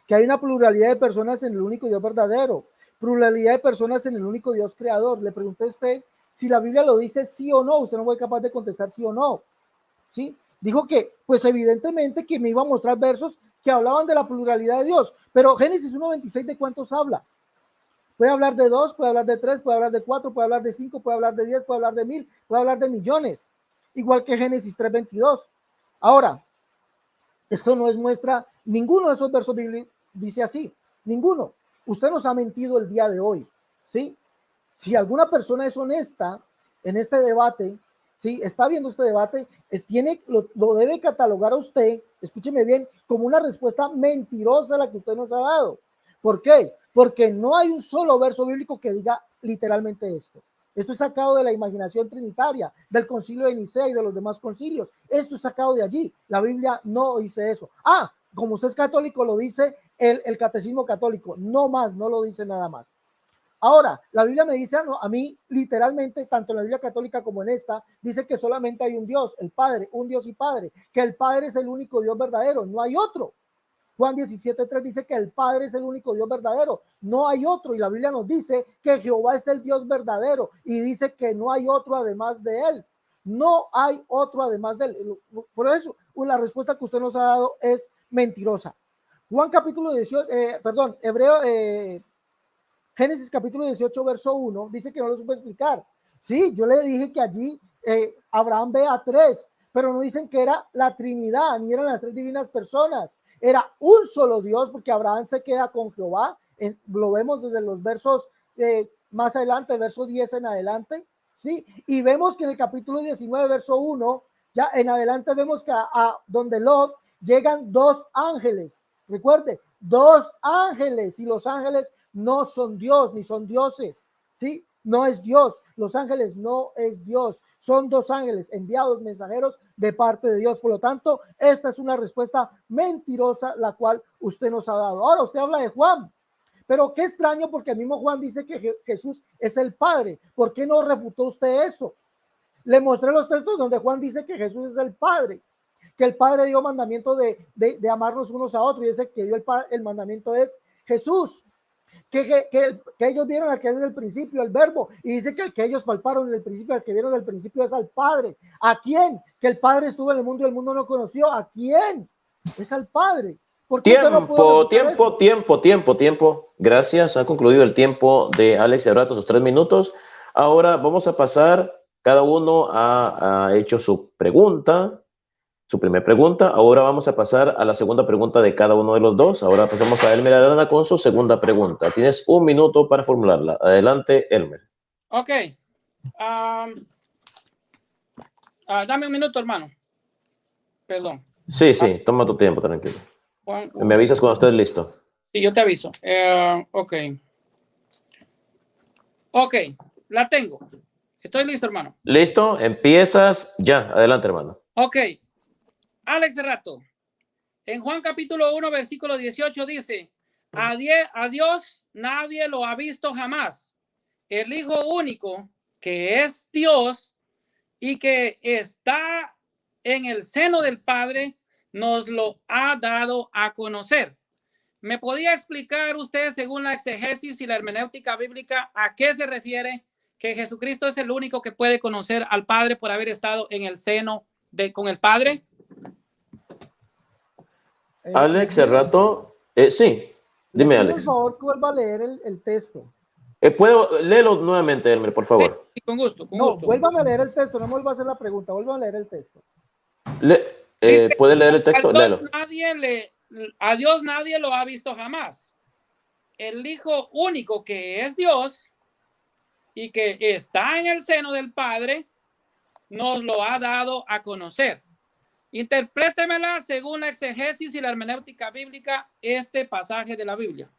que hay una pluralidad de personas en el único Dios verdadero, pluralidad de personas en el único Dios creador. Le pregunté a usted si la Biblia lo dice sí o no, usted no fue capaz de contestar sí o no, ¿sí? Dijo que, pues evidentemente que me iba a mostrar versos que hablaban de la pluralidad de Dios, pero Génesis 1:26 ¿de cuántos habla? Puede hablar de 2, puede hablar de 3, puede hablar de 4, puede hablar de 5, puede hablar de 10, puede hablar de 1000, puede hablar de millones, igual que Génesis 3:22. Ahora, esto no es muestra, ninguno de esos versos bíblicos dice así, ninguno. Usted nos ha mentido el día de hoy, ¿sí? Si alguna persona es honesta en este debate, ¿sí? Está viendo este debate, lo debe catalogar a usted, escúcheme bien, como una respuesta mentirosa la que usted nos ha dado. ¿Por qué? Porque no hay un solo verso bíblico que diga literalmente esto. Esto es sacado de la imaginación trinitaria, del concilio de Nicea y de los demás concilios. Esto es sacado de allí. La Biblia no dice eso. Ah, como usted es católico, lo dice el catecismo católico. No más, no lo dice nada más. Ahora, la Biblia me dice a mí, literalmente, tanto en la Biblia católica como en esta, dice que solamente hay un Dios, el Padre, un Dios y Padre, que el Padre es el único Dios verdadero, no hay otro. Juan 17:3 dice que el Padre es el único Dios verdadero, no hay otro. Y la Biblia nos dice que Jehová es el Dios verdadero y dice que no hay otro además de él. No hay otro además de él. Por eso, la respuesta que usted nos ha dado es mentirosa. Juan capítulo 18, Génesis capítulo 18, verso 1, dice que no lo supo explicar. Sí, yo le dije que allí Abraham ve a 3, pero no dicen que era la Trinidad, ni eran las 3 divinas personas. Era un solo Dios, porque Abraham se queda con Jehová. Lo vemos desde los versos más adelante, verso 10 en adelante, ¿sí? Y vemos que en el capítulo 19, verso 1, ya en adelante vemos que a donde Lot llegan 2 ángeles. Recuerde, 2 ángeles, y los ángeles no son Dios, ni son dioses, ¿sí? No es Dios, los ángeles no es Dios, son 2 ángeles enviados, mensajeros de parte de Dios. Por lo tanto, esta es una respuesta mentirosa la cual usted nos ha dado. Ahora usted habla de Juan, pero qué extraño, porque el mismo Juan dice que Jesús es el Padre. ¿Por qué no refutó usted eso? Le mostré los textos donde Juan dice que Jesús es el Padre, que el Padre dio mandamiento de amarnos unos a otros, y ese que dio el mandamiento es Jesús. Que ellos vieron al que es desde el principio, el verbo, y dice que el que ellos palparon en el principio, al que vieron del principio es al Padre. ¿A quién? Que el Padre estuvo en el mundo y el mundo no conoció. ¿A quién? Es al Padre. ¿Por qué usted no pudo refutar eso? Tiempo. Gracias. Ha concluido el tiempo de Alex Cerrato, sus 3 minutos. Ahora vamos a pasar. Cada uno ha hecho su pregunta, su primera pregunta. Ahora vamos a pasar a la segunda pregunta de cada uno de los dos. Ahora pasamos a Elmer Arana con su segunda pregunta. Tienes 1 minuto para formularla. Adelante, Elmer. Ok. Dame un minuto, hermano. Perdón. Sí, toma tu tiempo, tranquilo. Me avisas cuando estés listo. Sí, yo te aviso. Ok, la tengo. Estoy listo, hermano. Listo, empiezas ya. Adelante, hermano. Ok. Alex Cerrato. En Juan capítulo 1, versículo 18 dice, a Dios nadie lo ha visto jamás. El Hijo único, que es Dios y que está en el seno del Padre, nos lo ha dado a conocer. ¿Me podía explicar usted, según la exegesis y la hermenéutica bíblica, a qué se refiere que Jesucristo es el único que puede conocer al Padre por haber estado en el seno con el Padre? Alex Cerrato, sí, dime, Alex. Por favor, que vuelva a leer el texto. ¿Puedo leerlo nuevamente, Elmer, por favor? Sí, con gusto. Vuélvame a leer el texto, no me vuelva a hacer la pregunta, vuelva a leer el texto. ¿Puede leer el texto? Léelo. A Dios nadie lo ha visto jamás. El Hijo único, que es Dios y que está en el seno del Padre, nos lo ha dado a conocer. Interprétemela según la exegesis y la hermenéutica bíblica, este pasaje de la Biblia.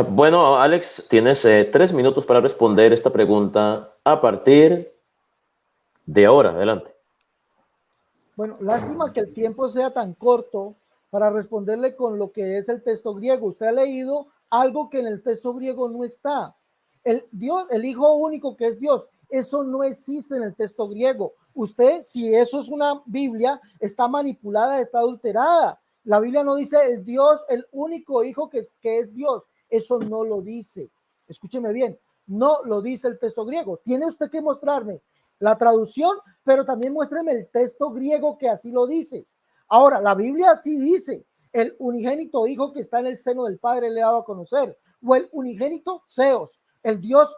Bueno, Alex, tienes 3 minutos para responder esta pregunta a partir de ahora. Adelante. Bueno, lástima que el tiempo sea tan corto para responderle con lo que es el texto griego. Usted ha leído algo que en el texto griego no está. El Hijo único que es Dios, eso no existe en el texto griego. Usted, si eso es una Biblia, está manipulada, está adulterada. La Biblia no dice el Dios, el único Hijo que es Dios. Eso no lo dice. Escúcheme bien, no lo dice el texto griego. Tiene usted que mostrarme la traducción, pero también muéstreme el texto griego que así lo dice. Ahora, la Biblia así dice, el unigénito Hijo que está en el seno del Padre le ha dado a conocer, o el unigénito Zeus, el Dios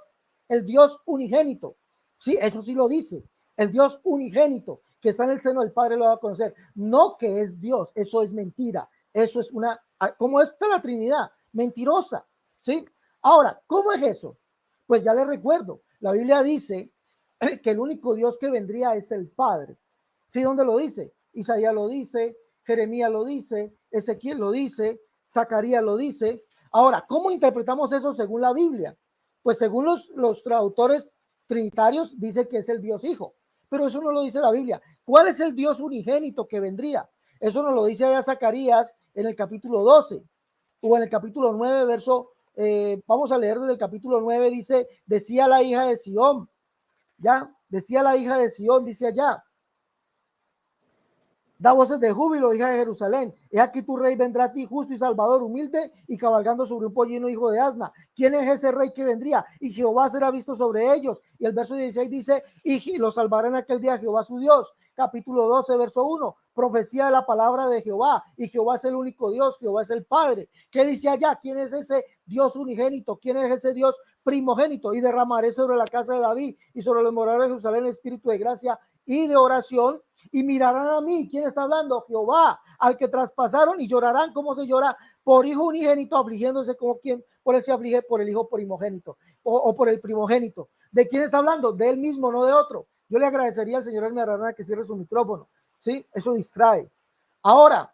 unigénito. Sí, eso sí lo dice, el Dios unigénito que está en el seno del Padre lo ha dado a conocer. No que es Dios, eso es mentira, eso es una, como está la Trinidad, mentirosa, ¿sí? Ahora, ¿cómo es eso? Pues ya le recuerdo, la Biblia dice que el único Dios que vendría es el Padre. ¿Sí? ¿Dónde lo dice? Isaías lo dice, Jeremías lo dice, Ezequiel lo dice, Zacarías lo dice. Ahora, ¿cómo interpretamos eso según la Biblia? Pues según los traductores trinitarios dice que es el Dios Hijo, pero eso no lo dice la Biblia. ¿Cuál es el Dios unigénito que vendría? Eso nos lo dice allá Zacarías en el capítulo 12 o en el capítulo 9, verso, vamos a leer desde el capítulo 9, dice, decía la hija de Sión, ya, decía la hija de Sión, dice allá, da voces de júbilo, hija de Jerusalén. He aquí tu rey vendrá a ti, justo y salvador, humilde y cabalgando sobre un pollino, hijo de asna. ¿Quién es ese rey que vendría? Y Jehová será visto sobre ellos. Y el verso 16 dice, y lo salvará en aquel día Jehová su Dios. Capítulo 12, verso 1, profecía de la palabra de Jehová. Y Jehová es el único Dios, Jehová es el Padre. ¿Qué dice allá? ¿Quién es ese Dios unigénito? ¿Quién es ese Dios primogénito? Y derramaré sobre la casa de David y sobre los moradores de Jerusalén espíritu de gracia y de oración, y mirarán a mí. ¿Quién está hablando? Jehová, al que traspasaron, y llorarán como se llora por hijo unigénito, afligiéndose como quien por él se aflige por el hijo primogénito o por el primogénito. ¿De quién está hablando? De él mismo, no de otro. Yo le agradecería al señor Elmer Arana que cierre su micrófono, ¿sí? Eso distrae. Ahora,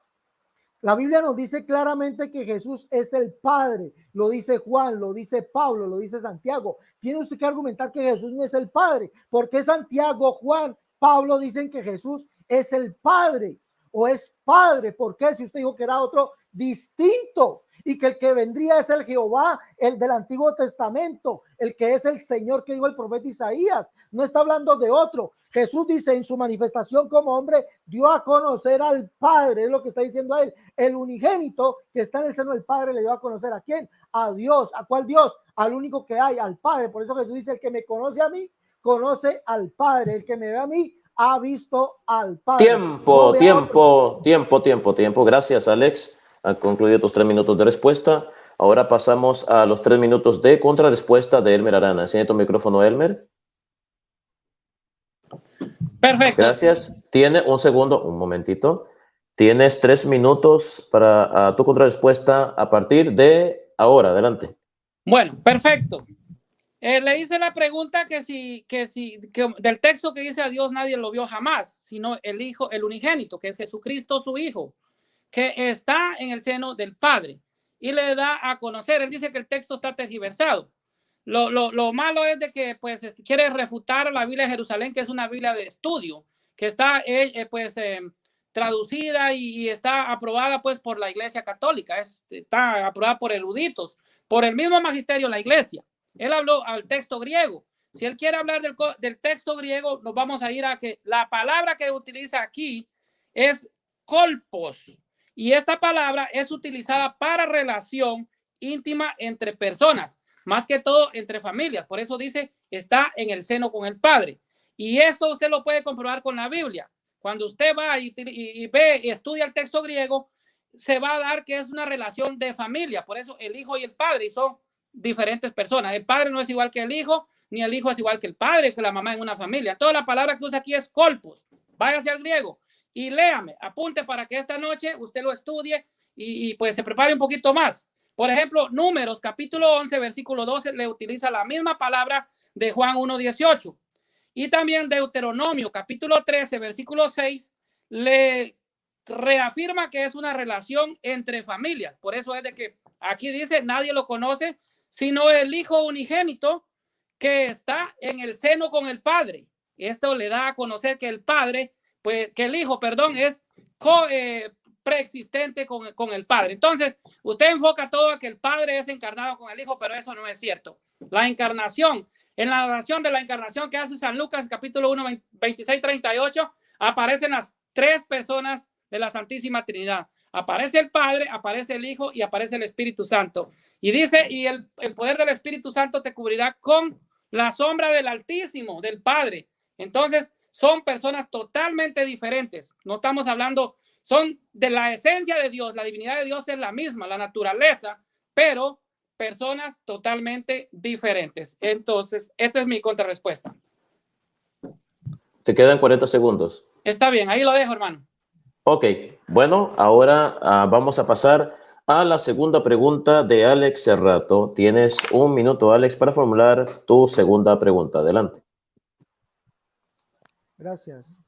la Biblia nos dice claramente que Jesús es el Padre. Lo dice Juan, lo dice Pablo, lo dice Santiago. Tiene usted que argumentar que Jesús no es el Padre. ¿Por qué Santiago, Juan, Pablo dicen que Jesús es el Padre o es Padre? ¿Por qué? Si usted dijo que era otro distinto y que el que vendría es el Jehová, el del Antiguo Testamento, el que es el Señor que dijo el profeta Isaías, no está hablando de otro. Jesús dice en su manifestación como hombre, dio a conocer al Padre, es lo que está diciendo a él, el unigénito que está en el seno del Padre le dio a conocer ¿a quién? A Dios. ¿A cuál Dios? Al único que hay, al Padre. Por eso Jesús dice, el que me conoce a mí, conoce al Padre, el que me ve a mí, ha visto al Padre. Tiempo, tiempo, tiempo, tiempo, tiempo. Gracias, Alex. Han concluido tus 3 minutos de respuesta. Ahora pasamos a los 3 minutos de contrarrespuesta de Elmer Arana. Enciende tu micrófono, Elmer. Perfecto. Gracias. Tiene un segundo, un momentito. Tienes 3 minutos para tu contrarrespuesta a partir de ahora. Adelante. Bueno, perfecto. Le hice la pregunta que del texto que dice a Dios nadie lo vio jamás, sino el Hijo, el unigénito, que es Jesucristo, su Hijo, que está en el seno del Padre y le da a conocer. Él dice que el texto está tergiversado. Lo malo es de que pues quiere refutar la Biblia de Jerusalén, que es una Biblia de estudio, que está traducida y está aprobada pues por la Iglesia Católica, está aprobada por eruditos, por el mismo magisterio de la Iglesia. Él habló al texto griego. Si él quiere hablar del texto griego, nos vamos a ir a que la palabra que utiliza aquí es kolpos. Y esta palabra es utilizada para relación íntima entre personas, más que todo entre familias. Por eso dice, está en el seno con el Padre. Y esto usted lo puede comprobar con la Biblia. Cuando usted va y ve y estudia el texto griego, se va a dar que es una relación de familia. Por eso el Hijo y el Padre son diferentes personas. El Padre no es igual que el Hijo, ni el Hijo es igual que el Padre, que la mamá en una familia. Toda la palabra que usa aquí es kolpos. Váyase al griego y léame, apunte para que esta noche usted lo estudie y pues se prepare un poquito más. Por ejemplo, Números, capítulo 11, versículo 12, le utiliza la misma palabra de Juan 1:18. Y también Deuteronomio, capítulo 13, versículo 6, le reafirma que es una relación entre familias. Por eso es de que aquí dice, nadie lo conoce, sino el Hijo unigénito que está en el seno con el Padre. Esto le da a conocer que el Padre, pues que el Hijo, perdón, es preexistente con el Padre. Entonces, usted enfoca todo a que el Padre es encarnado con el Hijo, pero eso no es cierto. La encarnación, en la narración de la encarnación que hace San Lucas, capítulo 1, 26-38, aparecen las 3 personas de la Santísima Trinidad. Aparece el Padre, aparece el Hijo y aparece el Espíritu Santo. Y dice, y el poder del Espíritu Santo te cubrirá con la sombra del Altísimo, del Padre. Entonces, son personas totalmente diferentes. No estamos hablando, son de la esencia de Dios, la divinidad de Dios es la misma, la naturaleza, pero personas totalmente diferentes. Entonces, esta es mi contrarrespuesta. Te quedan 40 segundos. Está bien, ahí lo dejo, hermano. Ok, bueno, ahora vamos a pasar a la segunda pregunta de Alex Cerrato. Tienes 1 minuto, Alex, para formular tu segunda pregunta. Adelante. Gracias.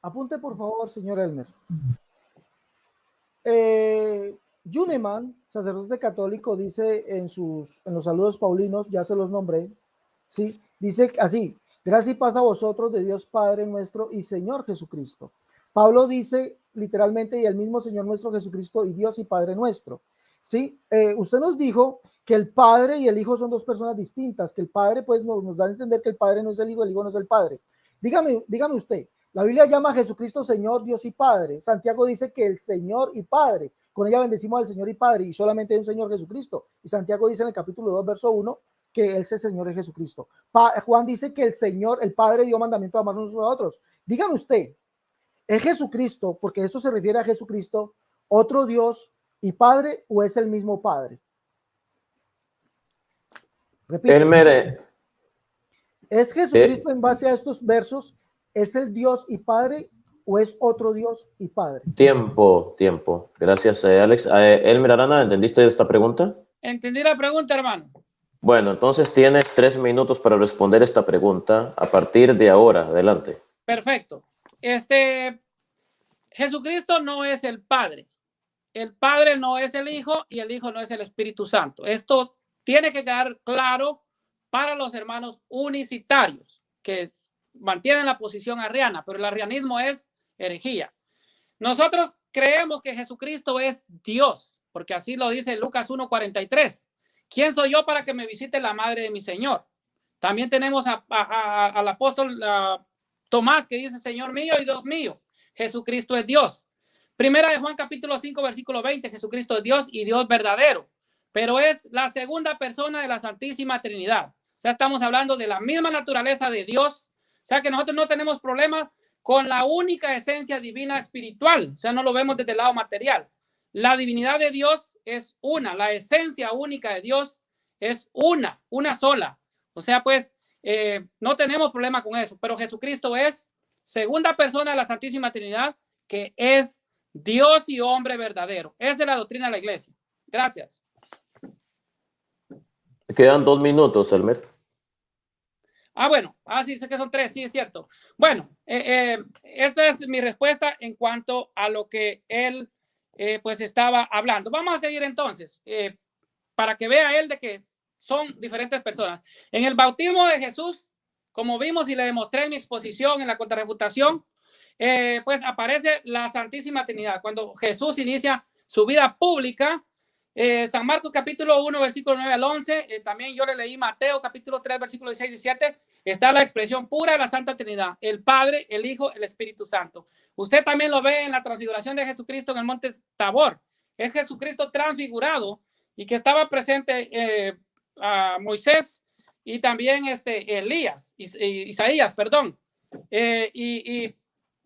Apunte, por favor, señor Elmer. Juneman, sacerdote católico, dice en los saludos paulinos, ya se los nombré, ¿sí? Dice así, gracia y paz a vosotros de Dios Padre nuestro y Señor Jesucristo. Pablo dice literalmente, y el mismo Señor nuestro Jesucristo y Dios y Padre nuestro, ¿sí? Usted nos dijo que el Padre y el Hijo son 2 personas distintas, que el Padre pues nos da a entender que el Padre no es el Hijo no es el Padre. Dígame usted, la Biblia llama a Jesucristo Señor, Dios y Padre. Santiago dice que el Señor y Padre, con ella bendecimos al Señor y Padre, y solamente hay un Señor Jesucristo. Y Santiago dice en el capítulo 2, verso 1, que Él es el Señor de Jesucristo. Juan dice que el Señor, el Padre, dio mandamiento de amarnos unos a otros. Dígame usted, ¿es Jesucristo, porque esto se refiere a Jesucristo, otro Dios y Padre, o es el mismo Padre? Repito. ¿Es Jesucristo en base a estos versos, es el Dios y Padre o es otro Dios y Padre? Tiempo. Gracias, Alex. Elmer Arana, ¿entendiste esta pregunta? Entendí la pregunta, hermano. Bueno, entonces tienes 3 minutos para responder esta pregunta a partir de ahora. Adelante. Perfecto. Jesucristo no es el Padre no es el Hijo y el Hijo no es el Espíritu Santo. Esto tiene que quedar claro para los hermanos unicitarios que mantienen la posición arriana, pero el arrianismo es herejía. Nosotros creemos que Jesucristo es Dios, porque así lo dice Lucas 1:43. ¿Quién soy yo para que me visite la madre de mi Señor? También tenemos al apóstol Tomás, que dice Señor mío y Dios mío. Jesucristo es Dios. Primera de Juan capítulo 5 versículo 20, Jesucristo es Dios y Dios verdadero, pero es la segunda persona de la Santísima Trinidad. O sea, estamos hablando de la misma naturaleza de Dios. O sea, que nosotros no tenemos problema con la única esencia divina espiritual. O sea, no lo vemos desde el lado material. La divinidad de Dios es una, la esencia única de Dios es una sola. O sea, pues no tenemos problema con eso, pero Jesucristo es segunda persona de la Santísima Trinidad, que es Dios y hombre verdadero. Esa es la doctrina de la iglesia. Gracias. Quedan 2 minutos, Elmer. Bueno, sí, sé que son 3, sí, es cierto. Bueno, esta es mi respuesta en cuanto a lo que él pues estaba hablando. Vamos a seguir entonces, para que vea él de que son diferentes personas. En el bautismo de Jesús, como vimos y le demostré en mi exposición, en la contrarrefutación, pues aparece la Santísima Trinidad. Cuando Jesús inicia su vida pública, San Marcos capítulo 1, versículo 9 al 11, también yo le leí Mateo capítulo 3, versículo 16 y 17, está la expresión pura de la Santa Trinidad, el Padre, el Hijo, el Espíritu Santo. Usted también lo ve en la transfiguración de Jesucristo en el monte Tabor. Es Jesucristo transfigurado y que estaba presente a Moisés y también Elías, Isaías, perdón,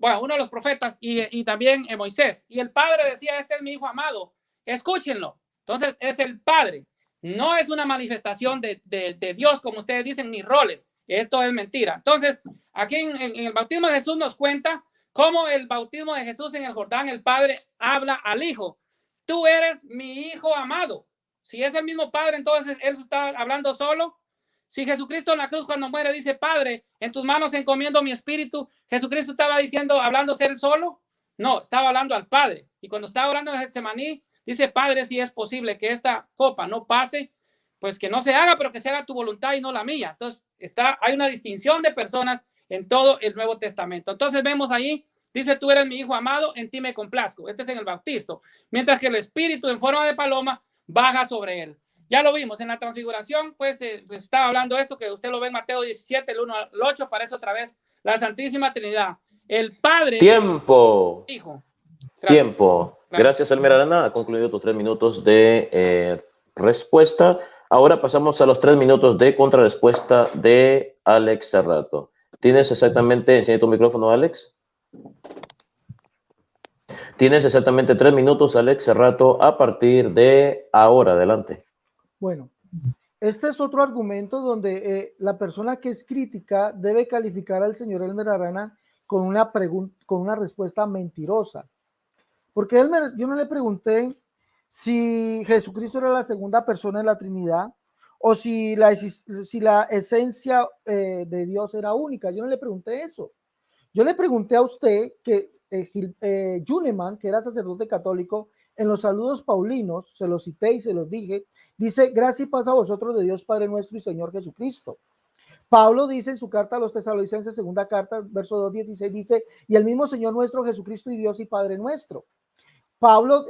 bueno, uno de los profetas y también Moisés. Y el Padre decía, este es mi Hijo amado, escúchenlo. Entonces es el Padre, no es una manifestación de Dios como ustedes dicen, ni roles. Esto es mentira. Entonces, aquí en el bautismo de Jesús nos cuenta cómo el bautismo de Jesús en el Jordán, el Padre habla al Hijo. Tú eres mi Hijo amado. Si es el mismo Padre, entonces Él está hablando solo. Si Jesucristo en la cruz cuando muere dice, Padre, en tus manos encomiendo mi espíritu, Jesucristo estaba diciendo, hablando ser solo. No, estaba hablando al Padre. Y cuando estaba orando en Getsemaní, dice, Padre, si es posible que esta copa no pase, pues que no se haga, pero que se haga tu voluntad y no la mía. Entonces, hay una distinción de personas en todo el Nuevo Testamento. Entonces, vemos ahí, dice, tú eres mi Hijo amado, en ti me complazco. Este es en el bautismo. Mientras que el Espíritu en forma de paloma baja sobre él. Ya lo vimos en la transfiguración, pues estaba hablando esto, que usted lo ve en Mateo 17, el 1 al 8, aparece otra vez la Santísima Trinidad. El Padre. Tiempo. Hijo. Gracias. Tiempo. Gracias, Elmer Arana. Ha concluido tus 3 minutos de respuesta. Ahora pasamos a los 3 minutos de contrarrespuesta de Alex Cerrato. ¿Tienes exactamente, enseña tu micrófono, Alex? Tienes exactamente 3 minutos, Alex Cerrato, a partir de ahora. Adelante. Bueno, este es otro argumento donde la persona que es crítica debe calificar al señor Elmer Arana con una respuesta mentirosa. Porque Elmer, yo no le pregunté si Jesucristo era la segunda persona de la Trinidad o si la esencia de Dios era única. Yo no le pregunté eso. Yo le pregunté a usted que Juneman, que era sacerdote católico, en los saludos paulinos, se los cité y se los dije, dice, gracia y paz a vosotros de Dios Padre nuestro y Señor Jesucristo. Pablo dice en su carta a los Tesalonicenses, segunda carta, verso 2:16, dice, y el mismo Señor nuestro Jesucristo y Dios y Padre nuestro. Pablo,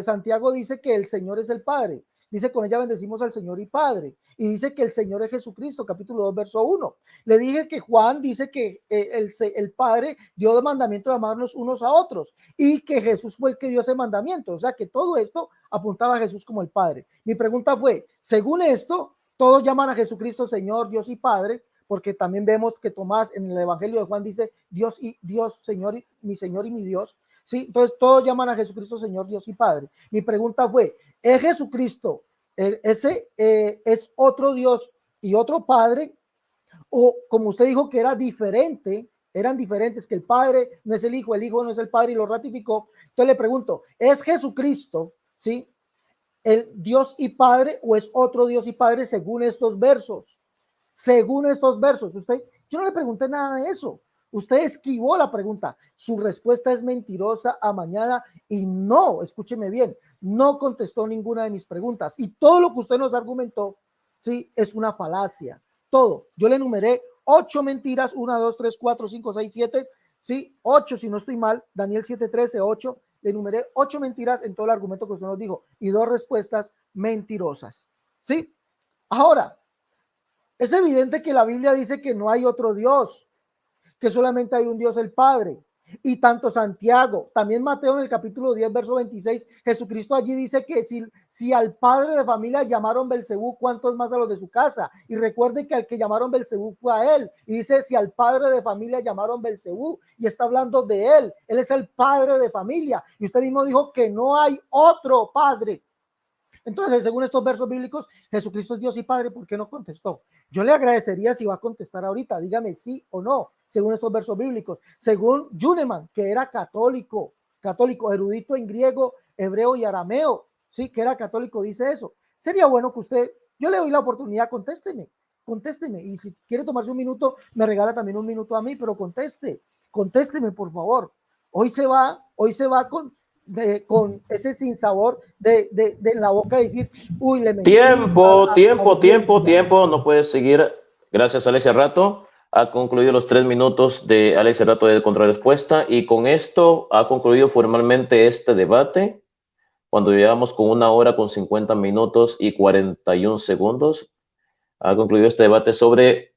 Santiago dice que el Señor es el Padre. Dice, con ella bendecimos al Señor y Padre. Y dice que el Señor es Jesucristo, capítulo 2, verso 1. Le dije que Juan dice que el Padre dio el mandamiento de amarnos unos a otros y que Jesús fue el que dio ese mandamiento. O sea, que todo esto apuntaba a Jesús como el Padre. Mi pregunta fue, según esto, todos llaman a Jesucristo Señor, Dios y Padre, porque también vemos que Tomás en el Evangelio de Juan dice, Dios, Señor y mi Dios. Sí, entonces todos llaman a Jesucristo Señor, Dios y Padre. Mi pregunta fue, ¿es Jesucristo es otro Dios y otro Padre? O como usted dijo que era diferente, eran diferentes, que el Padre no es el Hijo no es el Padre y lo ratificó. Entonces le pregunto, ¿es Jesucristo, sí, el Dios y Padre o es otro Dios y Padre según estos versos? Según estos versos, yo no le pregunté nada de eso. Usted esquivó la pregunta. Su respuesta es mentirosa, amañada y no, escúcheme bien, no contestó ninguna de mis preguntas. Y todo lo que usted nos argumentó, sí, es una falacia. Todo. Yo le enumeré 8 mentiras, 1, 2, 3, 4, 5, 6, 7, sí, 8 si no estoy mal, Daniel 7:13, 8. Le enumeré 8 mentiras en todo el argumento que usted nos dijo y 2 respuestas mentirosas. ¿Sí? Ahora, es evidente que la Biblia dice que no hay otro Dios, que solamente hay un Dios el Padre. Y tanto Santiago, también Mateo en el capítulo 10, verso 26, Jesucristo allí dice que si al padre de familia llamaron Belcebú, ¿cuántos más a los de su casa? Y recuerde que al que llamaron Belcebú fue a él. Y dice, si al padre de familia llamaron Belcebú, y está hablando de él. Él es el padre de familia. Y usted mismo dijo que no hay otro padre. Entonces, según estos versos bíblicos, Jesucristo es Dios y Padre. ¿Por qué no contestó? Yo le agradecería si va a contestar ahorita. Dígame sí o no, según estos versos bíblicos. Según Juneman, que era católico, erudito en griego, hebreo y arameo, sí, que era católico, dice eso. Sería bueno que usted, yo le doy la oportunidad, contésteme. Y si quiere tomarse un minuto, me regala también un minuto a mí, pero contésteme, por favor. Hoy se va con ese sinsabor de la boca decir, uy, le metí. Tiempo, no puedes seguir. Gracias, Alex Cerrato. Ha concluido los 3 minutos de Alex Cerrato de contrarrespuesta y con esto ha concluido formalmente este debate. Cuando llegamos con 1 hora con 50 minutos y 41 segundos, ha concluido este debate sobre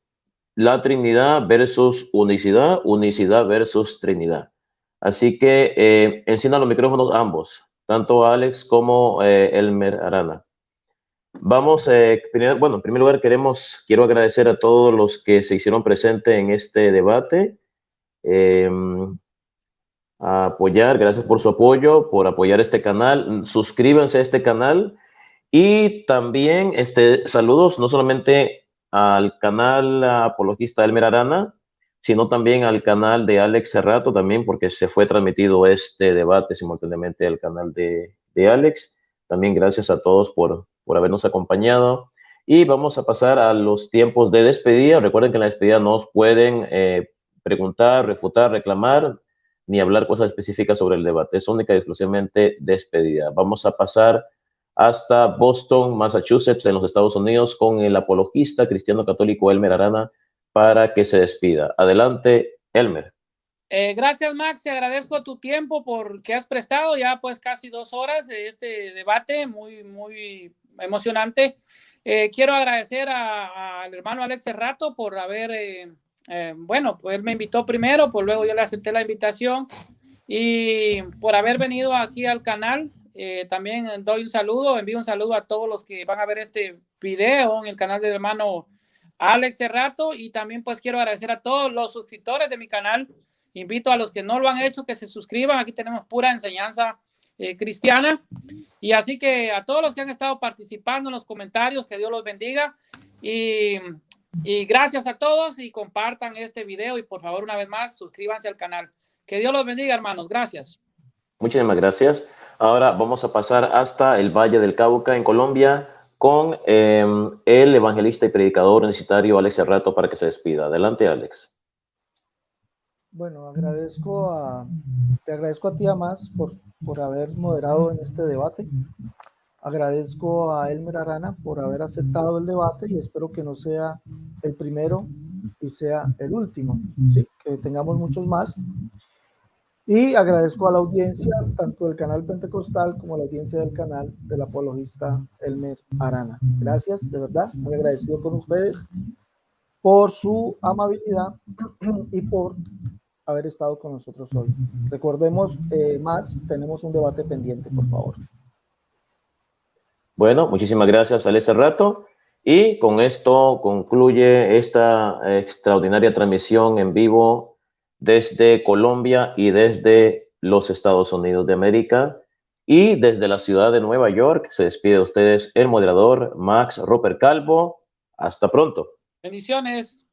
la Trinidad versus unicidad, unicidad versus Trinidad. Así que enciendan los micrófonos ambos, tanto Alex como Elmer Arana. Vamos, en primer lugar quiero agradecer a todos los que se hicieron presentes en este debate, a apoyar, gracias por su apoyo, por apoyar este canal, suscríbanse a este canal y también saludos no solamente al canal apologista Elmer Arana, sino también al canal de Alex Cerrato también, porque se fue transmitido este debate simultáneamente al canal de Alex. También gracias a todos por habernos acompañado. Y vamos a pasar a los tiempos de despedida. Recuerden que en la despedida nos pueden preguntar, refutar, reclamar, ni hablar cosas específicas sobre el debate. Es única y exclusivamente despedida. Vamos a pasar hasta Boston, Massachusetts, en los Estados Unidos, con el apologista cristiano católico Elmer Arana para que se despida. Adelante, Elmer. Gracias, Max. Te agradezco tu tiempo porque has prestado ya pues casi 2 horas de este debate muy, muy emocionante. Quiero agradecer al hermano Alex Cerrato por haber, pues él me invitó primero, pues luego yo le acepté la invitación y por haber venido aquí al canal. También envío un saludo a todos los que van a ver este video en el canal del hermano Alex Cerrato y también pues quiero agradecer a todos los suscriptores de mi canal. Invito a los que no lo han hecho que se suscriban. Aquí tenemos pura enseñanza cristiana. Y así que a todos los que han estado participando en los comentarios, que Dios los bendiga. Y gracias a todos y compartan este video y por favor una vez más suscríbanse al canal. Que Dios los bendiga, hermanos. Gracias. Muchísimas gracias. Ahora vamos a pasar hasta el Valle del Cauca en Colombia con el evangelista y predicador universitario Alex Cerrato para que se despida. Adelante, Alex. Bueno, te agradezco a ti, Amas, por haber moderado en este debate. Agradezco a Elmer Arana por haber aceptado el debate y espero que no sea el primero y sea el último, ¿sí? Que tengamos muchos más. Y agradezco a la audiencia, tanto del canal Pentecostal como la audiencia del canal del apologista Elmer Arana. Gracias, de verdad, muy agradecido con ustedes por su amabilidad y por haber estado con nosotros hoy. Recordemos más, tenemos un debate pendiente, por favor. Bueno, muchísimas gracias, Alex Cerrato. Y con esto concluye esta extraordinaria transmisión en vivo desde Colombia y desde los Estados Unidos de América. Y desde la ciudad de Nueva York se despide de ustedes el moderador Max Roper Calvo. Hasta pronto. Bendiciones.